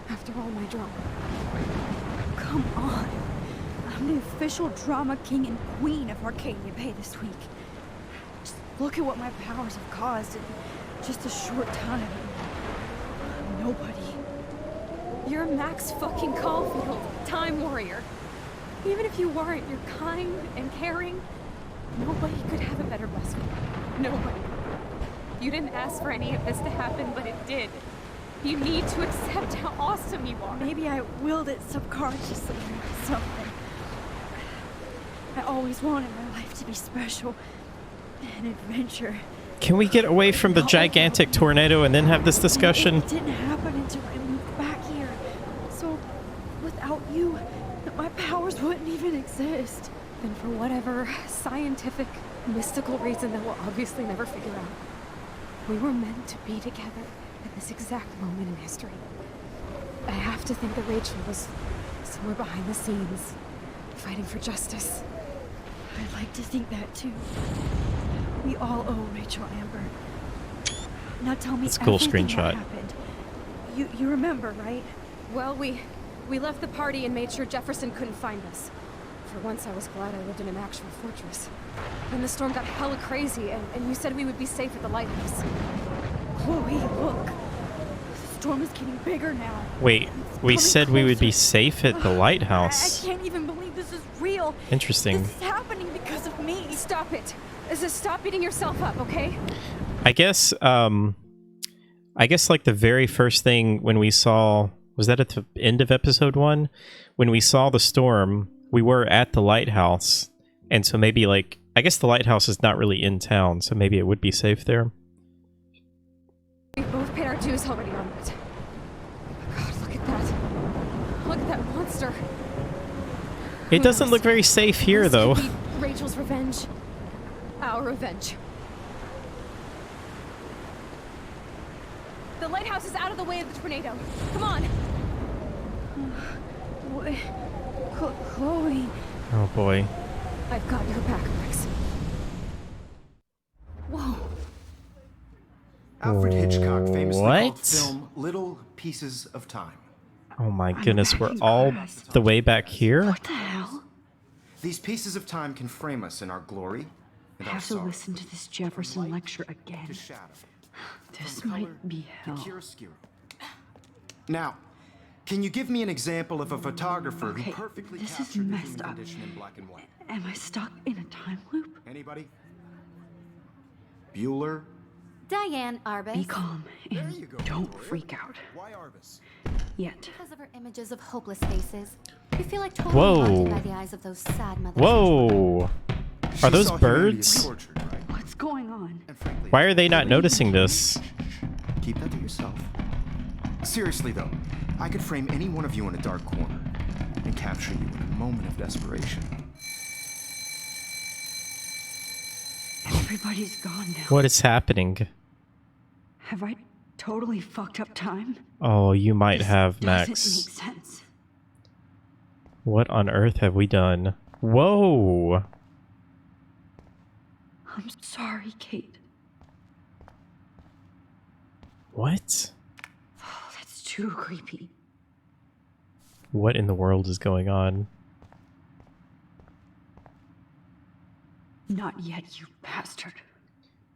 after all my drama. Come on. I'm the official drama king and queen of Arcadia Bay this week. Just look at what my powers have caused in just a short time. I'm nobody. You're Max fucking Caulfield, Time Warrior. Even if you weren't, you're kind and caring. Nobody could have a better best friend. Nobody. You didn't ask for any of this to happen, but it did. You need to accept how awesome you are. Maybe I willed it subconsciously or something. I always wanted my life to be special. An adventure. Can we get away from the gigantic tornado and then have this discussion? It didn't happen until I moved back here. So, without you, my powers wouldn't even exist. And for whatever scientific, mystical reason that we'll obviously never figure out, we were meant to be together at this exact moment in history. I have to think that Rachel was somewhere behind the scenes, fighting for justice. I'd like to think that too. We all owe Rachel Amber. Now tell me That's a cool everything screenshot. that happened. You remember, right? Well, we left the party and made sure Jefferson couldn't find us. For once, I was glad I lived in an actual fortress. Then the storm got hella crazy, and you said we would be safe at the lighthouse. Chloe, look. The storm is getting bigger now. Wait, we said we would be safe at the lighthouse. I can't even believe this is real. Interesting. This is happening because of me. Stop it. Stop beating yourself up, okay? I guess like the very first thing when we saw, was that at the end of episode 1? When we saw the storm, we were at the lighthouse. And so maybe like, I guess the lighthouse is not really in town, so maybe it would be safe there. We both paid our dues already on it. God, look at that. Look at that monster. It doesn't look very safe here, though. This could be Rachel's revenge. Our revenge. The lighthouse is out of the way of the tornado. Come on. Chloe. Oh boy. I've got your back, Max. Whoa. Alfred Hitchcock famously What? called film Little Pieces of Time. Oh my goodness, we're all the way back here? What the hell? These pieces of time can frame us in our glory I and our have to sorrow. listen to this Jefferson lecture again. To shadow. This From color might be to hell. chiaroscuro. Now, can you give me an example of a photographer Okay, who perfectly this is captured the messed human up. condition in black and white? Am I stuck in a time loop? Anybody? Bueller? Diane Be Arbus. calm and don't freak out. Why Arbus? Yet. Because of her images of hopeless faces. You feel like totally Whoa. haunted by the eyes of those sad mothers. Whoa! She Are those saw humanity as birds? tortured, right? What's going on? And frankly, Why are they not noticing this? keep that to yourself. Seriously though, I could frame any one of you in a dark corner and capture you in a moment of desperation. Everybody's gone now. What is happening? Have I totally fucked up time? Oh, you might have, Doesn't Max. make sense. What on earth have we done? Whoa! I'm sorry, Kate. What? Oh, that's too creepy. What in the world is going on? Not yet, you bastard.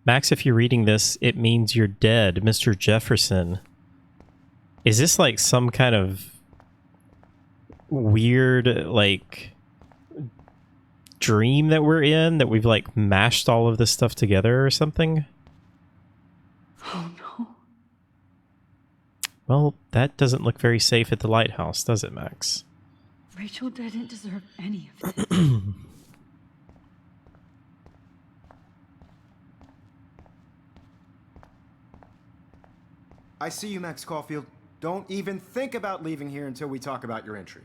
Max, if you're reading this, it means you're dead, Mr. Jefferson. Is this like some kind of weird, like, dream that we're in? That we've, like, mashed all of this stuff together or something? Oh no. Well, that doesn't look very safe at the lighthouse, does it, Max? Rachel didn't deserve any of this. I see you, Max Caulfield. Don't even think about leaving here until we talk about your entry.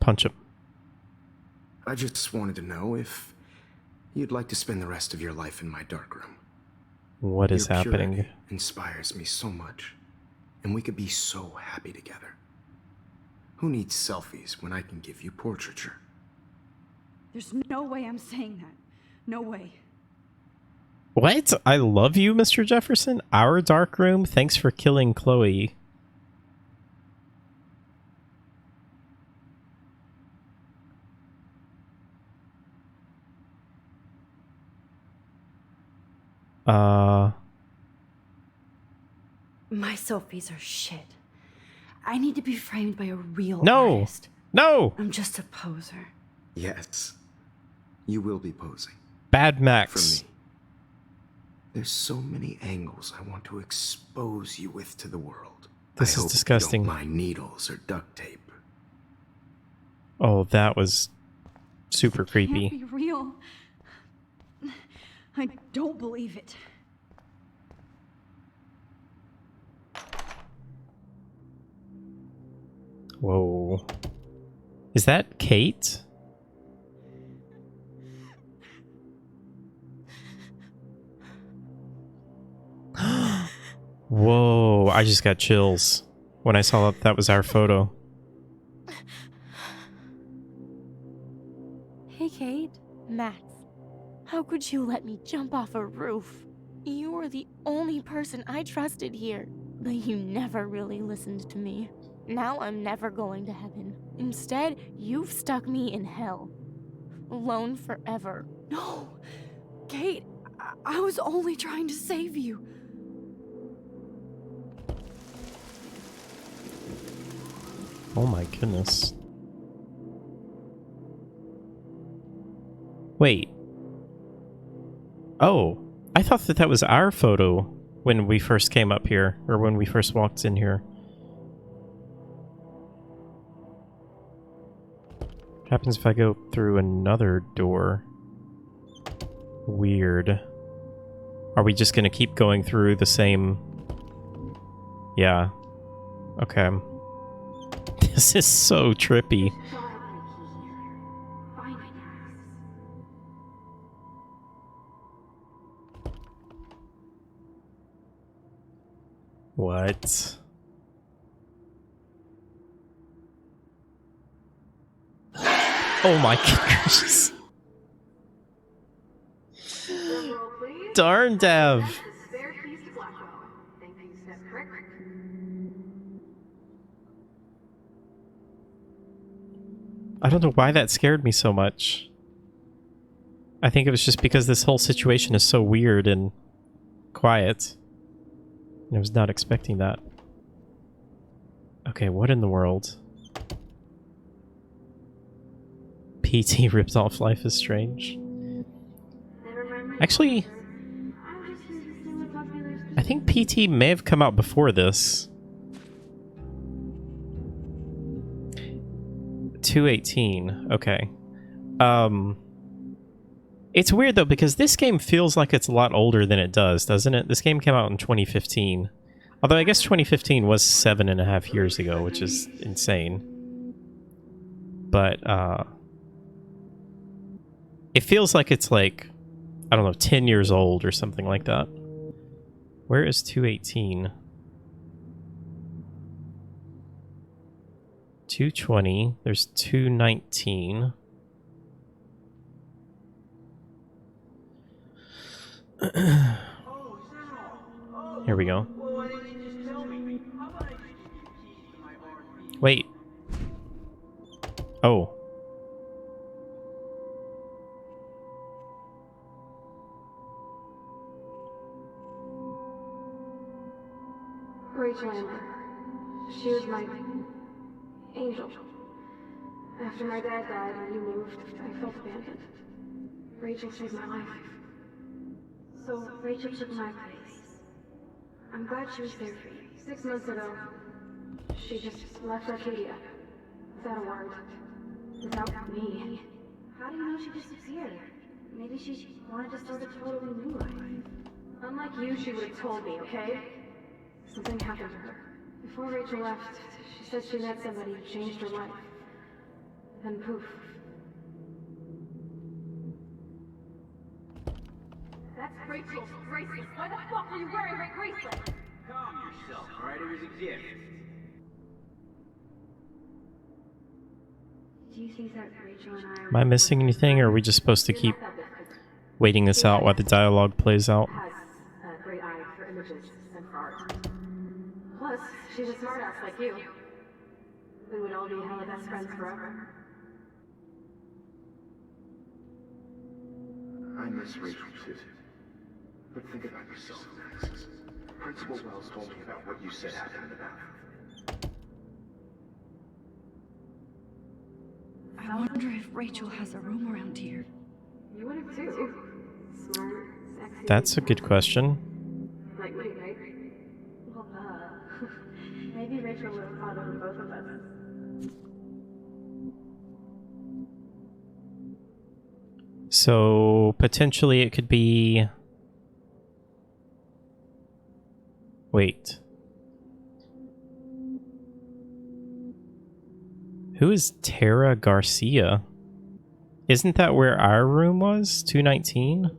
Punch him. I just wanted to know if you'd like to spend the rest of your life in my darkroom. What is Your happening? purity inspires me so much, and we could be so happy together. Who needs selfies when I can give you portraiture? There's no way I'm saying that. No way. What? I love you, Mr. Jefferson. Our dark room. Thanks for killing Chloe. My selfies are shit. I need to be framed by a real No. artist. No. I'm just a poser. Yes, you will be posing. Bad For Max. me. There's so many angles I want to expose you with to the world. This I is hope disgusting. You don't mind needles or duct tape. Oh, that was super creepy. Can't be real. I don't believe it. Whoa. Is that Kate? Whoa, I just got chills when I saw that was our photo. Hey, Kate. Max, how could you let me jump off a roof? You were the only person I trusted here, but you never really listened to me. Now I'm never going to heaven. Instead, you've stuck me in hell. Alone forever. No. Kate, I was only trying to save you. Oh my goodness. Wait. Oh, I thought that that was our photo when we first came up here, or when we first walked in here. What happens if I go through another door? Weird. Are we just gonna keep going through the same... Yeah. Okay. This is so trippy. What? Oh my gosh. Darn Dev. I don't know why that scared me so much. I think it was just because this whole situation is so weird and quiet. I was not expecting that. Okay, what in the world? PT ripped off Life is Strange. Actually, I think PT may have come out before this. 2/18. Okay. It's weird though, because this game feels like it's a lot older than it does, doesn't it? This game came out in 2015. Although I guess 2015 was 7.5 years ago, which is insane. But, it feels like it's like, I don't know, 10 years old or something like that. Where is 2/18? 2/20. There's 2/19. Here we go. Wait. Oh. Rachel Amber. She was my angel. After my dad died and you moved, I felt abandoned. Rachel saved my life. So Rachel took my place. I'm glad she was there for you. 6 months ago, she just left Arcadia. Without a word. Without me. How do you know she disappeared? Maybe she wanted to start a totally new life. Unlike you, she would have told me, okay? Something happened to her. Before Rachel left, she said she met somebody who changed her life. Then poof. That's Rachel's bracelet. Why the fuck are you wearing my bracelet? Calm yourself, alright? It was a gift. Do you think that Rachel and I Am I missing anything, or are we just supposed to keep waiting this out while the dialogue plays out? has a great eye for images and for art. Plus, she's a smartass like you. We would all be hella best friends forever. I miss Rachel too. But think about yourself, Max. Principal Wells told me about what you said happened in the bathroom. I wonder if Rachel has a room around here. You would have too. Smart, sexy. That's a good question. Like me, right? Well, maybe Rachel would have thought of both of us. So, potentially it could be... Wait. Who is Tara Garcia? Isn't that where our room was? 219?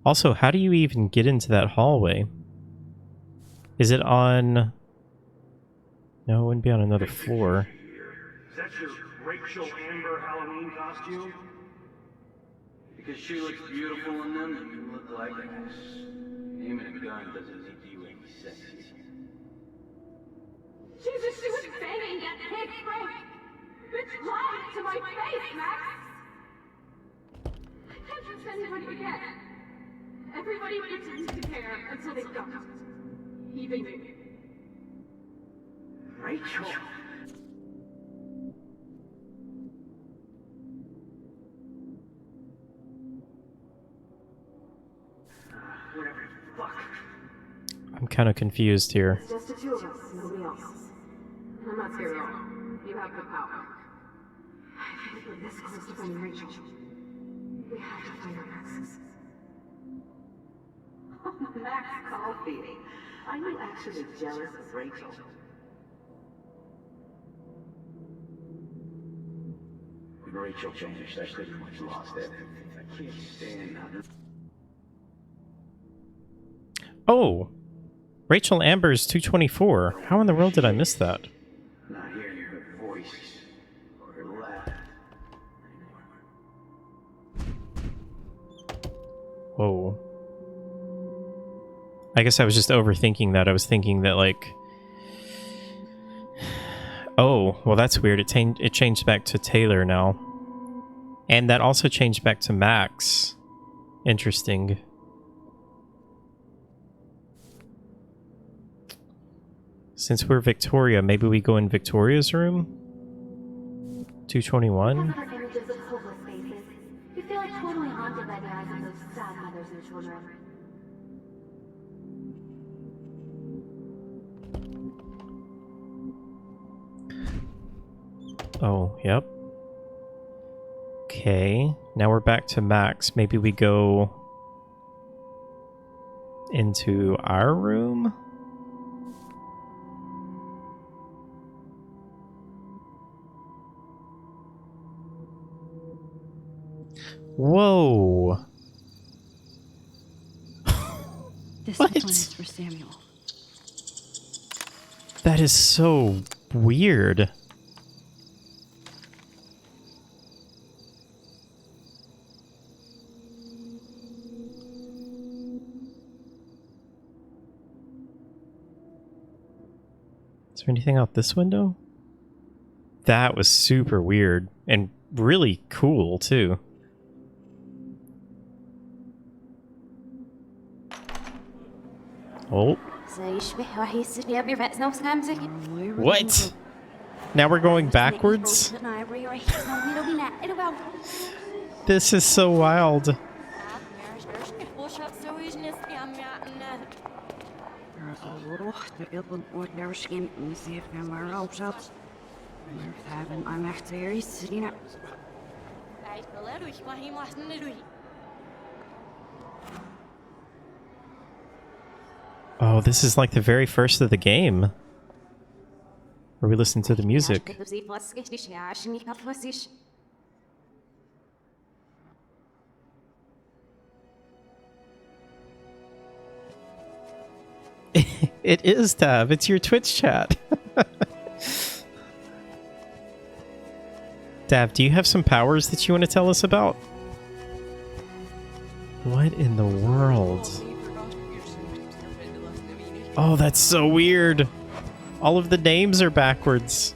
Also, how do you even get into that hallway? Is it on... No, it wouldn't be on another floor. Is that your Rachel Amber Halloween costume? Because she looks beautiful in them, and you look like an ass. Aiming a gun doesn't make you any sexy. Jesus, she was banging that pig, Frank! Bitch lied to my face, Max! I can't trust anybody again. Everybody pretends to care until they don't. Even me. Rachel. Whatever the fuck. I'm kind of confused here. It's just the two of us, nobody else. I'm not scared at all. You have the power. I think we're this close to finding Rachel. We have to find our Maxes. Max Caulfield. Are you actually jealous of Rachel? When Rachel vanished, I pretty much lost everything. I can't stand her. Oh, Rachel Amber's 224. How in the world did I miss that? Not hearing her voice or her laugh. Whoa. I guess I was just overthinking that. I was thinking that, like... Oh, well that's weird. It changed back to Taylor now. And that also changed back to Max. Interesting. Since we're Victoria, maybe we go in Victoria's room? 221? Images of hopeless faces. You feel like totally haunted by the eyes of those sad mothers and children. Oh, yep. Okay, now we're back to Max. Maybe we go into our room? Whoa! This What? one is for Samuel. That is so weird. Is there anything out this window? That was super weird and really cool too. Oh. What? Now we're going backwards? This is so wild. Oh, this is like the very first of the game. Where we listen to the music. It is, Tab. It's your Twitch chat. Dav, do you have some powers that you want to tell us about? What in the world? Oh, that's so weird. All of the names are backwards.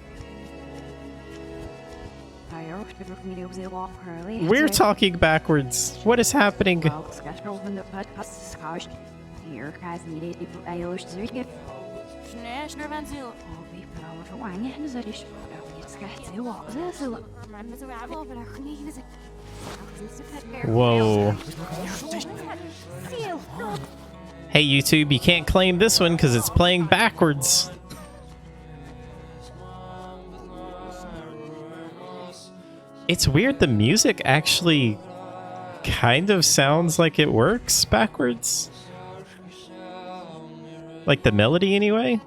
We're talking backwards. What is happening? Whoa. Hey YouTube, you can't claim this one because it's playing backwards. It's weird, the music actually kind of sounds like it works backwards. Like the melody anyway.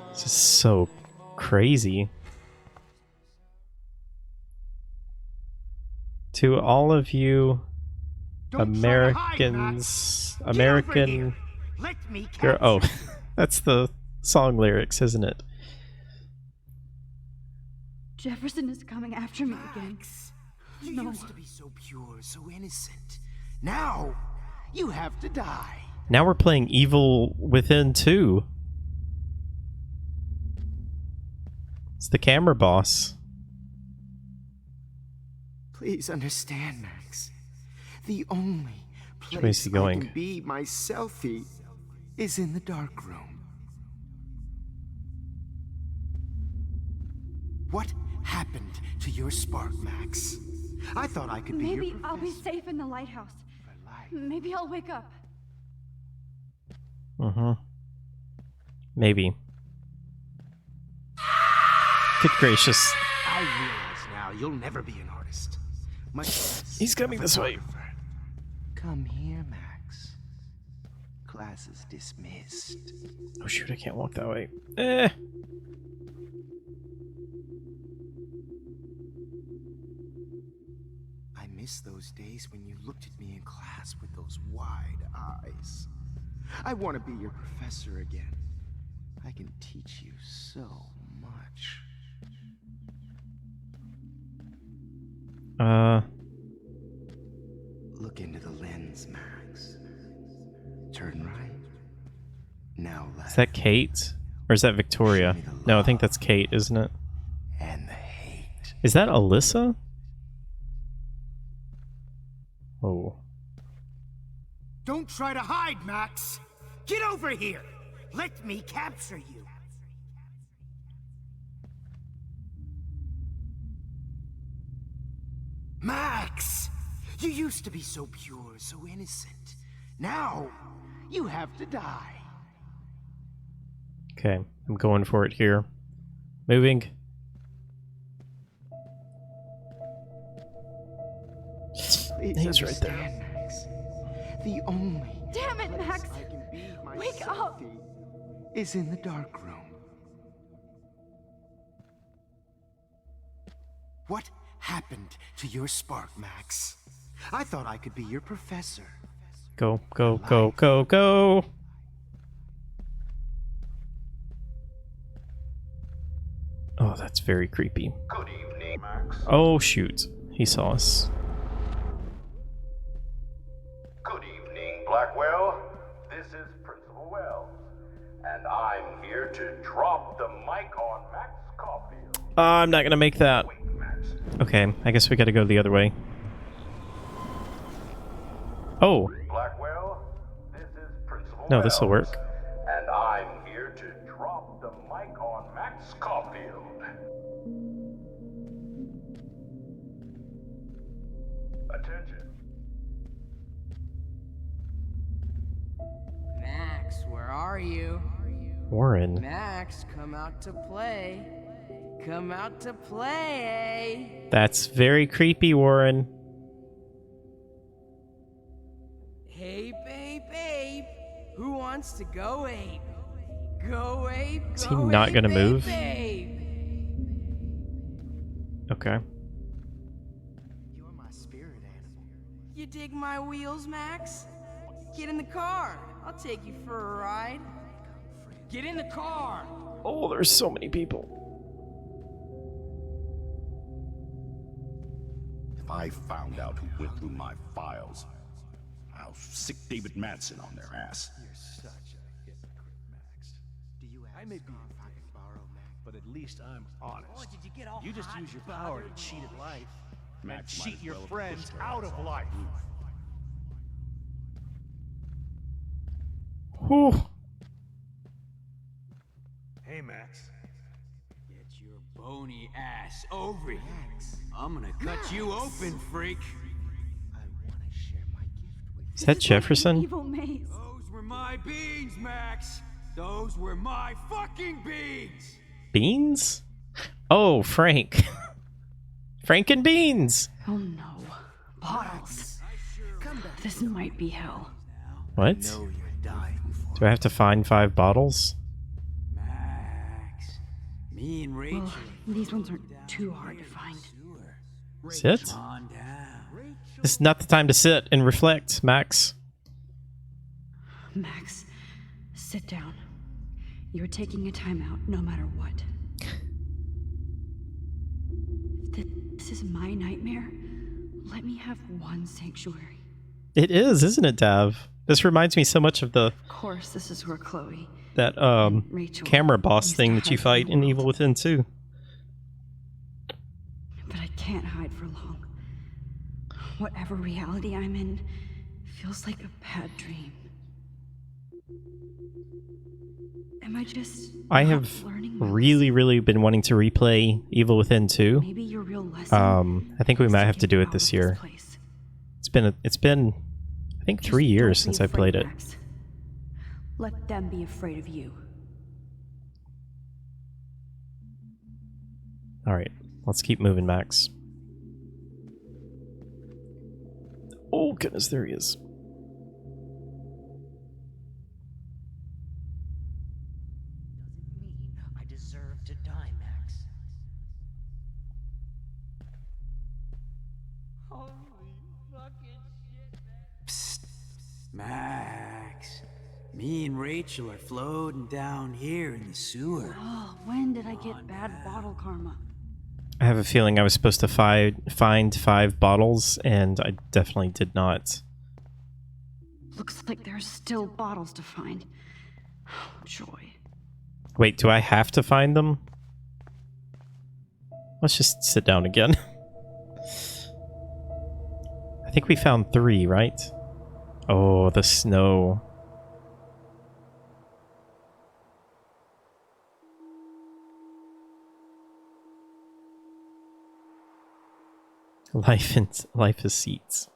This is so crazy. To all of you Americans, American girl. Oh, that's the song lyrics, isn't it? Jefferson is coming after me again. You used to be so pure, so innocent. Now, you have to die. Now we're playing Evil Within 2. It's the camera boss. Please understand, Max. The only Which way is place he going? I can be myself is in the dark room. What happened to your spark, Max? I thought I could be your Maybe professor. I'll be safe in the lighthouse. Maybe I'll wake up. Maybe. Good gracious. I realize now you'll never be an artist. He's coming this way. Come here, Max. Class is dismissed. Oh shoot, I can't walk that way. I miss those days when you looked at me in class with those wide eyes. I want to be your professor again. I can teach you so much. Look into the lens, Max. Turn right. Now left. Is that Kate? Or is that Victoria? No, I think that's Kate, isn't it? And the hate. Is that Alyssa? Oh. Don't try to hide, Max! Get over here! Let me capture you! Max! You used to be so pure, so innocent. Now, you have to die. Okay, I'm going for it here. Moving. He's right there. Max. The only Damn it, Max! I can be Wake up! is in the dark room. What happened to your spark, Max? I thought I could be your professor. Go, go, go, go, go! Oh, that's very creepy. Good evening, Max. Oh, shoot. He saw us. Good evening, Blackwell. This is Principal Wells, and I'm here to drop the mic on Max Caulfield. I'm not gonna make that. Okay, I guess we gotta go the other way. Oh. Blackwell, this is Principal No, this'll Wells, work. and I'm here to drop the mic on Max Caulfield. Attention. Max, where are you? Warren. Max, come out to play. Come out to play. That's very creepy, Warren. Hey, babe. Who wants to go ape? Go ape. Is he not gonna move? Babe. Okay. You're my spirit animal. You dig my wheels, Max? Get in the car. I'll take you for a ride. Get in the car. Oh, there's so many people. If I found out who went through my files, I'll sick David Madsen on their ass. You're such a hypocrite, Max. Do you I may be if I can borrow Max? but at least I'm honest. Oh, did you get all You just hot use your and power bothered to cheat and at life Max and might cheat as your well have friends pushed her out ass of off life. the roof. Whew. Hey, Max. Get your bony ass over here. I'm gonna cut you open, freak. I want to share my gift with Is that Jefferson? Evil maze. Those were my beans, Max. Those were my fucking beans. Beans? Oh, Frank. Frank and Beans! Oh no. Bottles. This might be hell. What? know you're dying for Do I have to find 5 bottles? Max. Me and Rachel. Well, these ones aren't too hard to find. Sit? Calm down. This is not the time to sit and reflect, Max. Max, sit down. You're taking a timeout no matter what. If this is my nightmare, let me have one sanctuary. It is, isn't it, Dav? This reminds me so much of the Of course, this is where Chloe. that Rachel camera boss used thing to that you hide fight from in the Evil world. Within 2. But I can't hide for long. Whatever reality I'm in feels like a bad dream. Am I just I not have learning my really been wanting to replay Evil Within 2. Maybe your real lesson I think we is might to have to get do it out this of year. place. It's been I think 3 Just years don't be since I afraid, played it. Max. Let them be afraid of you. All right, let's keep moving, Max. Oh goodness, there he is. I deserve to die, Max. Holy fucking shit, Psst. Max. Me and Rachel are floating down here in the sewer. Oh, when did I get bad bottle karma? I have a feeling I was supposed to find 5 bottles, and I definitely did not. Looks like there's still bottles to find. Oh, joy. Wait, do I have to find them? Let's just sit down again. I think we found 3, right? Oh, the snow. Life is seats.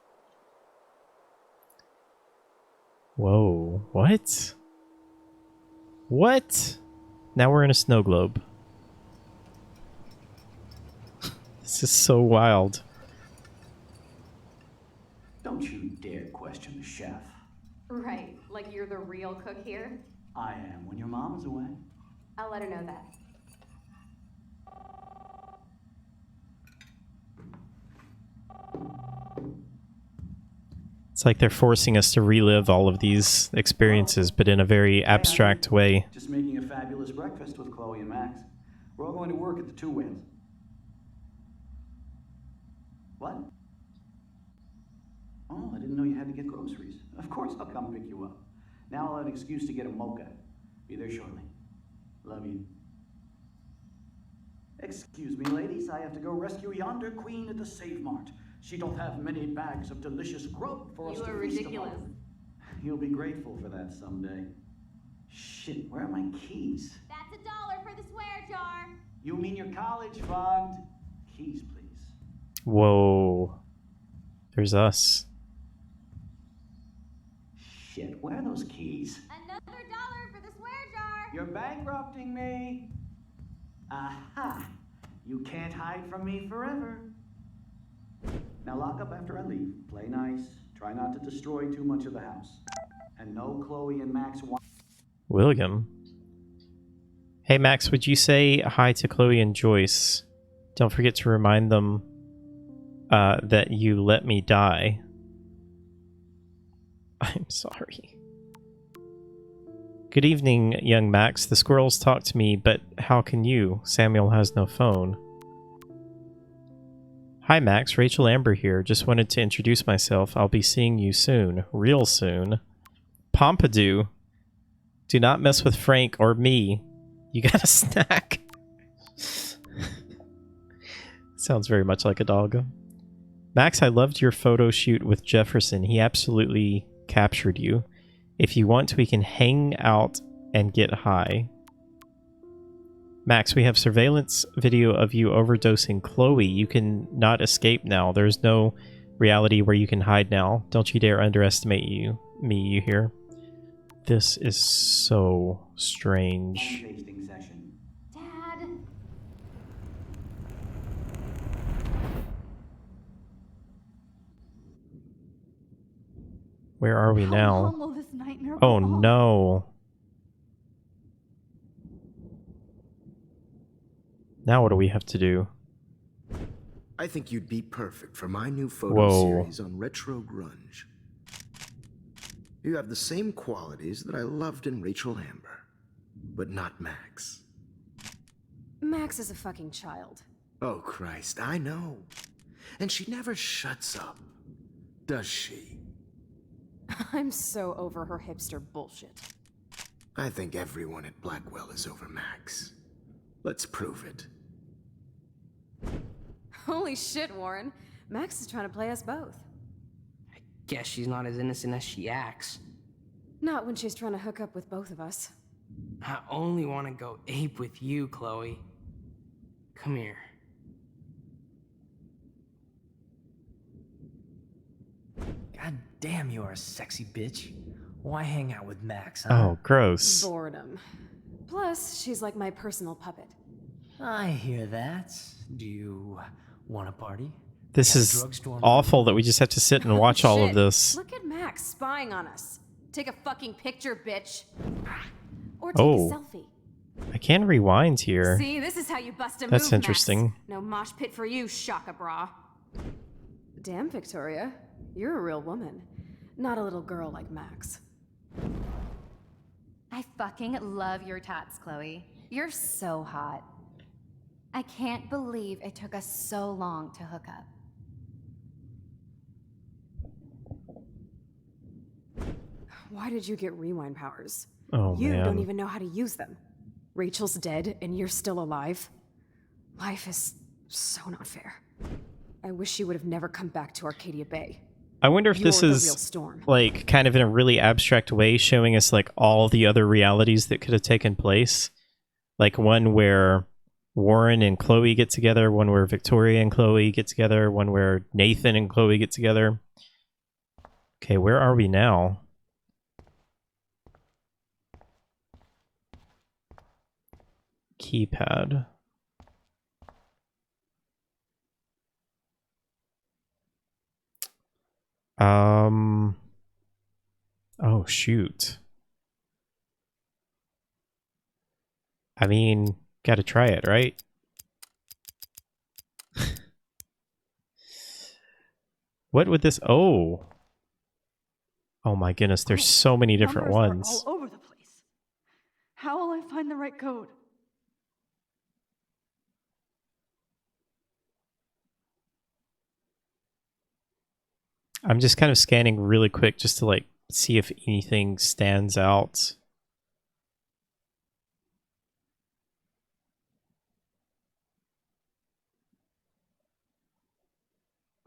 Whoa, what? What? Now we're in a snow globe. This is so wild. Don't you dare question the chef. Right, like you're the real cook here? I am when your mom is away. I'll let her know that. It's like they're forcing us to relive all of these experiences, but in a very abstract way. Just making a fabulous breakfast with Chloe and Max. We're all going to work at the Two Whales. What? Oh, I didn't know you had to get groceries. Of course I'll come pick you up. Now I'll have an excuse to get a mocha. Be there shortly. Love you. Excuse me, ladies. I have to go rescue yonder queen at the Save Mart. She don't have many bags of delicious grub for us to feast upon. You are ridiculous. You'll be grateful for that someday. Shit, where are my keys? That's $1 for the swear jar. You mean your college fund? Keys, please. Whoa. There's us. Shit, where are those keys? Another $1 for the swear jar. You're bankrupting me. Aha! You can't hide from me forever. Now lock up after I leave. Play nice. Try not to destroy too much of the house. And no Chloe and Max want... William? Hey Max, would you say hi to Chloe and Joyce? Don't forget to remind them that you let me die. I'm sorry. Good evening, young Max. The squirrels talk to me, but how can you? Samuel has no phone. Hi Max, Rachel Amber here. Just wanted to introduce myself. I'll be seeing you soon. Real soon. Pompidou. Do not mess with Frank or me. You got a snack. Sounds very much like a dog. Max, I loved your photo shoot with Jefferson. He absolutely captured you. If you want, we can hang out and get high. Max, we have surveillance video of you overdosing Chloe. You can not escape now. There's no reality where you can hide now. Don't you dare underestimate me, you hear? This is so strange. Dad. Where are we How now? long will this nightmare Oh go on? no. Now what do we have to do? I think you'd be perfect for my new photo Whoa. series on retro grunge. You have the same qualities that I loved in Rachel Amber, but not Max. Max is a fucking child. Oh, Christ, I know. And she never shuts up, does she? I'm so over her hipster bullshit. I think everyone at Blackwell is over Max. Let's prove it. Holy shit, Warren. Max is trying to play us both. Guess she's not as innocent as she acts. Not when she's trying to hook up with both of us. I only want to go ape with you, Chloe. Come here. God damn, you are a sexy bitch. Why hang out with Max, huh? Oh, gross. Boredom. Plus, she's like my personal puppet. I hear that. Do you want a party? This is awful that we just have to sit and watch all of Shit. this. Look at Max spying on us. Take a fucking picture, bitch. Or take a Oh. selfie. I can rewind here. See, this is how you bust a move, That's interesting. Max. No mosh pit for you, Shaka Bra. Damn, Victoria. You're a real woman. Not a little girl like Max. I fucking love your tats, Chloe. You're so hot. I can't believe it took us so long to hook up. Why did you get rewind powers? Oh, you man. don't even know how to use them. Rachel's dead and you're still alive. Life is so not fair. I wish you would have never come back to Arcadia Bay. I wonder if this You're the is real Storm. like kind of in a really abstract way showing us like all the other realities that could have taken place. Like one where Warren and Chloe get together, one where Victoria and Chloe get together, one where Nathan and Chloe get together. Okay, where are we now? Keypad. Oh, shoot. I mean, gotta try it, right? What would this... Oh. Oh my goodness, there's so many different Numbers ones. are all over the place. How will I find the right code? I'm just kind of scanning really quick just to like see if anything stands out.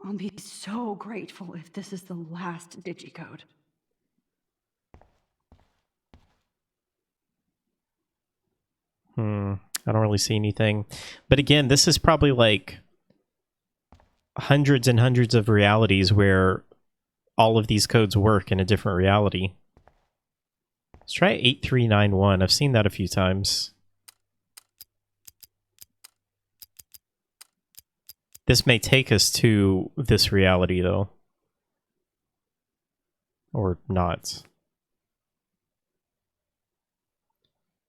I'll be so grateful if this is the last digicode. I don't really see anything. But again, this is probably like hundreds and hundreds of realities where all of these codes work in a different reality. Let's try 8391. I've seen that a few times. This may take us to this reality, though. Or not.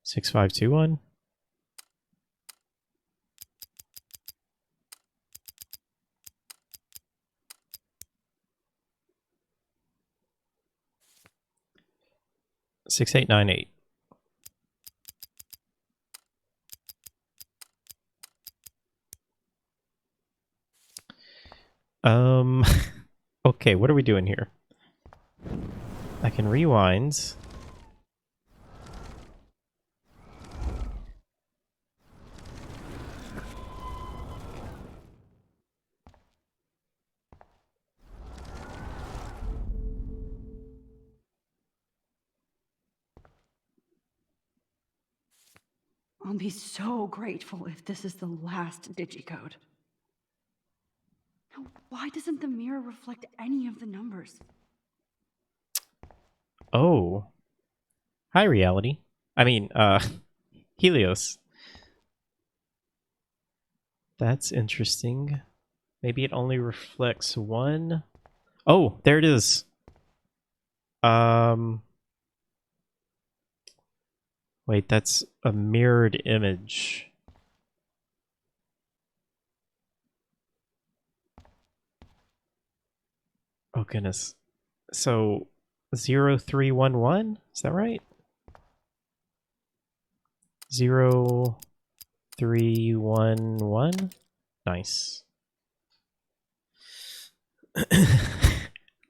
6521. Six, 8, 9, 8. Okay, what are we doing here? I can rewind. I'll be so grateful if this is the last digicode. Now, why doesn't the mirror reflect any of the numbers? Oh. Hi, reality. I mean, Helios. That's interesting. Maybe it only reflects one. Oh, there it is. Wait, that's a mirrored image. Oh goodness. So 0311? Is that right? 0311? Nice.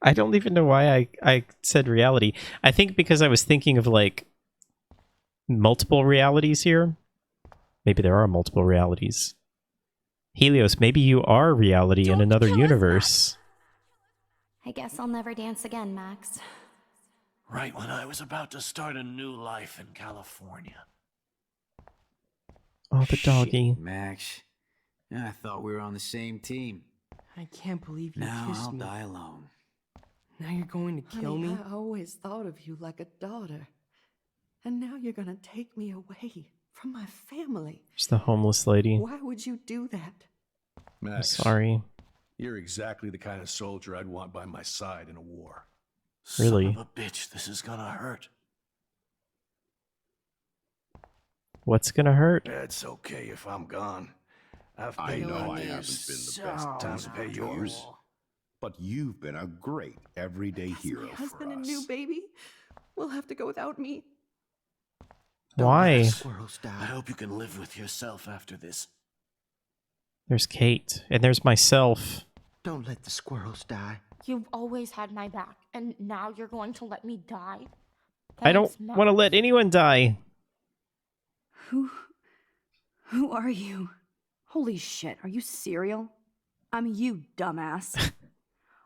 I don't even know why I said reality. I think because I was thinking of like multiple realities here. Maybe there are multiple realities. Helios, maybe you are reality in another universe. I guess I'll never dance again, Max. Right when I was about to start a new life in California. Oh, the doggy. Max, I thought we were on the same team. I can't believe you Now kissed I'll me. die alone. Now you're going to kill Honey, me? I always thought of you like a daughter. And now you're gonna take me away from my family. Just the homeless lady. Why would you do that? Max, Sorry. you're exactly the kind of soldier I'd want by my side in a war. Really? Son of a bitch, this is gonna hurt. What's gonna hurt? It's okay if I'm gone. I've I paid know my I haven't been dues. the best Time to pay yours. but you've been a great everyday hero My husband for and us. new baby will have to go without me. Why? Squirrels die. I hope you can live with yourself after this. There's Kate. And there's myself. Don't let the squirrels die. You've always had my back, and now you're going to let me die? I don't Thanks, want to Max. let anyone die. Who are you? Holy shit, are you cereal? I'm you, dumbass.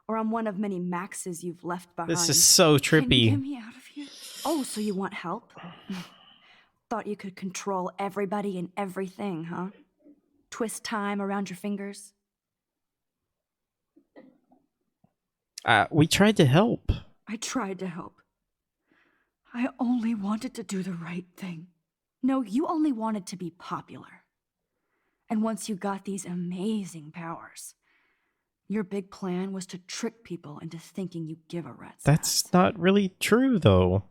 Or I'm one of many Maxes you've left behind. This is so Can you trippy. get me out of here? Oh, so you want help? Thought you could control everybody and everything, huh? Twist time around your fingers? We tried to help. I tried to help. I only wanted to do the right thing. No, you only wanted to be popular. And once you got these amazing powers, your big plan was to trick people into thinking you give a rat's That's not really true, though.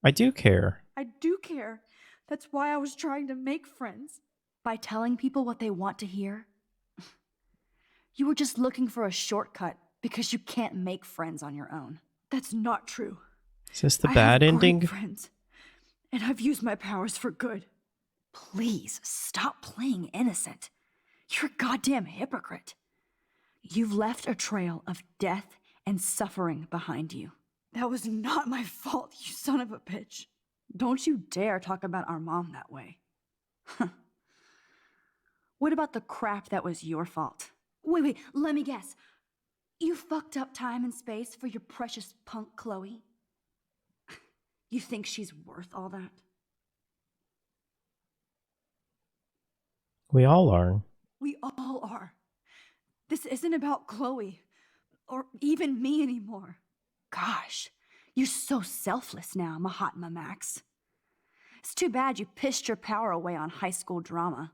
I do care. I do care. That's why I was trying to make friends. By telling people what they want to hear? You were just looking for a shortcut because you can't make friends on your own. That's not true. Is this the I bad have ending? great friends, and I've used my powers for good. Please stop playing innocent. You're a goddamn hypocrite. You've left a trail of death and suffering behind you. That was not my fault, you son of a bitch. Don't you dare talk about our mom that way. What about the crap that was your fault? Wait, let me guess. You fucked up time and space for your precious punk Chloe? You think she's worth all that? We all are. We all are. This isn't about Chloe, or even me anymore. Gosh, you're so selfless now, Mahatma Max. It's too bad you pissed your power away on high school drama.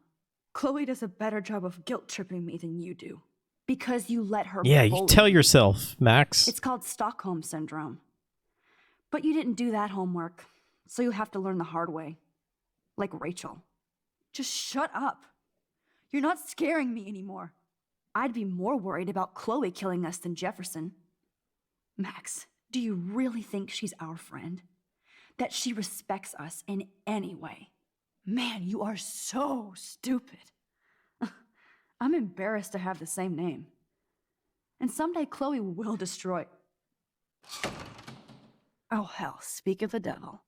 Chloe does a better job of guilt-tripping me than you do. Because you let her Yeah, you bully tell you. yourself, Max. It's called Stockholm Syndrome. But you didn't do that homework, so you'll have to learn the hard way. Like Rachel. Just shut up. You're not scaring me anymore. I'd be more worried about Chloe killing us than Jefferson. Max, do you really think she's our friend? That she respects us in any way? Man, you are so stupid. I'm embarrassed to have the same name. And someday Chloe will destroy... Oh hell, speak of the devil.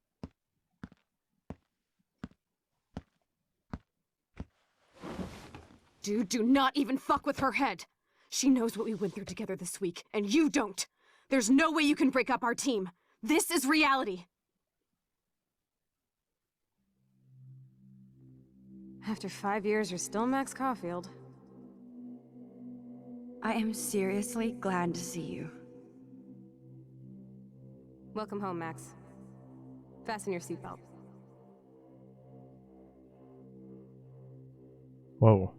Dude, do not even fuck with her head. She knows what we went through together this week, and you don't. There's no way you can break up our team. This is reality. After 5 years, you're still Max Caulfield. I am seriously glad to see you. Welcome home, Max. Fasten your seatbelt. Whoa.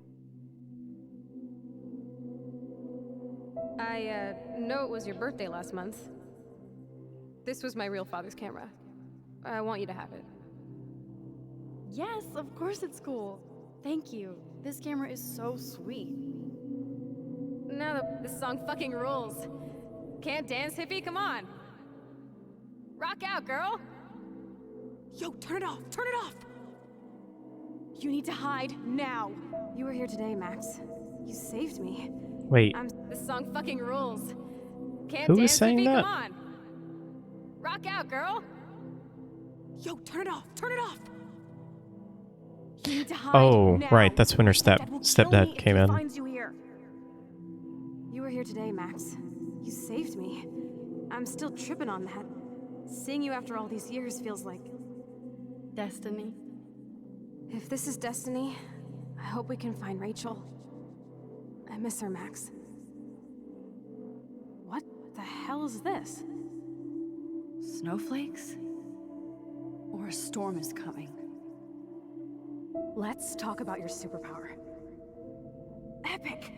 I know it was your birthday last month. This was my real father's camera. I want you to have it. Yes, of course it's cool. Thank you. This camera is so sweet. No, this song fucking rules. Can't dance, hippie? Come on. Rock out, girl. Yo, turn it off. Turn it off. You need to hide now. You were here today, Max. You saved me. Wait. This song fucking rules. Can't Who dance, is saying hippie? that? Come on. Rock out, girl. Yo, turn it off. Turn it off. You need to hide Oh, now. right. That's when her Dad will kill me stepdad if came he in. finds you here. You were here today, Max. You saved me. I'm still tripping on that. Seeing you after all these years feels like... Destiny. If this is destiny, I hope we can find Rachel. I miss her, Max. What the hell is this? Snowflakes? Or a storm is coming? Let's talk about your superpower. Epic!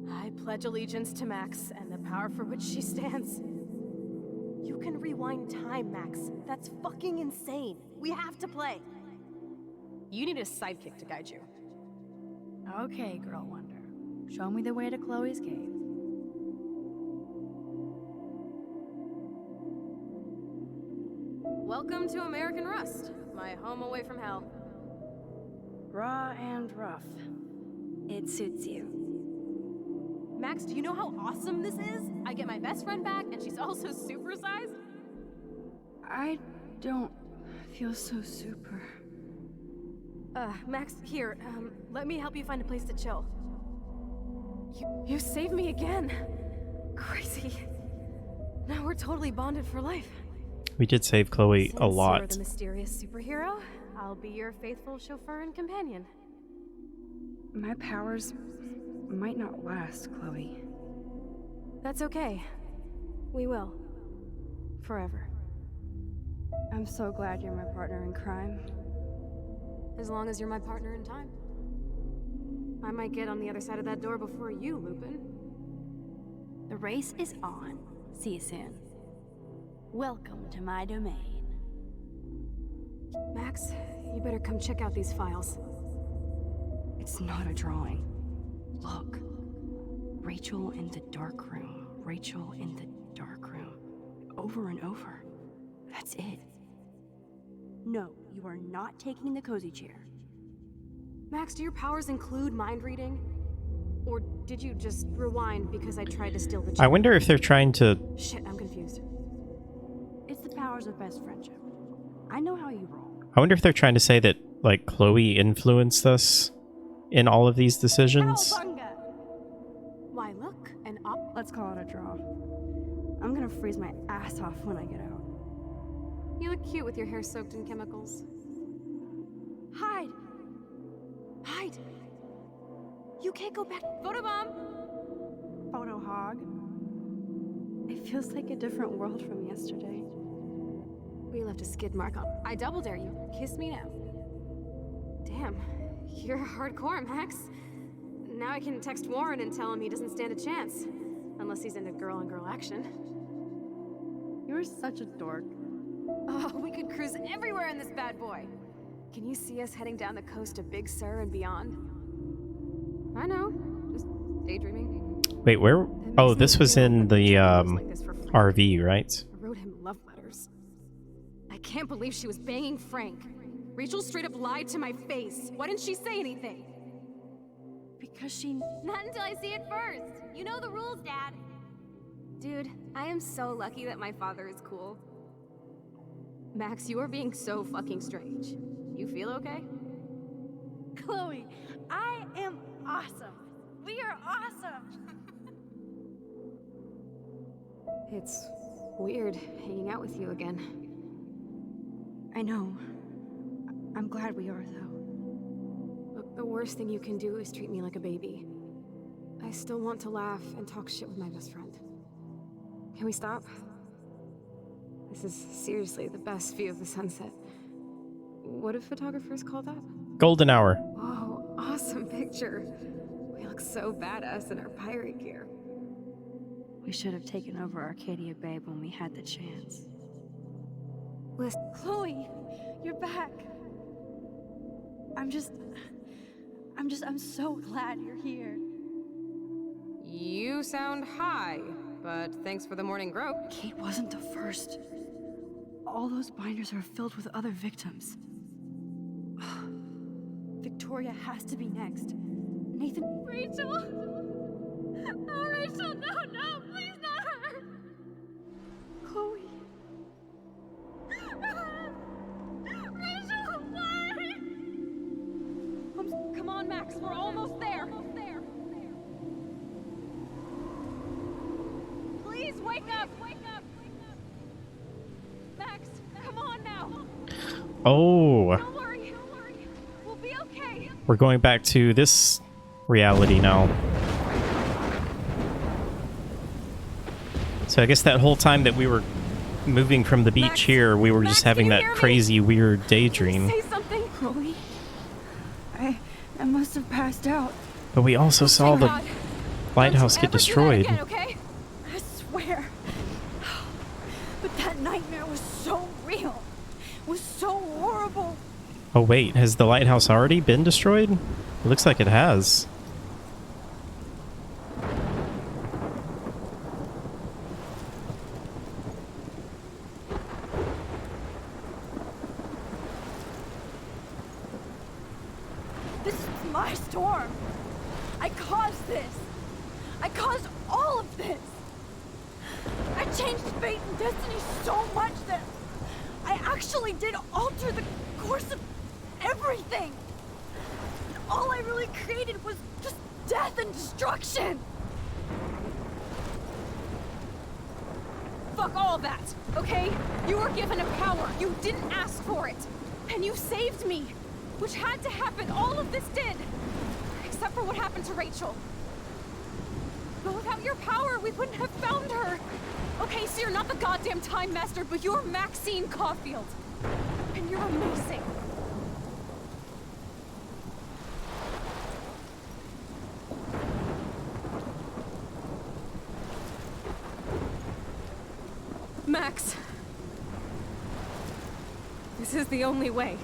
I pledge allegiance to Max and the power for which she stands. You can rewind time, Max. That's fucking insane. We have to play. You need a sidekick to guide you. Okay, Girl Wonder. Show me the way to Chloe's cave. Welcome to American Rust, my home away from hell. Raw and rough. It suits you. Max, do you know how awesome this is? I get my best friend back, and she's also supersized. I don't feel so super. Max, here, let me help you find a place to chill. You saved me again. Crazy. Now we're totally bonded for life. We did save Chloe a lot. You're the mysterious superhero. I'll be your faithful chauffeur and companion. My powers might not last, Chloe. That's okay. We will. Forever. I'm so glad you're my partner in crime. As long as you're my partner in time. I might get on the other side of that door before you, Lupin. The race is on. See you soon. Welcome to my domain. Max, you better come check out these files. It's not a drawing. Look. Rachel in the dark room. Rachel in the dark room. Over and over. That's it. No, you are not taking the cozy chair. Max, do your powers include mind reading? Or did you just rewind because I tried to steal the chair? I wonder if they're trying to... Shit, I'm confused. It's the powers of best friendship. I know how you roll. I wonder if they're trying to say that, like, Chloe influenced us in all of these decisions. Why, look, an op... Let's call it a draw. I'm gonna freeze my ass off when I get out. You look cute with your hair soaked in chemicals. Hide! Hide! You can't go back. Photobomb! Photo hog. It feels like a different world from yesterday. We left a skid mark on. I double dare you. Kiss me now. Damn, you're hardcore, Max. Now I can text Warren and tell him he doesn't stand a chance. Unless he's into girl-on-girl action. You're such a dork. Oh, we could cruise everywhere in this bad boy. Can you see us heading down the coast of Big Sur and beyond? I know, just daydreaming. Wait, where? Oh, this was in the RV, right? I wrote him love letters. I can't believe she was banging Frank. Rachel straight up lied to my face. Why didn't she say anything? Because she... Not until I see it first. You know the rules, Dad. Dude, I am so lucky that my father is cool. Max, you are being so fucking strange. You feel okay? Chloe, I am awesome. We are awesome. It's weird hanging out with you again. I know. I'm glad we are, though. Look, the worst thing you can do is treat me like a baby. I still want to laugh and talk shit with my best friend. Can we stop? This is seriously the best view of the sunset. What do photographers call that? Golden hour. Whoa, awesome picture. We look so badass in our pirate gear. We should have taken over Arcadia Bay when we had the chance. Listen, Chloe, you're back. I'm so glad you're here. You sound high, but thanks for the morning grope. Kate wasn't the first. All those binders are filled with other victims. Victoria has to be next. Nathan... Rachel! Oh, Rachel, no, please not her! Chloe... Rachel, why? Come on, Max, we're almost there. Please wait! wake up! Max, come on now! Oh. Don't worry. We'll be okay. We're going back to this reality now. So I guess that whole time that we were moving from the beach here, we were just having that crazy, weird daydream. Say something, Chloe. I must have passed out. But we also saw the God. lighthouse Don't get you ever do that destroyed. again, okay? I swear. But that nightmare was so real. Was so horrible. Oh wait, has the lighthouse already been destroyed? It looks like it has. This is my storm. I caused this. I caused all of this. I changed fate and destiny so much that I actually did alter the course of everything. And all I really created was just death and destruction. Fuck all that, okay? You were given a power. You didn't ask for it. And you saved me. Which had to happen. All of this did. Except for what happened to Rachel. But without your power, we wouldn't have found her. Okay, so you're not the goddamn Time Master, but you're Maxine Caulfield. And you're amazing. Max. This is the only way.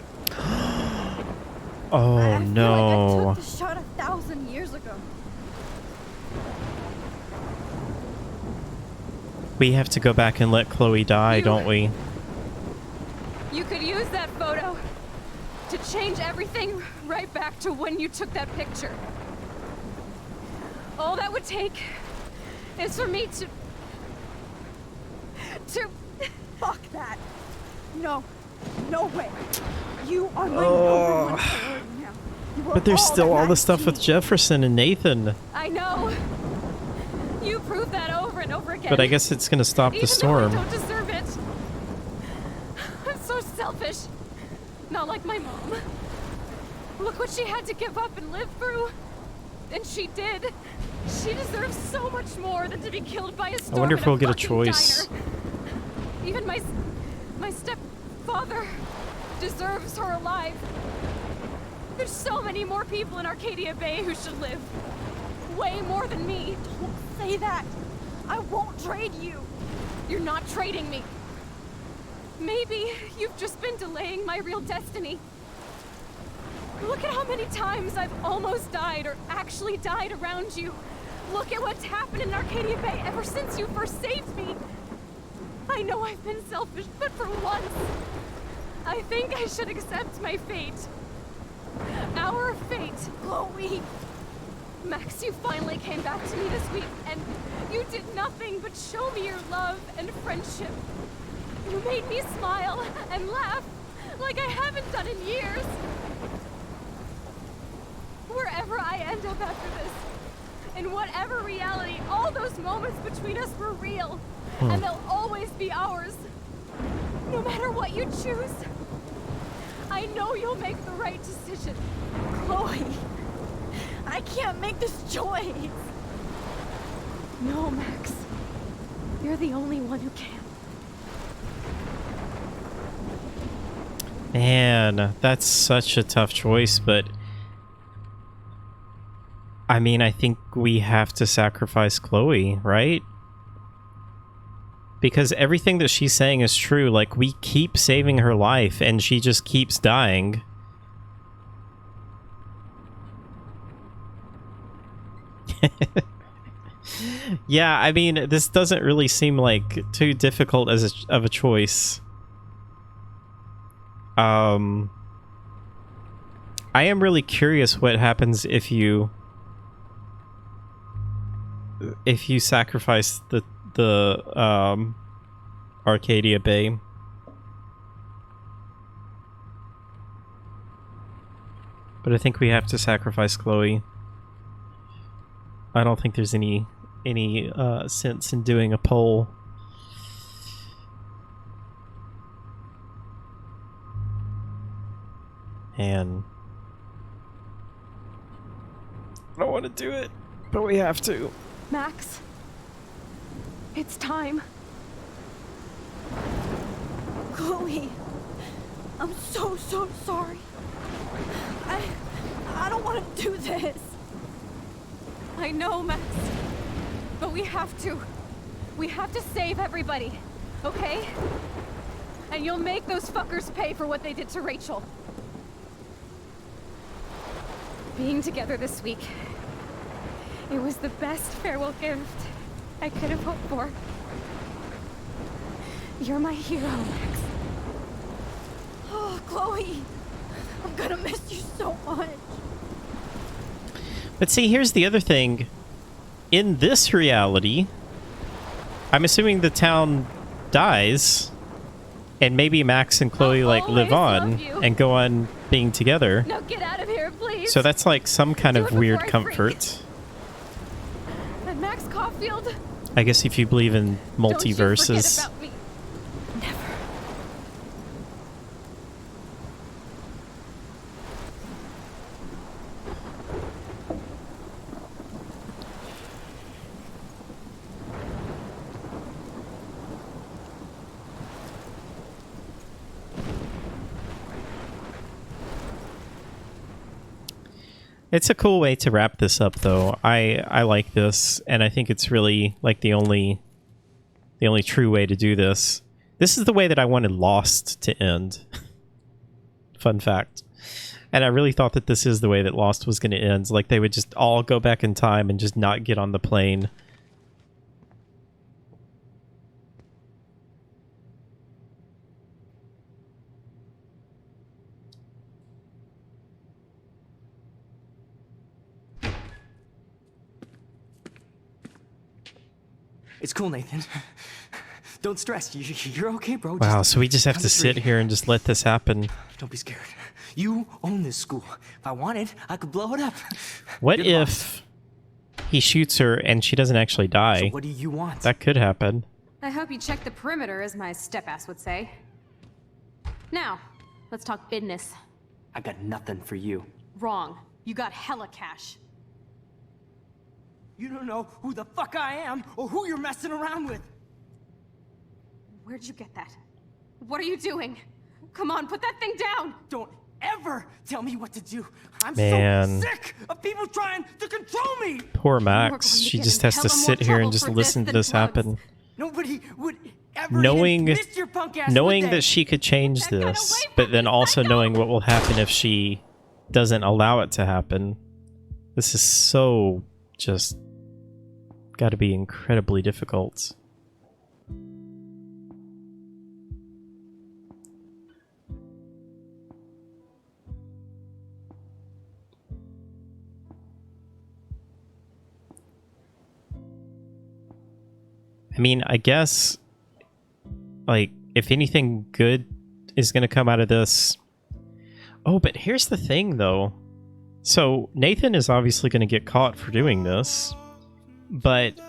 Oh I feel no. like I took the shot 1,000 years ago. We have to go back and let Chloe die, don't we? You could use that photo to change everything right back to when you took that picture. All that would take is for me to... Fuck that. No. No way. You are my number one priority now. You are But there's all still that all the matters stuff to with me. Jefferson and Nathan. I know. You proved that over and over again. But I guess it's gonna stop the Even storm. though I don't deserve it. I'm so selfish. Not like my mom. Look what she had to give up and live through. And she did. She deserves so much more than to be killed by a storm. I wonder if we'll get a fucking choice. diner. Even my stepfather deserves her alive. There's so many more people in Arcadia Bay who should live. Way more than me. Don't say that. I won't trade you. You're not trading me. Maybe you've just been delaying my real destiny. Look at how many times I've almost died or actually died around you. Look at what's happened in Arcadia Bay ever since you first saved me. I know I've been selfish, but for once, I think I should accept my fate. Our fate. Chloe. Max, you finally came back to me this week, and you did nothing but show me your love and friendship. You made me smile and laugh like I haven't done in years. Wherever I end up after this, in whatever reality, all those moments between us were real, and they'll always be ours. No matter what you choose, I know you'll make the right decision. Chloe. I can't make this choice. No, Max. You're the only one who can. Man, that's such a tough choice, but I mean, I think we have to sacrifice Chloe, right? Because everything that she's saying is true. Like, we keep saving her life, and she just keeps dying. Yeah, I mean, this doesn't really seem like too difficult as of a choice. I am really curious what happens if you sacrifice the Arcadia Bay. But I think we have to sacrifice Chloe. I don't think there's any sense in doing a poll. And I don't want to do it, but we have to. Max, it's time. Chloe, I'm so sorry. I don't want to do this. I know, Max, but we have to. We have to save everybody, okay? And you'll make those fuckers pay for what they did to Rachel. Being together this week, it was the best farewell gift I could have hoped for. You're my hero, Max. Oh, Chloe, I'm gonna miss you so much. But see, here's the other thing. In this reality, I'm assuming the town dies, and maybe Max and Chloe like live on and go on being together. Now get out of here, please. So that's like some kind of weird comfort. And Max Caulfield, I guess if you believe in multiverses. don't you forget about me. Never. It's a cool way to wrap this up, though. I like this, and I think it's really like the only true way to do this. This is the way that I wanted Lost to end. Fun fact. And I really thought that this is the way that Lost was going to end. Like they would just all go back in time and just not get on the plane. It's cool, Nathan. Don't stress. You're okay, bro. Wow, so we just have to sit here and just let this happen. Don't be scared. You own this school. If I wanted, I could blow it up. What if he shoots her and she doesn't actually die? So what do you want? That could happen. I hope you checked the perimeter, as my step-ass would say. Now, let's talk business. I got nothing for you. Wrong. You got hella cash. You don't know who the fuck I am or who you're messing around with. Where'd you get that? What are you doing? Come on, put that thing down! Don't ever tell me what to do. I'm Man. so sick of people trying to control me. Poor Max. She just has to sit here and just listen to this happen. Nobody would ever Knowing miss your punk ass, knowing would they? that she could change this, but then also knowing what will happen if she doesn't allow it to happen. This is so just got to be incredibly difficult. I mean, I guess, like, if anything good is going to come out of this... Oh, but here's the thing, though. So, Nathan is obviously going to get caught for doing this, but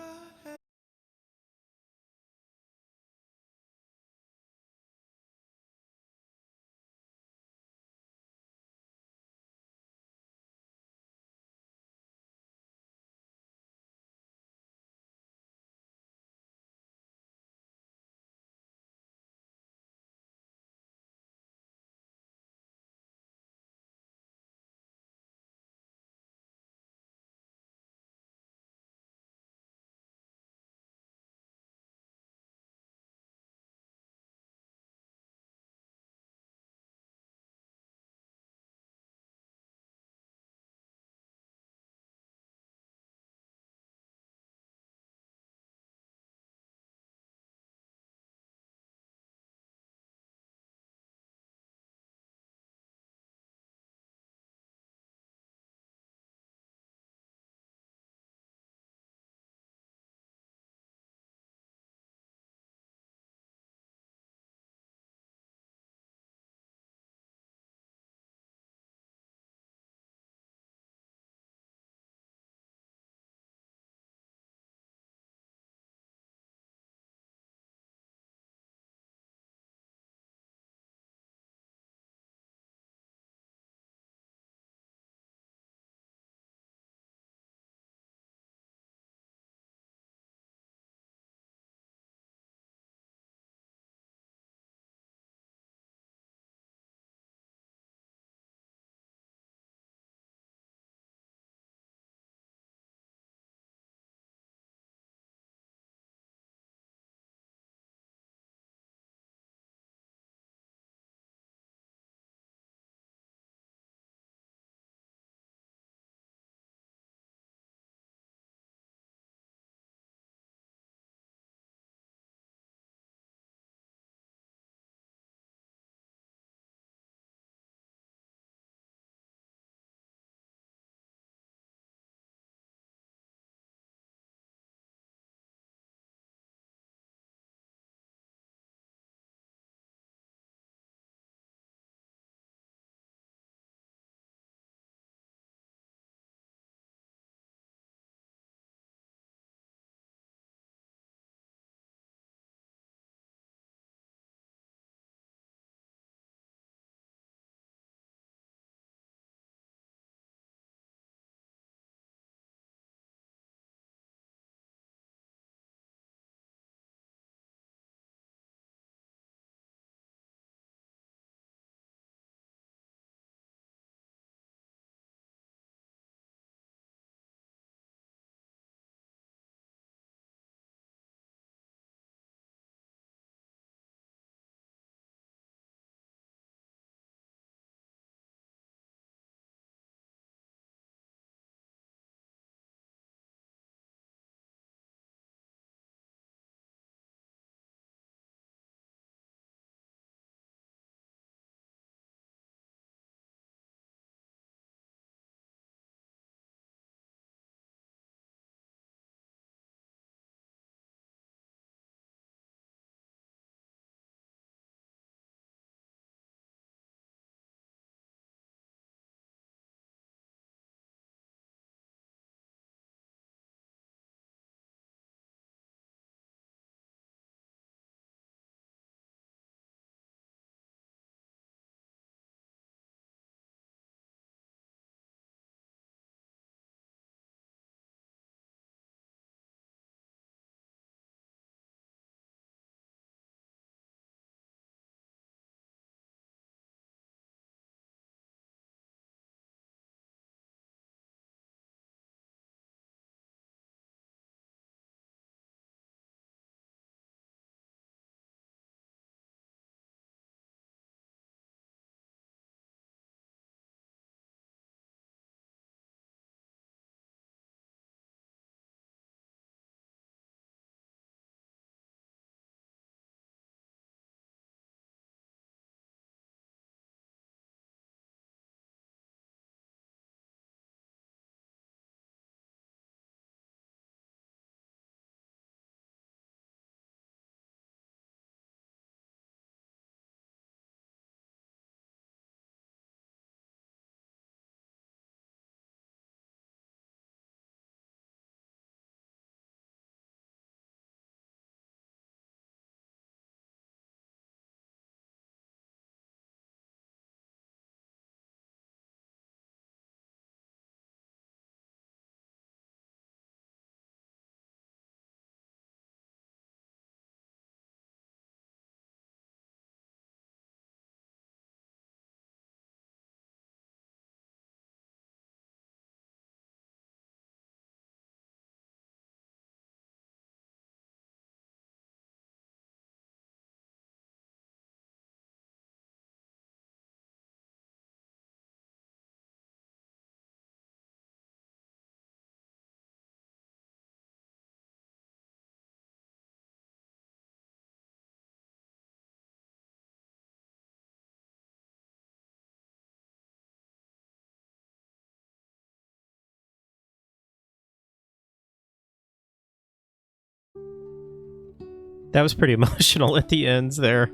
That was pretty emotional at the ends there,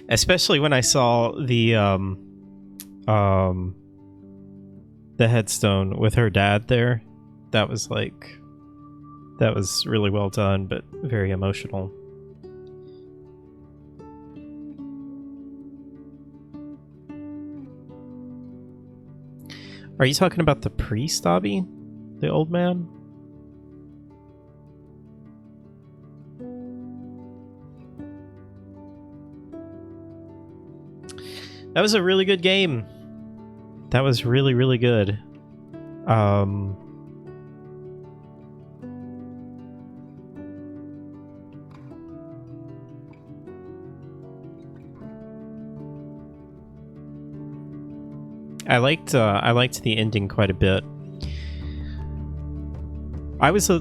especially when I saw the headstone with her dad there. That was really well done, but very emotional. Are you talking about the priest, Abby? The old man? That was a really good game. That was really, really good. I liked the ending quite a bit. I was a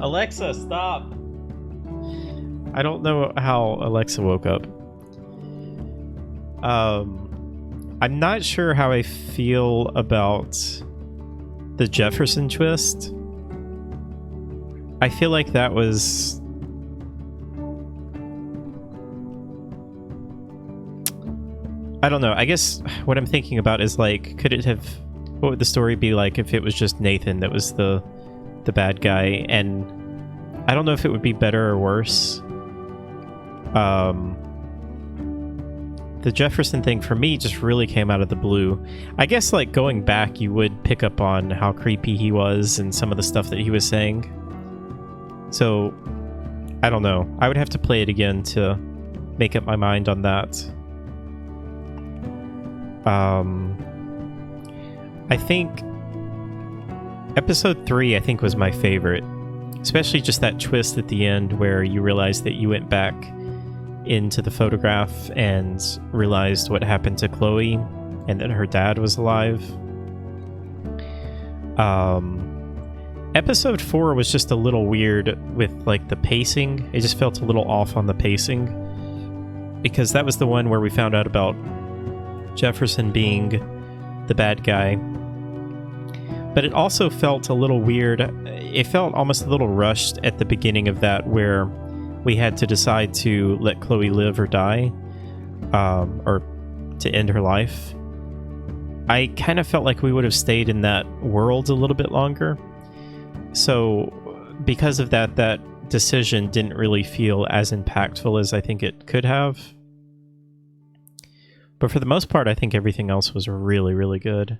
Alexa, stop. I don't know how Alexa woke up. I'm not sure how I feel about the Jefferson twist. I feel like that was... I don't know. I guess what I'm thinking about is, like, could it have... What would the story be like if it was just Nathan that was the bad guy? And I don't know if it would be better or worse. The Jefferson thing for me just really came out of the blue. I guess, like, going back, you would pick up on how creepy he was and some of the stuff that he was saying. So, I don't know. I would have to play it again to make up my mind on that. I think episode 3, I think, was my favorite. Especially just that twist at the end where you realized that you went back into the photograph and realized what happened to Chloe and that her dad was alive. Episode 4 was just a little weird with, like, the pacing. It just felt a little off on the pacing, because that was the one where we found out about Jefferson being the bad guy. But it also felt a little weird. It felt almost a little rushed at the beginning of that, where we had to decide to let Chloe live or die, or to end her life. I kind of felt like we would have stayed in that world a little bit longer. So because of that, that decision didn't really feel as impactful as I think it could have. But for the most part, I think everything else was really, really good.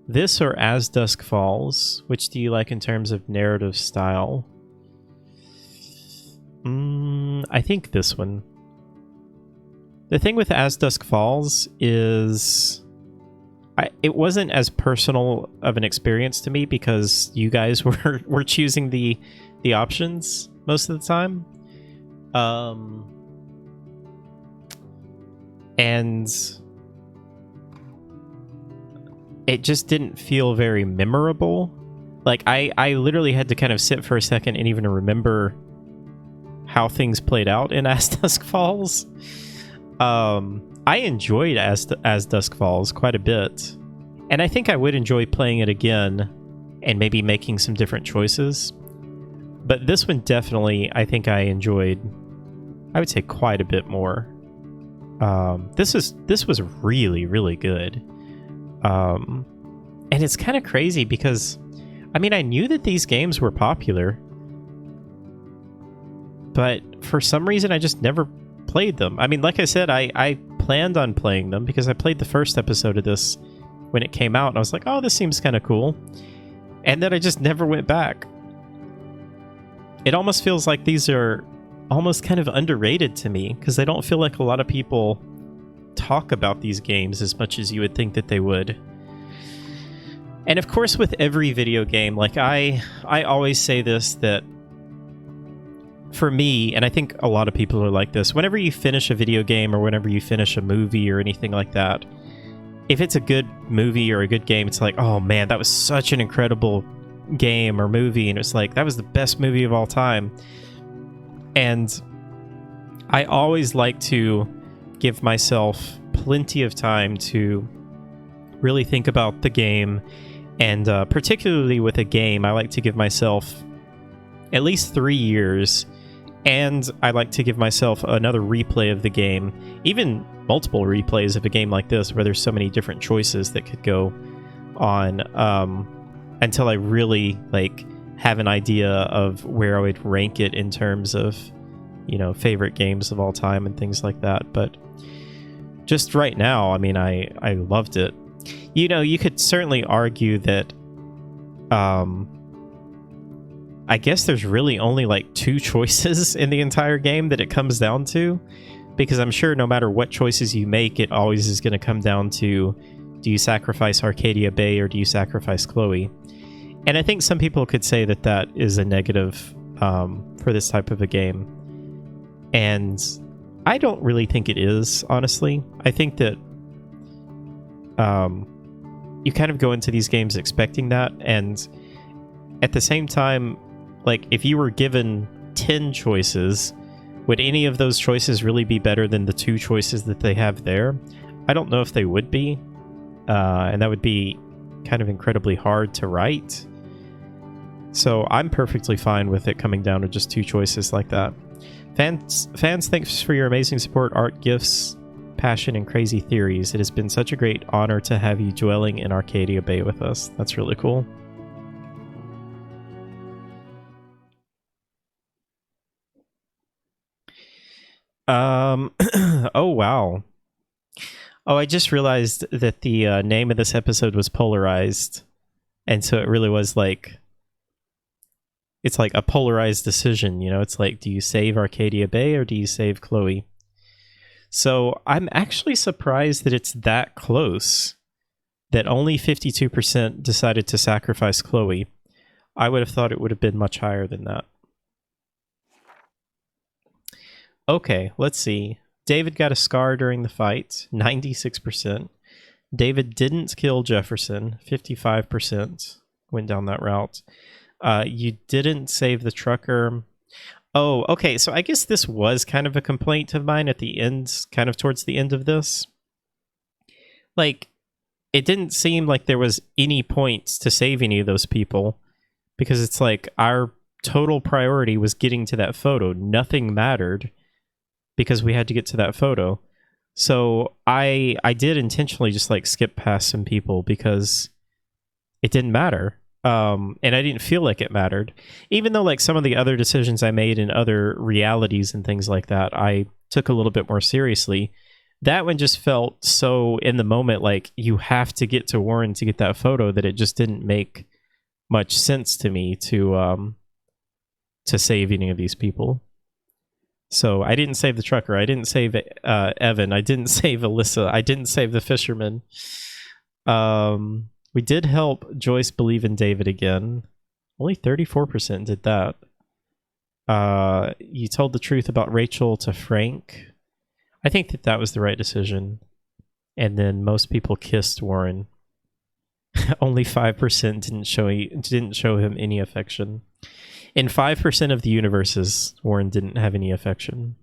This or As Dusk Falls? Which do you like in terms of narrative style? I think this one. The thing with As Dusk Falls is... it wasn't as personal of an experience to me because you guys were choosing the options most of the time. And it just didn't feel very memorable. Like, I literally had to kind of sit for a second and even remember how things played out in As Dusk Falls. I enjoyed As Dusk Falls quite a bit. And I think I would enjoy playing it again and maybe making some different choices. But this one definitely, I think I enjoyed, I would say, quite a bit more. This was really, really good. And it's kind of crazy because, I mean, I knew that these games were popular, but for some reason I just never played them. I mean, like I said, I planned on playing them because I played the first episode of this when it came out, and I was like, oh, this seems kind of cool. And then I just never went back. It almost feels like these are almost kind of underrated to me, because they don't feel like a lot of people talk about these games as much as you would think that they would. And of course, with every video game, like I always say this, that for me, and I think a lot of people are like this, whenever you finish a video game or whenever you finish a movie or anything like that, if it's a good movie or a good game, it's like, oh man, that was such an incredible game or movie, and it's like, that was the best movie of all time. And I always like to give myself plenty of time to really think about the game, and particularly with a game, I like to give myself at least 3 years, and I like to give myself another replay of the game, even multiple replays of a game like this where there's so many different choices that could go on, until I really like have an idea of where I would rank it in terms of, you know, favorite games of all time and things like that. But just right now, I mean, I loved it. You know, you could certainly argue that I guess there's really only like 2 choices in the entire game that it comes down to, because I'm sure no matter what choices you make, it always is going to come down to, do you sacrifice Arcadia Bay or do you sacrifice Chloe? And I think some people could say that that is a negative for this type of a game. And I don't really think it is, honestly. I think that you kind of go into these games expecting that, and at the same time, like, if you were given 10 choices, would any of those choices really be better than the 2 choices that they have there? I don't know if they would be, and that would be kind of incredibly hard to write. So I'm perfectly fine with it coming down to just 2 choices like that. Fans, thanks for your amazing support, art, gifts, passion, and crazy theories. It has been such a great honor to have you dwelling in Arcadia Bay with us. That's really cool. Oh, wow. Oh, I just realized that the name of this episode was Polarized. And so it really was like, it's like a polarized decision, you know? It's like, do you save Arcadia Bay or do you save Chloe? So I'm actually surprised that it's that close, that only 52% decided to sacrifice Chloe. I would have thought it would have been much higher than that. Okay, let's see. David got a scar during the fight, 96%. David didn't kill Jefferson, 55% went down that route. You didn't save the trucker. Oh, okay, so I guess this was kind of a complaint of mine at the end, kind of towards the end of this. Like, it didn't seem like there was any points to save any of those people, because it's like our total priority was getting to that photo. Nothing mattered, because we had to get to that photo. So I did intentionally just like skip past some people because it didn't matter. And I didn't feel like it mattered. Even though like some of the other decisions I made in other realities and things like that, I took a little bit more seriously. That one just felt so in the moment, like you have to get to Warren to get that photo, that it just didn't make much sense to me to save any of these people. So I didn't save the trucker. I didn't save Evan. I didn't save Alyssa. I didn't save the fisherman. We did help Joyce believe in David again. Only 34% did that. You told the truth about Rachel to Frank. I think that that was the right decision. And then most people kissed Warren. Only 5% didn't show him any affection. In 5% of the universes, Warren didn't have any affection.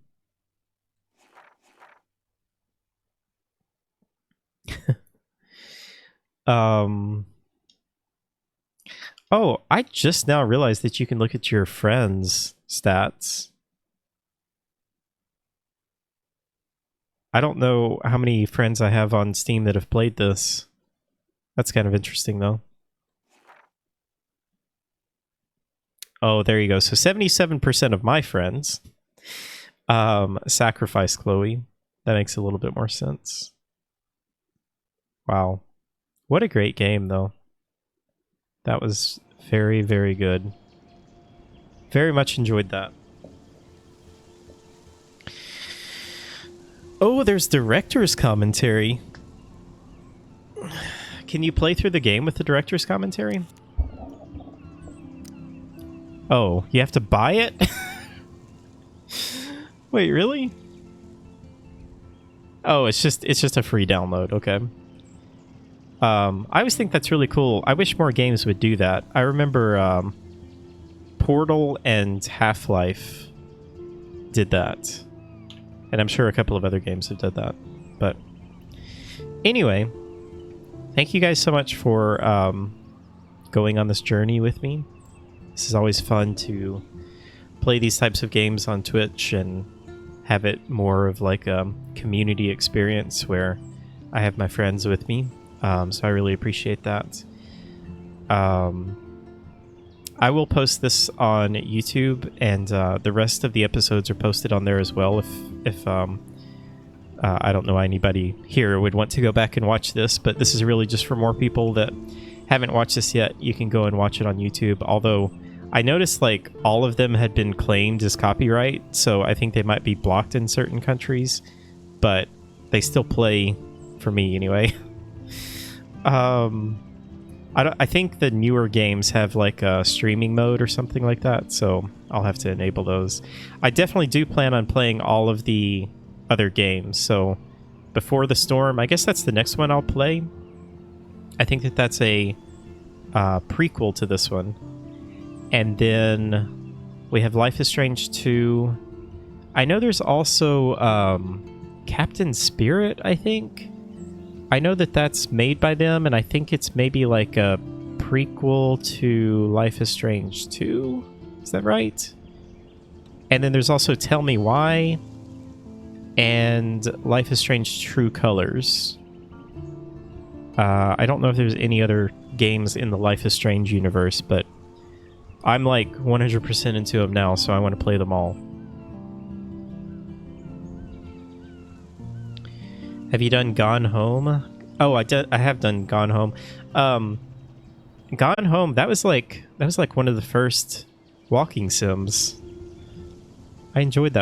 Oh, I just now realized that you can look at your friends' stats. I don't know how many friends I have on Steam that have played this. That's kind of interesting, though. Oh, there you go. So 77% of my friends sacrificed Chloe. That makes a little bit more sense. Wow. What a great game, though. That was very, very good. Very much enjoyed that. Oh, there's director's commentary. Can you play through the game with the director's commentary? Oh, you have to buy it? Wait, really? Oh, it's just a free download. Okay. I always think that's really cool. I wish more games would do that. I remember Portal and Half-Life did that. And I'm sure a couple of other games have done that. But Anyway, thank you guys so much for going on this journey with me. This is always fun to play these types of games on Twitch and have it more of like a community experience where I have my friends with me. So I really appreciate that. I will post this on YouTube, and the rest of the episodes are posted on there as well. If I don't know anybody here would want to go back and watch this, but this is really just for more people that haven't watched this yet. You can go and watch it on YouTube. Although I noticed like all of them had been claimed as copyright, so I think they might be blocked in certain countries, but they still play for me anyway. I think the newer games have like a streaming mode or something like that, so I'll have to enable those. I definitely do plan on playing all of the other games, so Before the Storm, I guess that's the next one I'll play. I think that's a prequel to this one. And then we have Life is Strange 2. I know there's also Captain Spirit, I think. I know that that's made by them, and I think it's maybe like a prequel to Life is Strange 2. Is that right? And then there's also Tell Me Why and Life is Strange True Colors. I don't know if there's any other games in the Life is Strange universe, but I'm like 100% into them now, so I want to play them all. Have you done Gone Home? Oh, I have done Gone Home. Gone Home, that was like one of the first walking sims. I enjoyed that one.